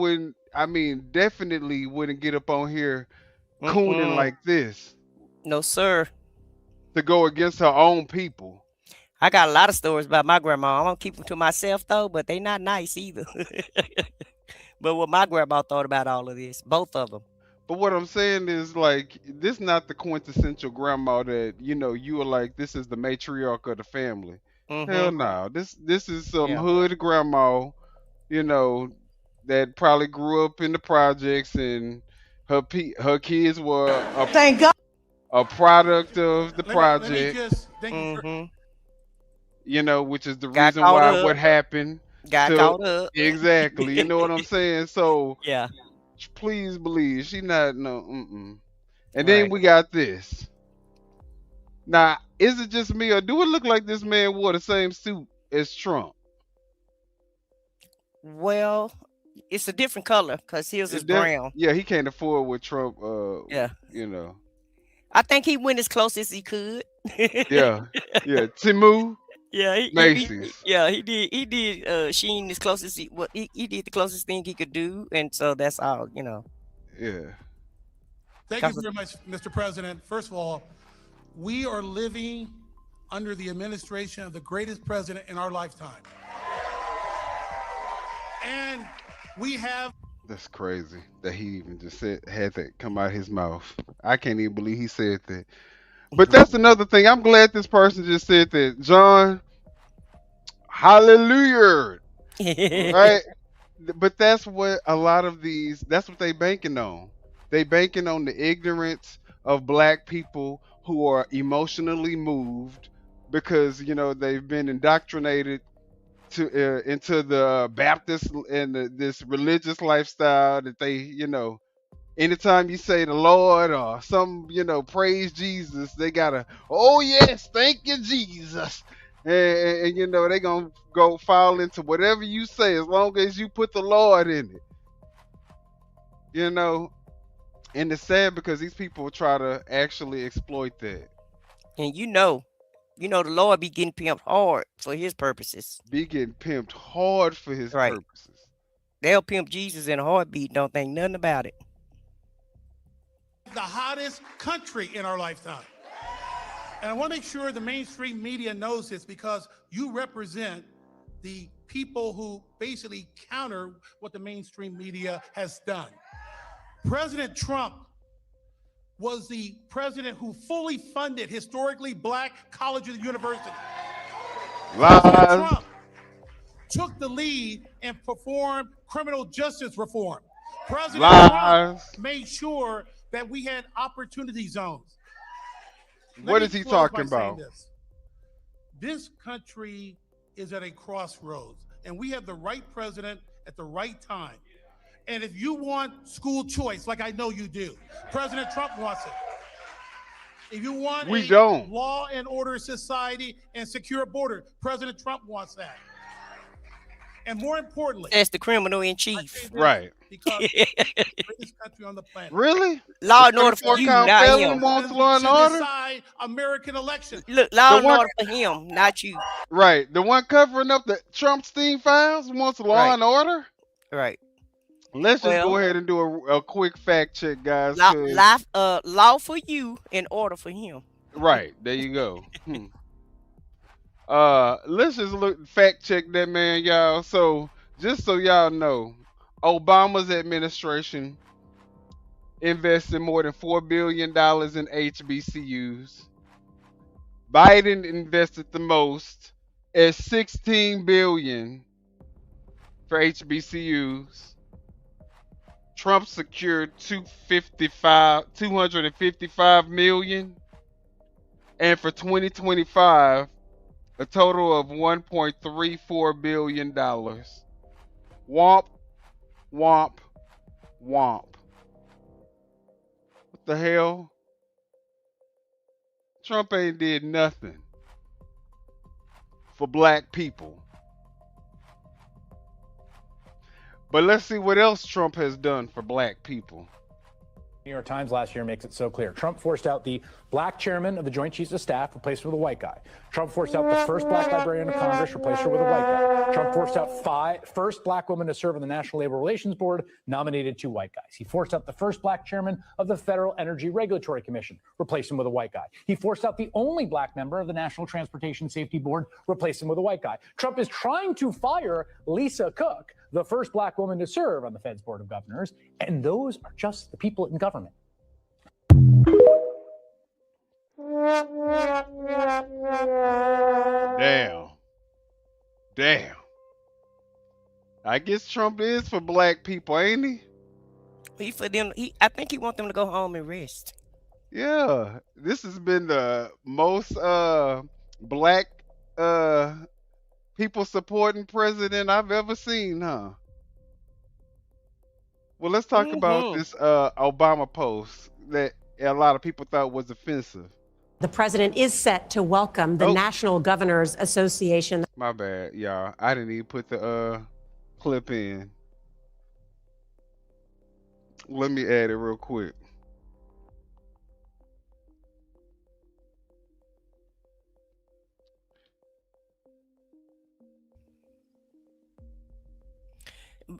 definitely wouldn't get up on here cooning like this. No, sir. To go against her own people. I got a lot of stories about my grandma. I'm going to keep them to myself, though, but they not nice either. But what my grandma thought about all of this, both of them. But what I'm saying is, this not the quintessential grandma that, you are like, this is the matriarch of the family. Hell no. This is some hood grandma, that probably grew up in the projects, and her kids were a product of the project. Which is the reason why what happened. Got caught up. Exactly. You know what I'm saying? So yeah. Please believe she not no. And then we got this. Now is it just me or do it look like this man wore the same suit as Trump? Well, it's a different color because his is brown. Yeah, he can't afford what Trump. Yeah. You know. I think he went as close as he could. Yeah. Timu. Yeah, Macy's. he did Sheen as close as he did the closest thing he could do, and so that's all, you know. Yeah. Thank you very much, Mr. President. First of all, we are living under the administration of the greatest president in our lifetime. And we have. That's crazy that he even just had that come out his mouth. I can't even believe he said that. But that's another thing. I'm glad this person just said that. John, hallelujah. Right? But that's what a lot of that's what they banking on. They banking on the ignorance of black people who are emotionally moved because, they've been indoctrinated into the Baptist and this religious lifestyle that they, anytime you say the Lord or some, praise Jesus, they gotta, oh yes, thank you, Jesus. And they gonna go fall into whatever you say as long as you put the Lord in it. And it's sad because these people try to actually exploit that. And the Lord be getting pimped hard for his purposes. Be getting pimped hard for his purposes. They'll pimp Jesus in a heartbeat, don't think nothing about it. The hottest country in our lifetime. And I want to make sure the mainstream media knows this because you represent the people who basically counter what the mainstream media has done. President Trump was the president who fully funded historically black colleges and universities. President Trump took the lead and performed criminal justice reform. President Trump made sure that we had opportunity zones. What is he talking about? This country is at a crossroads, and we have the right president at the right time. And if you want school choice, like I know you do, President Trump wants it. If you want law and order society and secure border, President Trump wants that. And more importantly, that's the criminal in chief, right? Because it's the greatest country on the planet. Really? Law and order for you, not him. Wants law and order? Decide American elections. Look, law and order for him, not you. Right. The one covering up the Trump-Stein files wants law and order? Right. Let's just go ahead and do a quick fact check, guys. Law for you and order for him. Right. There you go. Let's just fact check that man, y'all. So just so y'all know, Obama's administration invested more than $4 billion in HBCUs. Biden invested the most at $16 billion for HBCUs. Trump secured $255 million, and for 2025, a total of $1.34 billion. Womp, womp, womp. What the hell? Trump ain't did nothing for black people. But let's see what else Trump has done for black people. New York Times last year makes it so clear. Trump forced out the black chairman of the Joint Chiefs of Staff, replaced her with a white guy. Trump forced out the first black librarian of Congress, replaced her with a white guy. Trump forced out first black woman to serve on the National Labor Relations Board, nominated 2 white guys. He forced out the first black chairman of the Federal Energy Regulatory Commission, replaced him with a white guy. He forced out the only black member of the National Transportation Safety Board, replaced him with a white guy. Trump is trying to fire Lisa Cook, the first black woman to serve on the Fed's Board of Governors, and those are just the people in government. Damn. I guess Trump is for black people, ain't he? He for them. I think he wants them to go home and rest. Yeah, this has been the most black people supporting president I've ever seen, huh? Well, let's talk about this Obama post that a lot of people thought was offensive. The president is set to welcome the National Governors Association. My bad, y'all. I didn't even put the clip in. Let me add it real quick.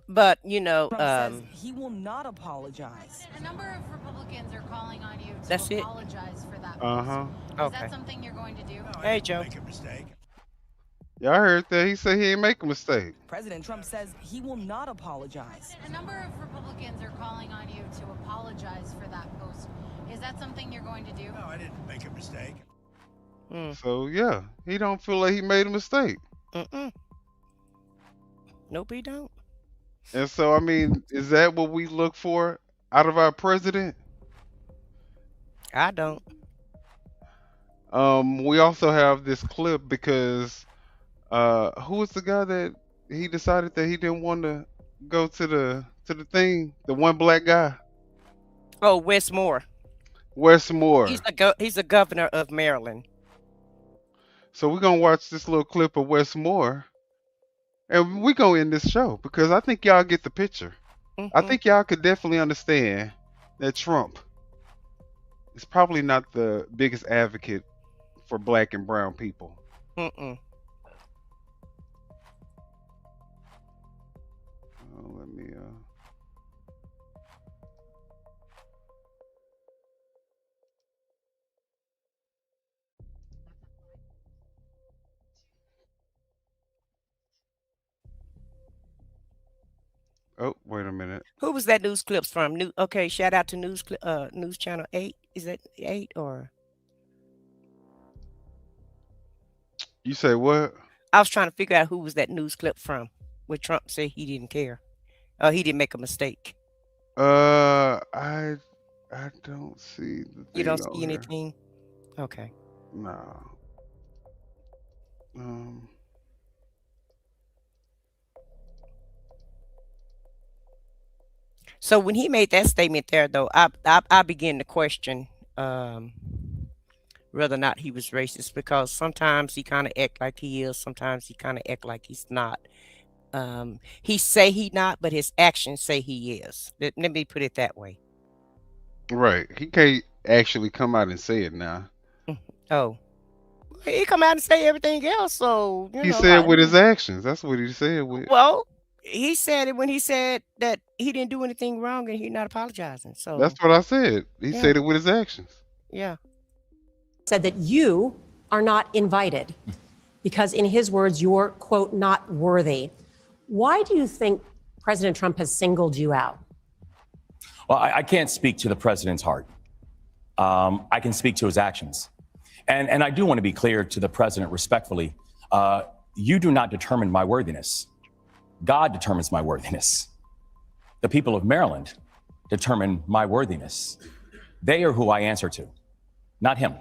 But you know, Trump says he will not apologize. A number of Republicans are calling on you to That's it. apologize for that. Uh-huh. Is Okay. that something you're going to do? Hey, Joe. Make a mistake. Y'all heard that? He said he ain't make a mistake. President Trump says he will not apologize. A number of Republicans are calling on you to apologize for that post. Is that something you're going to do? No, I didn't make a mistake. So yeah, he don't feel like he made a mistake. Nope, he don't. And so I mean, is that what we look for out of our president? I don't. We also have this clip because who was the guy that he decided that he didn't want to go to the thing? The one black guy. Oh, Wes Moore. Wes Moore. He's the governor of Maryland. So we're gonna watch this little clip of Wes Moore, and we're gonna end this show because I think y'all get the picture. I think y'all could definitely understand that Trump is probably not the biggest advocate for black and brown people. Let me Oh, wait a minute. Who was that news clips from? Okay, shout out to News Channel 8. Is that 8 or? You say what? I was trying to figure out who was that news clip from, where Trump said he didn't care. He didn't make a mistake. I don't see the thing. You don't on see here. anything? Okay. No. So when he made that statement there, though, I began to question whether or not he was racist, because sometimes he kind of act like he is, sometimes he kind of act like he's not. He say he not, but his actions say he is. Let me put it that way. Right. He can't actually come out and say it now. Oh, he come out and say everything else. So He said with his actions. That's what he said with. Well, he said it when he said that he didn't do anything wrong and he's not apologizing. So That's what I said. He Yeah. said it with his actions. yeah. Said that you are not invited because, in his words, you're, quote, not worthy. Why do you think President Trump has singled you out? Well, I can't speak to the president's heart. I can speak to his actions. And I do want to be clear to the president respectfully. You do not determine my worthiness. God determines my worthiness. The people of Maryland determine my worthiness. They are who I answer to, not him.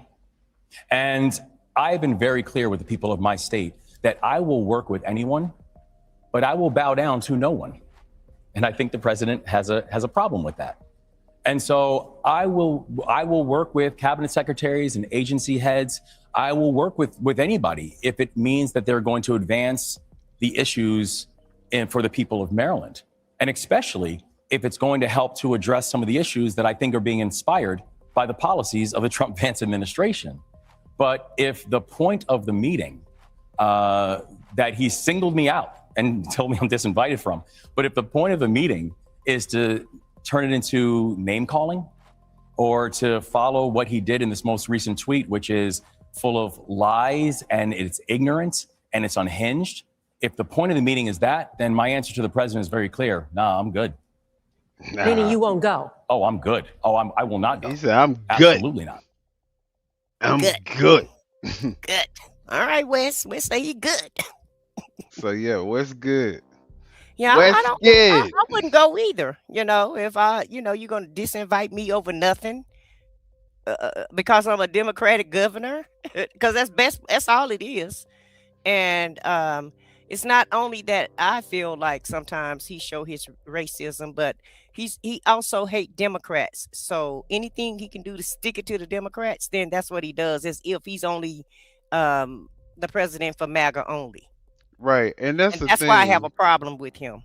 And I've been very clear with the people of my state that I will work with anyone, but I will bow down to no one. And I think the president has a problem with that. And so I will work with cabinet secretaries and agency heads. I will work with anybody if it means that they're going to advance the issues for the people of Maryland. And especially if it's going to help to address some of the issues that I think are being inspired by the policies of the Trump-Vance administration. But if the point of the meeting that he singled me out and told me I'm disinvited from, but if the point of the meeting is to turn it into name calling or to follow what he did in this most recent tweet, which is full of lies and it's ignorant and it's unhinged, if the point of the meeting is that, then my answer to the president is very clear. Nah, I'm good. Meaning you won't go. Oh, I'm good. Oh, I will not go. He said, I'm good. Absolutely not. I'm good. Good. All right, Wes. Wes say he good. So yeah, what's good? Yeah, Wes I don't. good. I wouldn't go either. If you're gonna disinvite me over nothing because I'm a Democratic governor, because that's all it is. And it's not only that I feel like sometimes he show his racism, but he also hate Democrats. So anything he can do to stick it to the Democrats, then that's what he does. As if he's only the president for MAGA only, Right. And that's and the that's why I have a thing. problem with him.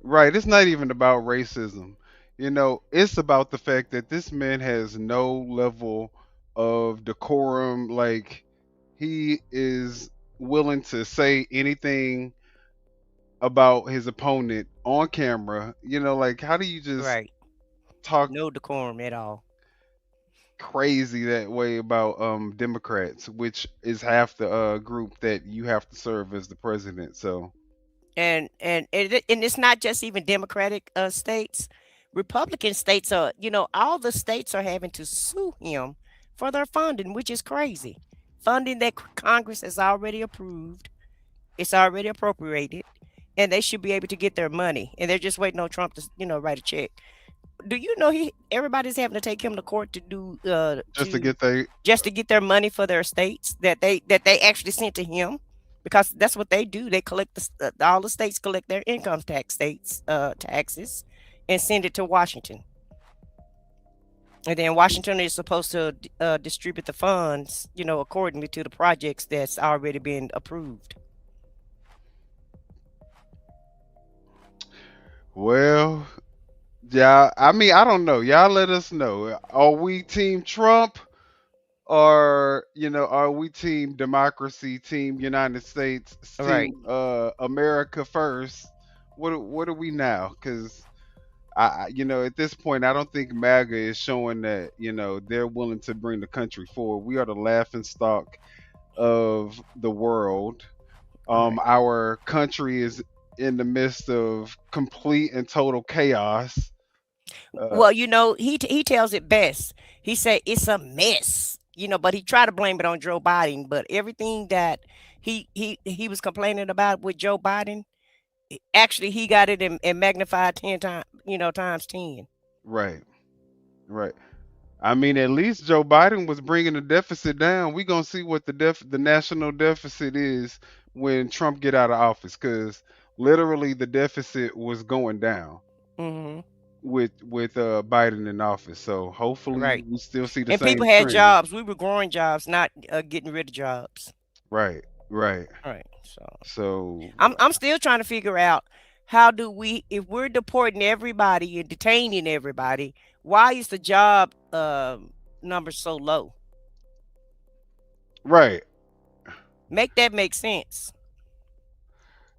Right. It's not even about racism. It's about the fact that this man has no level of decorum. Like, he is willing to say anything about his opponent on camera. Like, how do you just Right. talk No decorum at all. crazy that way about Democrats, which is half the group that you have to serve as the president? So, And it's not just even Democratic states. Republican states are, all the states are having to sue him for their funding, which is crazy. Funding that Congress has already approved, it's already appropriated, and they should be able to get their money. And they're just waiting on Trump to, write a check. Do you know everybody's having to take him to court to do just to get they just to get their money for their states that they actually sent to him, because that's what they do. They collect all the states collect their income taxes and send it to Washington, and then Washington is supposed to distribute the funds, accordingly to the projects that's already been approved. well, yeah, I mean, I don't know. Y'all let us know. Are we team Trump, or are we team democracy, team United States, Right. team America first? What are we now? Because at this point, I don't think MAGA is showing that they're willing to bring the country forward. We are the laughing stock of the world. Our country is in the midst of complete and total chaos. Well, he tells it best. He said it's a mess, but he tried to blame it on Joe Biden. But everything that he was complaining about with Joe Biden, actually he got it in magnified 10 times, times 10. Right, right. I mean, at least Joe Biden was bringing the deficit down. We gonna see what the national deficit is when Trump get out of office, because literally the deficit was going down Hmm. with Biden in office. So hopefully Right. we still see the And same people had trend. jobs. We were growing jobs, not getting rid of jobs. Right, right. Right. So So I'm still trying to figure out, how do we, if we're deporting everybody and detaining everybody, why is the job number so low? right. Make that make sense.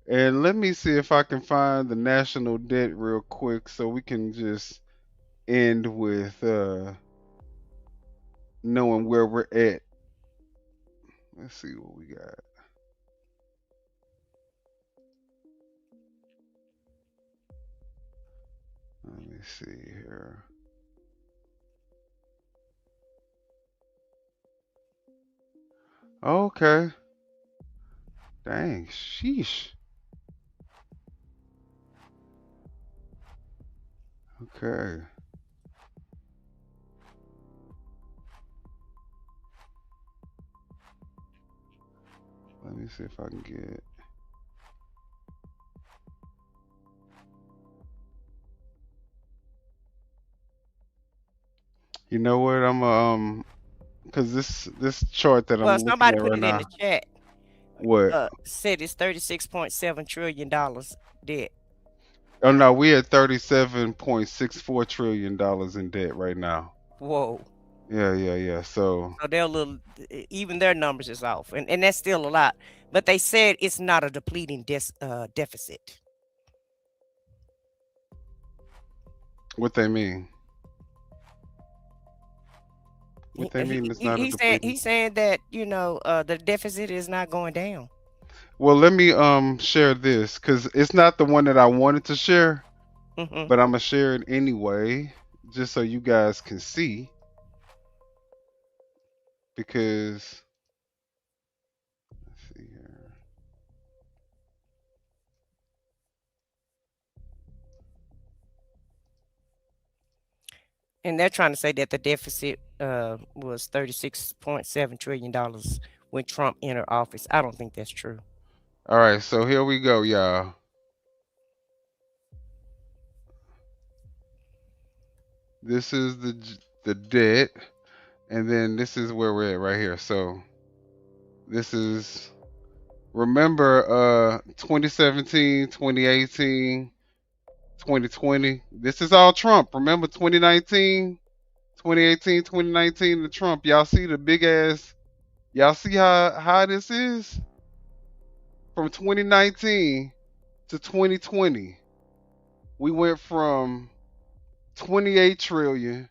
And let me see if I can find the national debt real quick so we can just end with knowing where we're at. Let's see what we got. Let me see here. Okay. Dang, sheesh. Okay. Let me see if I can get. You know what? because this chart that I'm Well, looking somebody at put right it in now. the chat. What? Said it's $36.7 trillion debt. Oh no, we at $37.64 trillion in debt right now. Whoa. Yeah. So So they're a little, even their numbers is off, and that's still a lot. But they said it's not a depleting deficit. what they mean? What they mean? It's not a depleting. He's saying that the deficit is not going down. Well, let me share this because it's not the one that I wanted to share, Hmm. but I'm gonna share it anyway, just so you guys can see. Because let's see here. And they're trying to say that the deficit was $36.7 trillion when Trump entered office. I don't think that's true. All right, so here we go, y'all. This is the debt, and then this is where we're at right here. So this is remember 2017, 2018, 2020. This is all Trump. Remember 2019, 2018, 2019, the Trump. Y'all see the big ass. Y'all see how this is from 2019 to 2020. We went from 28 trillion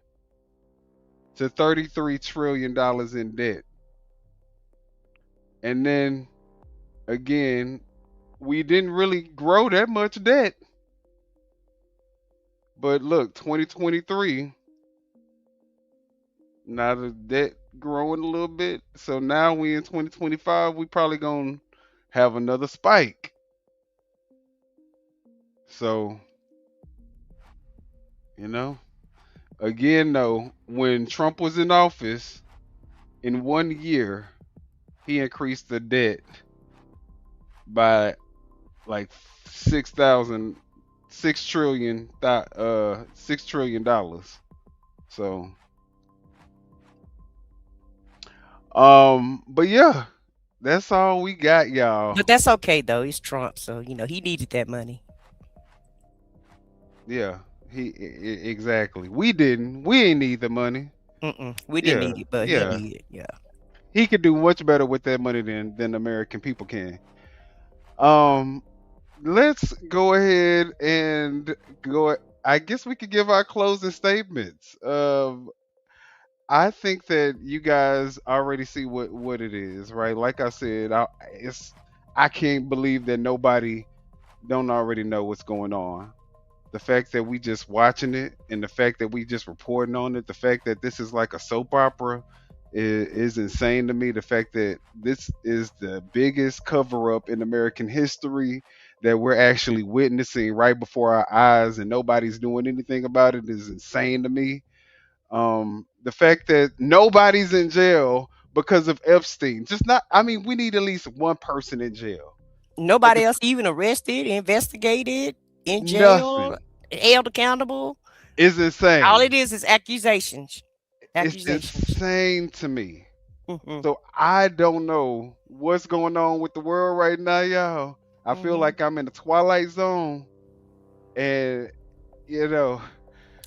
to 33 trillion dollars in debt. And then again, we didn't really grow that much debt. But look, 2023, now the debt growing a little bit. So now we in 2025, we probably gonna have another spike. So, you know, again though, when Trump was in office, in 1 year, he increased the debt by like 6,000, 6 trillion dollars. So, but yeah, that's all we got, y'all. But that's okay though. He's Trump, so he needed that money. Yeah, exactly. We didn't. We ain't need the money. We didn't Yeah, need it, but he yeah. did. Yeah. He could do much better with that money than American people can. Um, let's go ahead and go. I guess we could give our closing statements. I think that you guys already see what it is, right? Like I said, I can't believe that nobody don't already know what's going on. The fact that we just watching it, and the fact that we just reporting on it, the fact that this is like a soap opera is insane to me. The fact that this is the biggest cover up in American history that we're actually witnessing right before our eyes and nobody's doing anything about it is insane to me. The fact that nobody's in jail because of Epstein, just not, I mean, we need at least one person in jail. But Nobody else even arrested, investigated, in jail, nothing held accountable. is insane. All it is accusations. It's Accusations. insane to me. Mhm. So I don't know what's going on with the world right now, y'all. I feel like I'm in the twilight zone, and you know,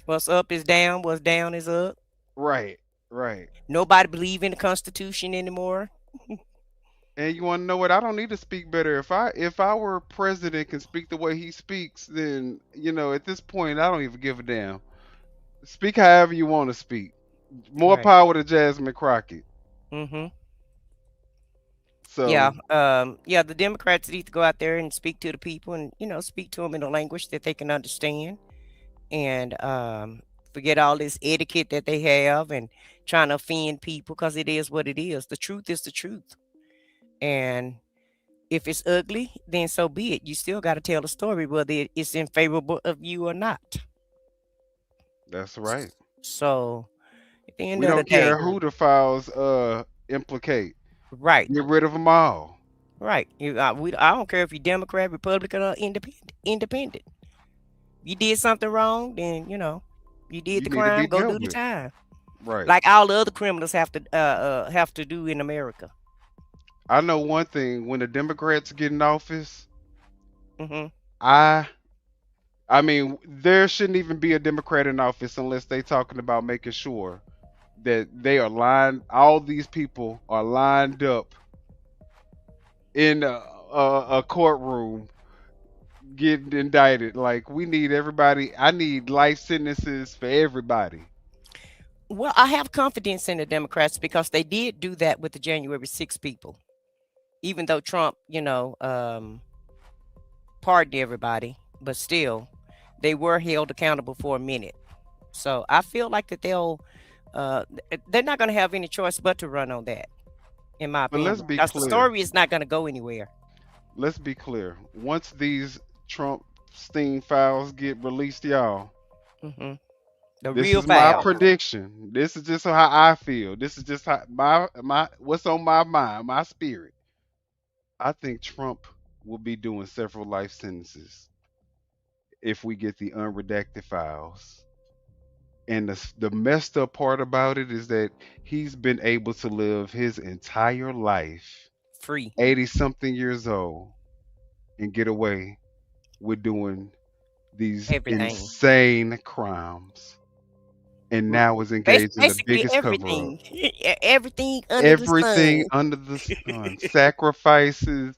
What's up is down. What's down is up. right, right. Nobody believe in the Constitution anymore. And you want to know what? I don't need to speak better. If our president can speak the way he speaks, then at this point, I don't even give a damn. Speak however you want to speak. More Right. power to Jasmine Crockett. Mm-hmm. So Yeah. The Democrats need to go out there and speak to the people, and speak to them in a language that they can understand, and forget all this etiquette that they have and trying to offend people, because it is what it is. The truth is the truth, and if it's ugly, then so be it. You still got to tell the story, whether it's in favorable of you or not. that's right. So at the end We of the don't care day, who the files implicate. right, Get rid of them all. right. I don't care if you're Democrat, Republican, or independent. You did something wrong, then you did You the need to be crime. Go dealt do the with. time, Right. like all the other criminals have to do in America. I know one thing: when the Democrats get in office, Hmm. I mean, there shouldn't even be a Democrat in office unless they talking about making sure that they are lined. All these people are lined up in a courtroom getting indicted. Like we need everybody. I need life sentences for everybody. Well, I have confidence in the Democrats because they did do that with the January 6 people. Even though Trump, pardoned everybody, but still, they were held accountable for a minute. So I feel like that they're not going to have any choice but to run on that, in my But let's opinion, be because the clear. story is not going to go anywhere. Let's be clear. Once these Trump Sting files get released, y'all, Hmm. The this real is my file. prediction. This is just how I feel. This is just how my what's on my mind, my spirit. I think Trump will be doing several life sentences if we get the unredacted files. And the messed up part about it is that he's been able to live his entire life, Free. 80 something years old, and get away with doing these Everything. insane crimes. And now is engaged in the Basically biggest cover up. everything. Everything under the Everything sun. under the sun, sacrifices,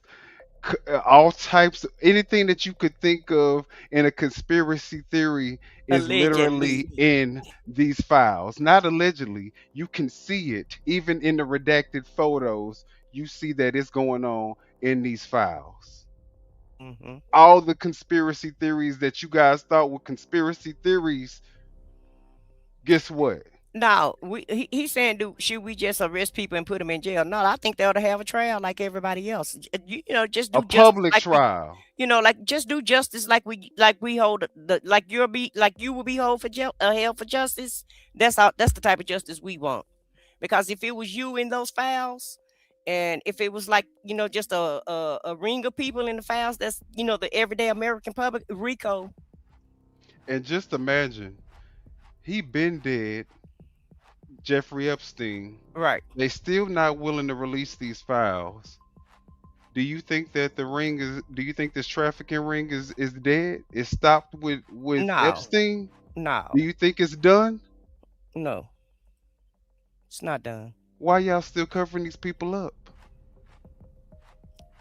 all types of anything that you could think of in a conspiracy theory is literally Allegedly. in these files. Not allegedly, you can see it even in the redacted photos. You see that it's going on in these files. Mm-hmm. All the conspiracy theories that you guys thought were conspiracy theories, guess what? No, he's saying, should we just arrest people and put them in jail? No, I think they ought to have a trial like everybody else. Just do A justice public like trial. like just do justice like we hold like you will be held for justice. That's the type of justice we want. Because if it was you in those files, and if it was like just a ring of people in the files, that's the everyday American public, RICO. And just imagine, he been dead. Jeffrey Epstein. Right. They still not willing to release these files. Do you think that do you think this trafficking ring is dead? It stopped with No. Epstein? No. Do you think it's done? No. It's not done. Why y'all still covering these people up?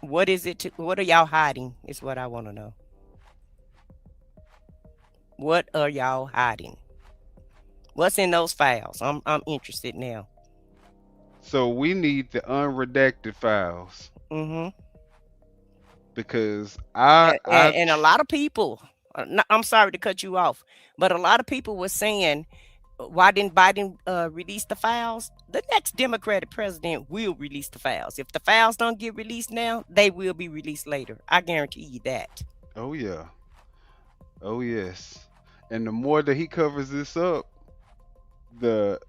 What is it? What are y'all hiding? Is what I want to know. What are y'all hiding? What's in those files? I'm interested now. So we need the unredacted files. Mm-hmm. Because and a lot of people, I'm sorry to cut you off, but a lot of people were saying, why didn't Biden release the files? The next Democratic president will release the files. If the files don't get released now, they will be released later. I guarantee you that. Oh yeah. Oh yes. And the more that he covers this up, the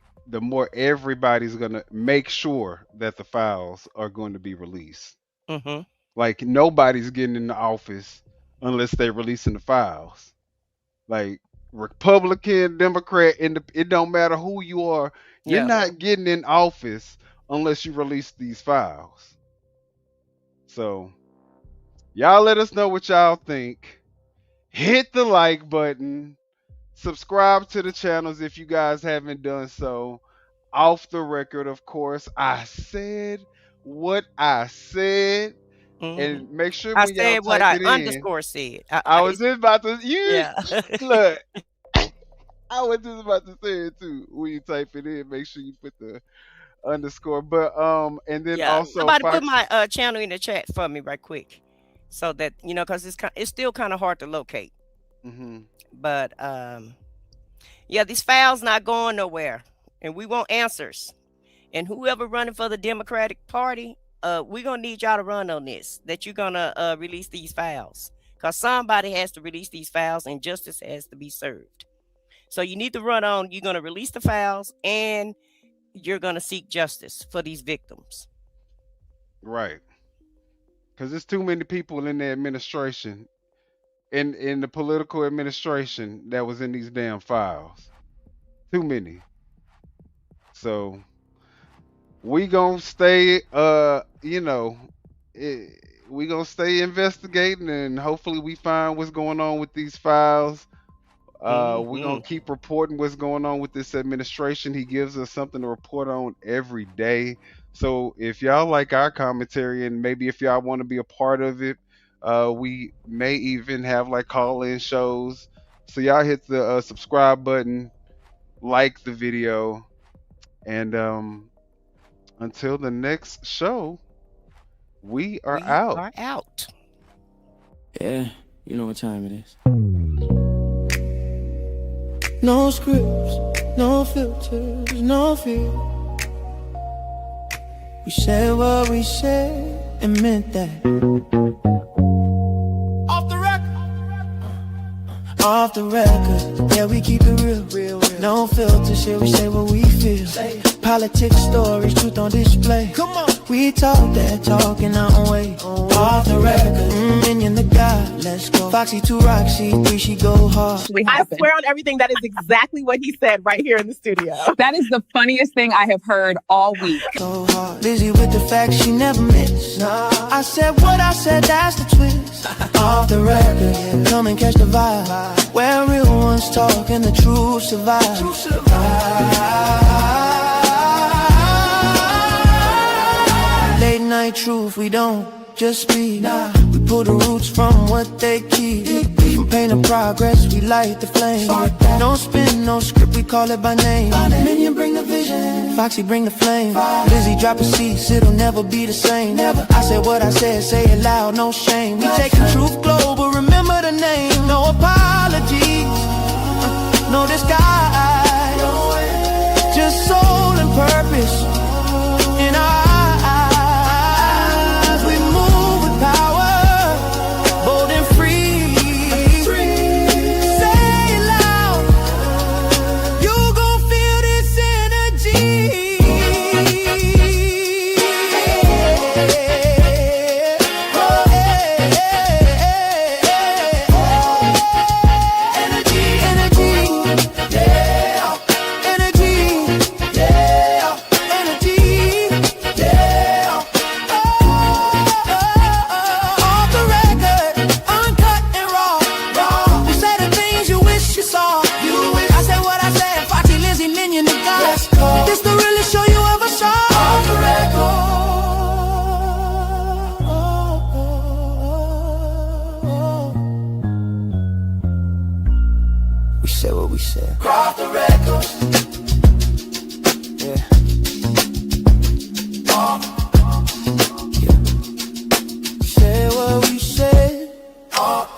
more everybody's gonna make sure that the files are going to be released. Mm-hmm. Like nobody's getting in the office unless they're releasing the files. Like Republican, Democrat, it don't matter who you are. You're not getting in office unless you release these files. So y'all let us know what y'all think. Hit the like button. Subscribe to the channels if you guys haven't done so. Off the record, of course, I said what I said. Mm-hmm. And make sure I when y'all said what type I it in, underscore said. I was just about to look. I was just about to say it too. When you type it in, make sure you put the underscore. But and then also somebody put my channel in the chat for me right quick, so that because it's still kind of hard to locate. Mm-hmm. But these files not going nowhere, and we want answers. And whoever running for the Democratic Party, we're gonna need y'all to run on this. That you're gonna release these files, because somebody has to release these files, and justice has to be served. So you need to run on. You're gonna release the files, and you're gonna seek justice for these victims. Right. Because there's too many people in the administration. In the political administration that was in these damn files. Too many. So we gonna stay we gonna stay investigating, and hopefully we find what's going on with these files. We're gonna keep reporting what's going on with this administration. He gives us something to report on every day. So if y'all like our commentary, and maybe if y'all want to be a part of it, we may even have like call-in shows. So y'all hit the subscribe button, like the video, and until the next show, we are out. Yeah, you know what time it is. No scripts, no filters, no fear. We said what we said and meant that. Off the record. Off the record, yeah, we keep it real. No filter, shit, we say what we feel. Politics, stories, truth on display. Come on. We talk that talk in our own way. Off the record, minion the God, let's go. Foxy 2 Roxy 3, she go hard. I swear on everything, that is exactly what he said right here in the studio. That is the funniest thing I have heard all week. So hard. Busy with the facts, she never miss. Nah. I said what I said, that's the twist. Off the record, yeah. Come and catch the vibe. Where real ones talk and the truth survive. Late night truth, we don't just speak. We pull the roots from what they keep. From pain to progress, we light the flame. No spin, no script, we call it by name. Minion bring the vision, Foxy bring the flame. Lizzie drop a cease, it'll never be the same. I said what I said, say it loud, no shame. We take the truth global, remember the name. No apologies, no disguise. Just soul and purpose in our eyes. We move with power, bold and free. Say it loud, you gon' feel this energy. This the realest show you ever saw. Off the record. We said what we said. Off the record. Yeah. Yeah. Say what we said. Off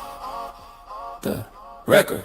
the record.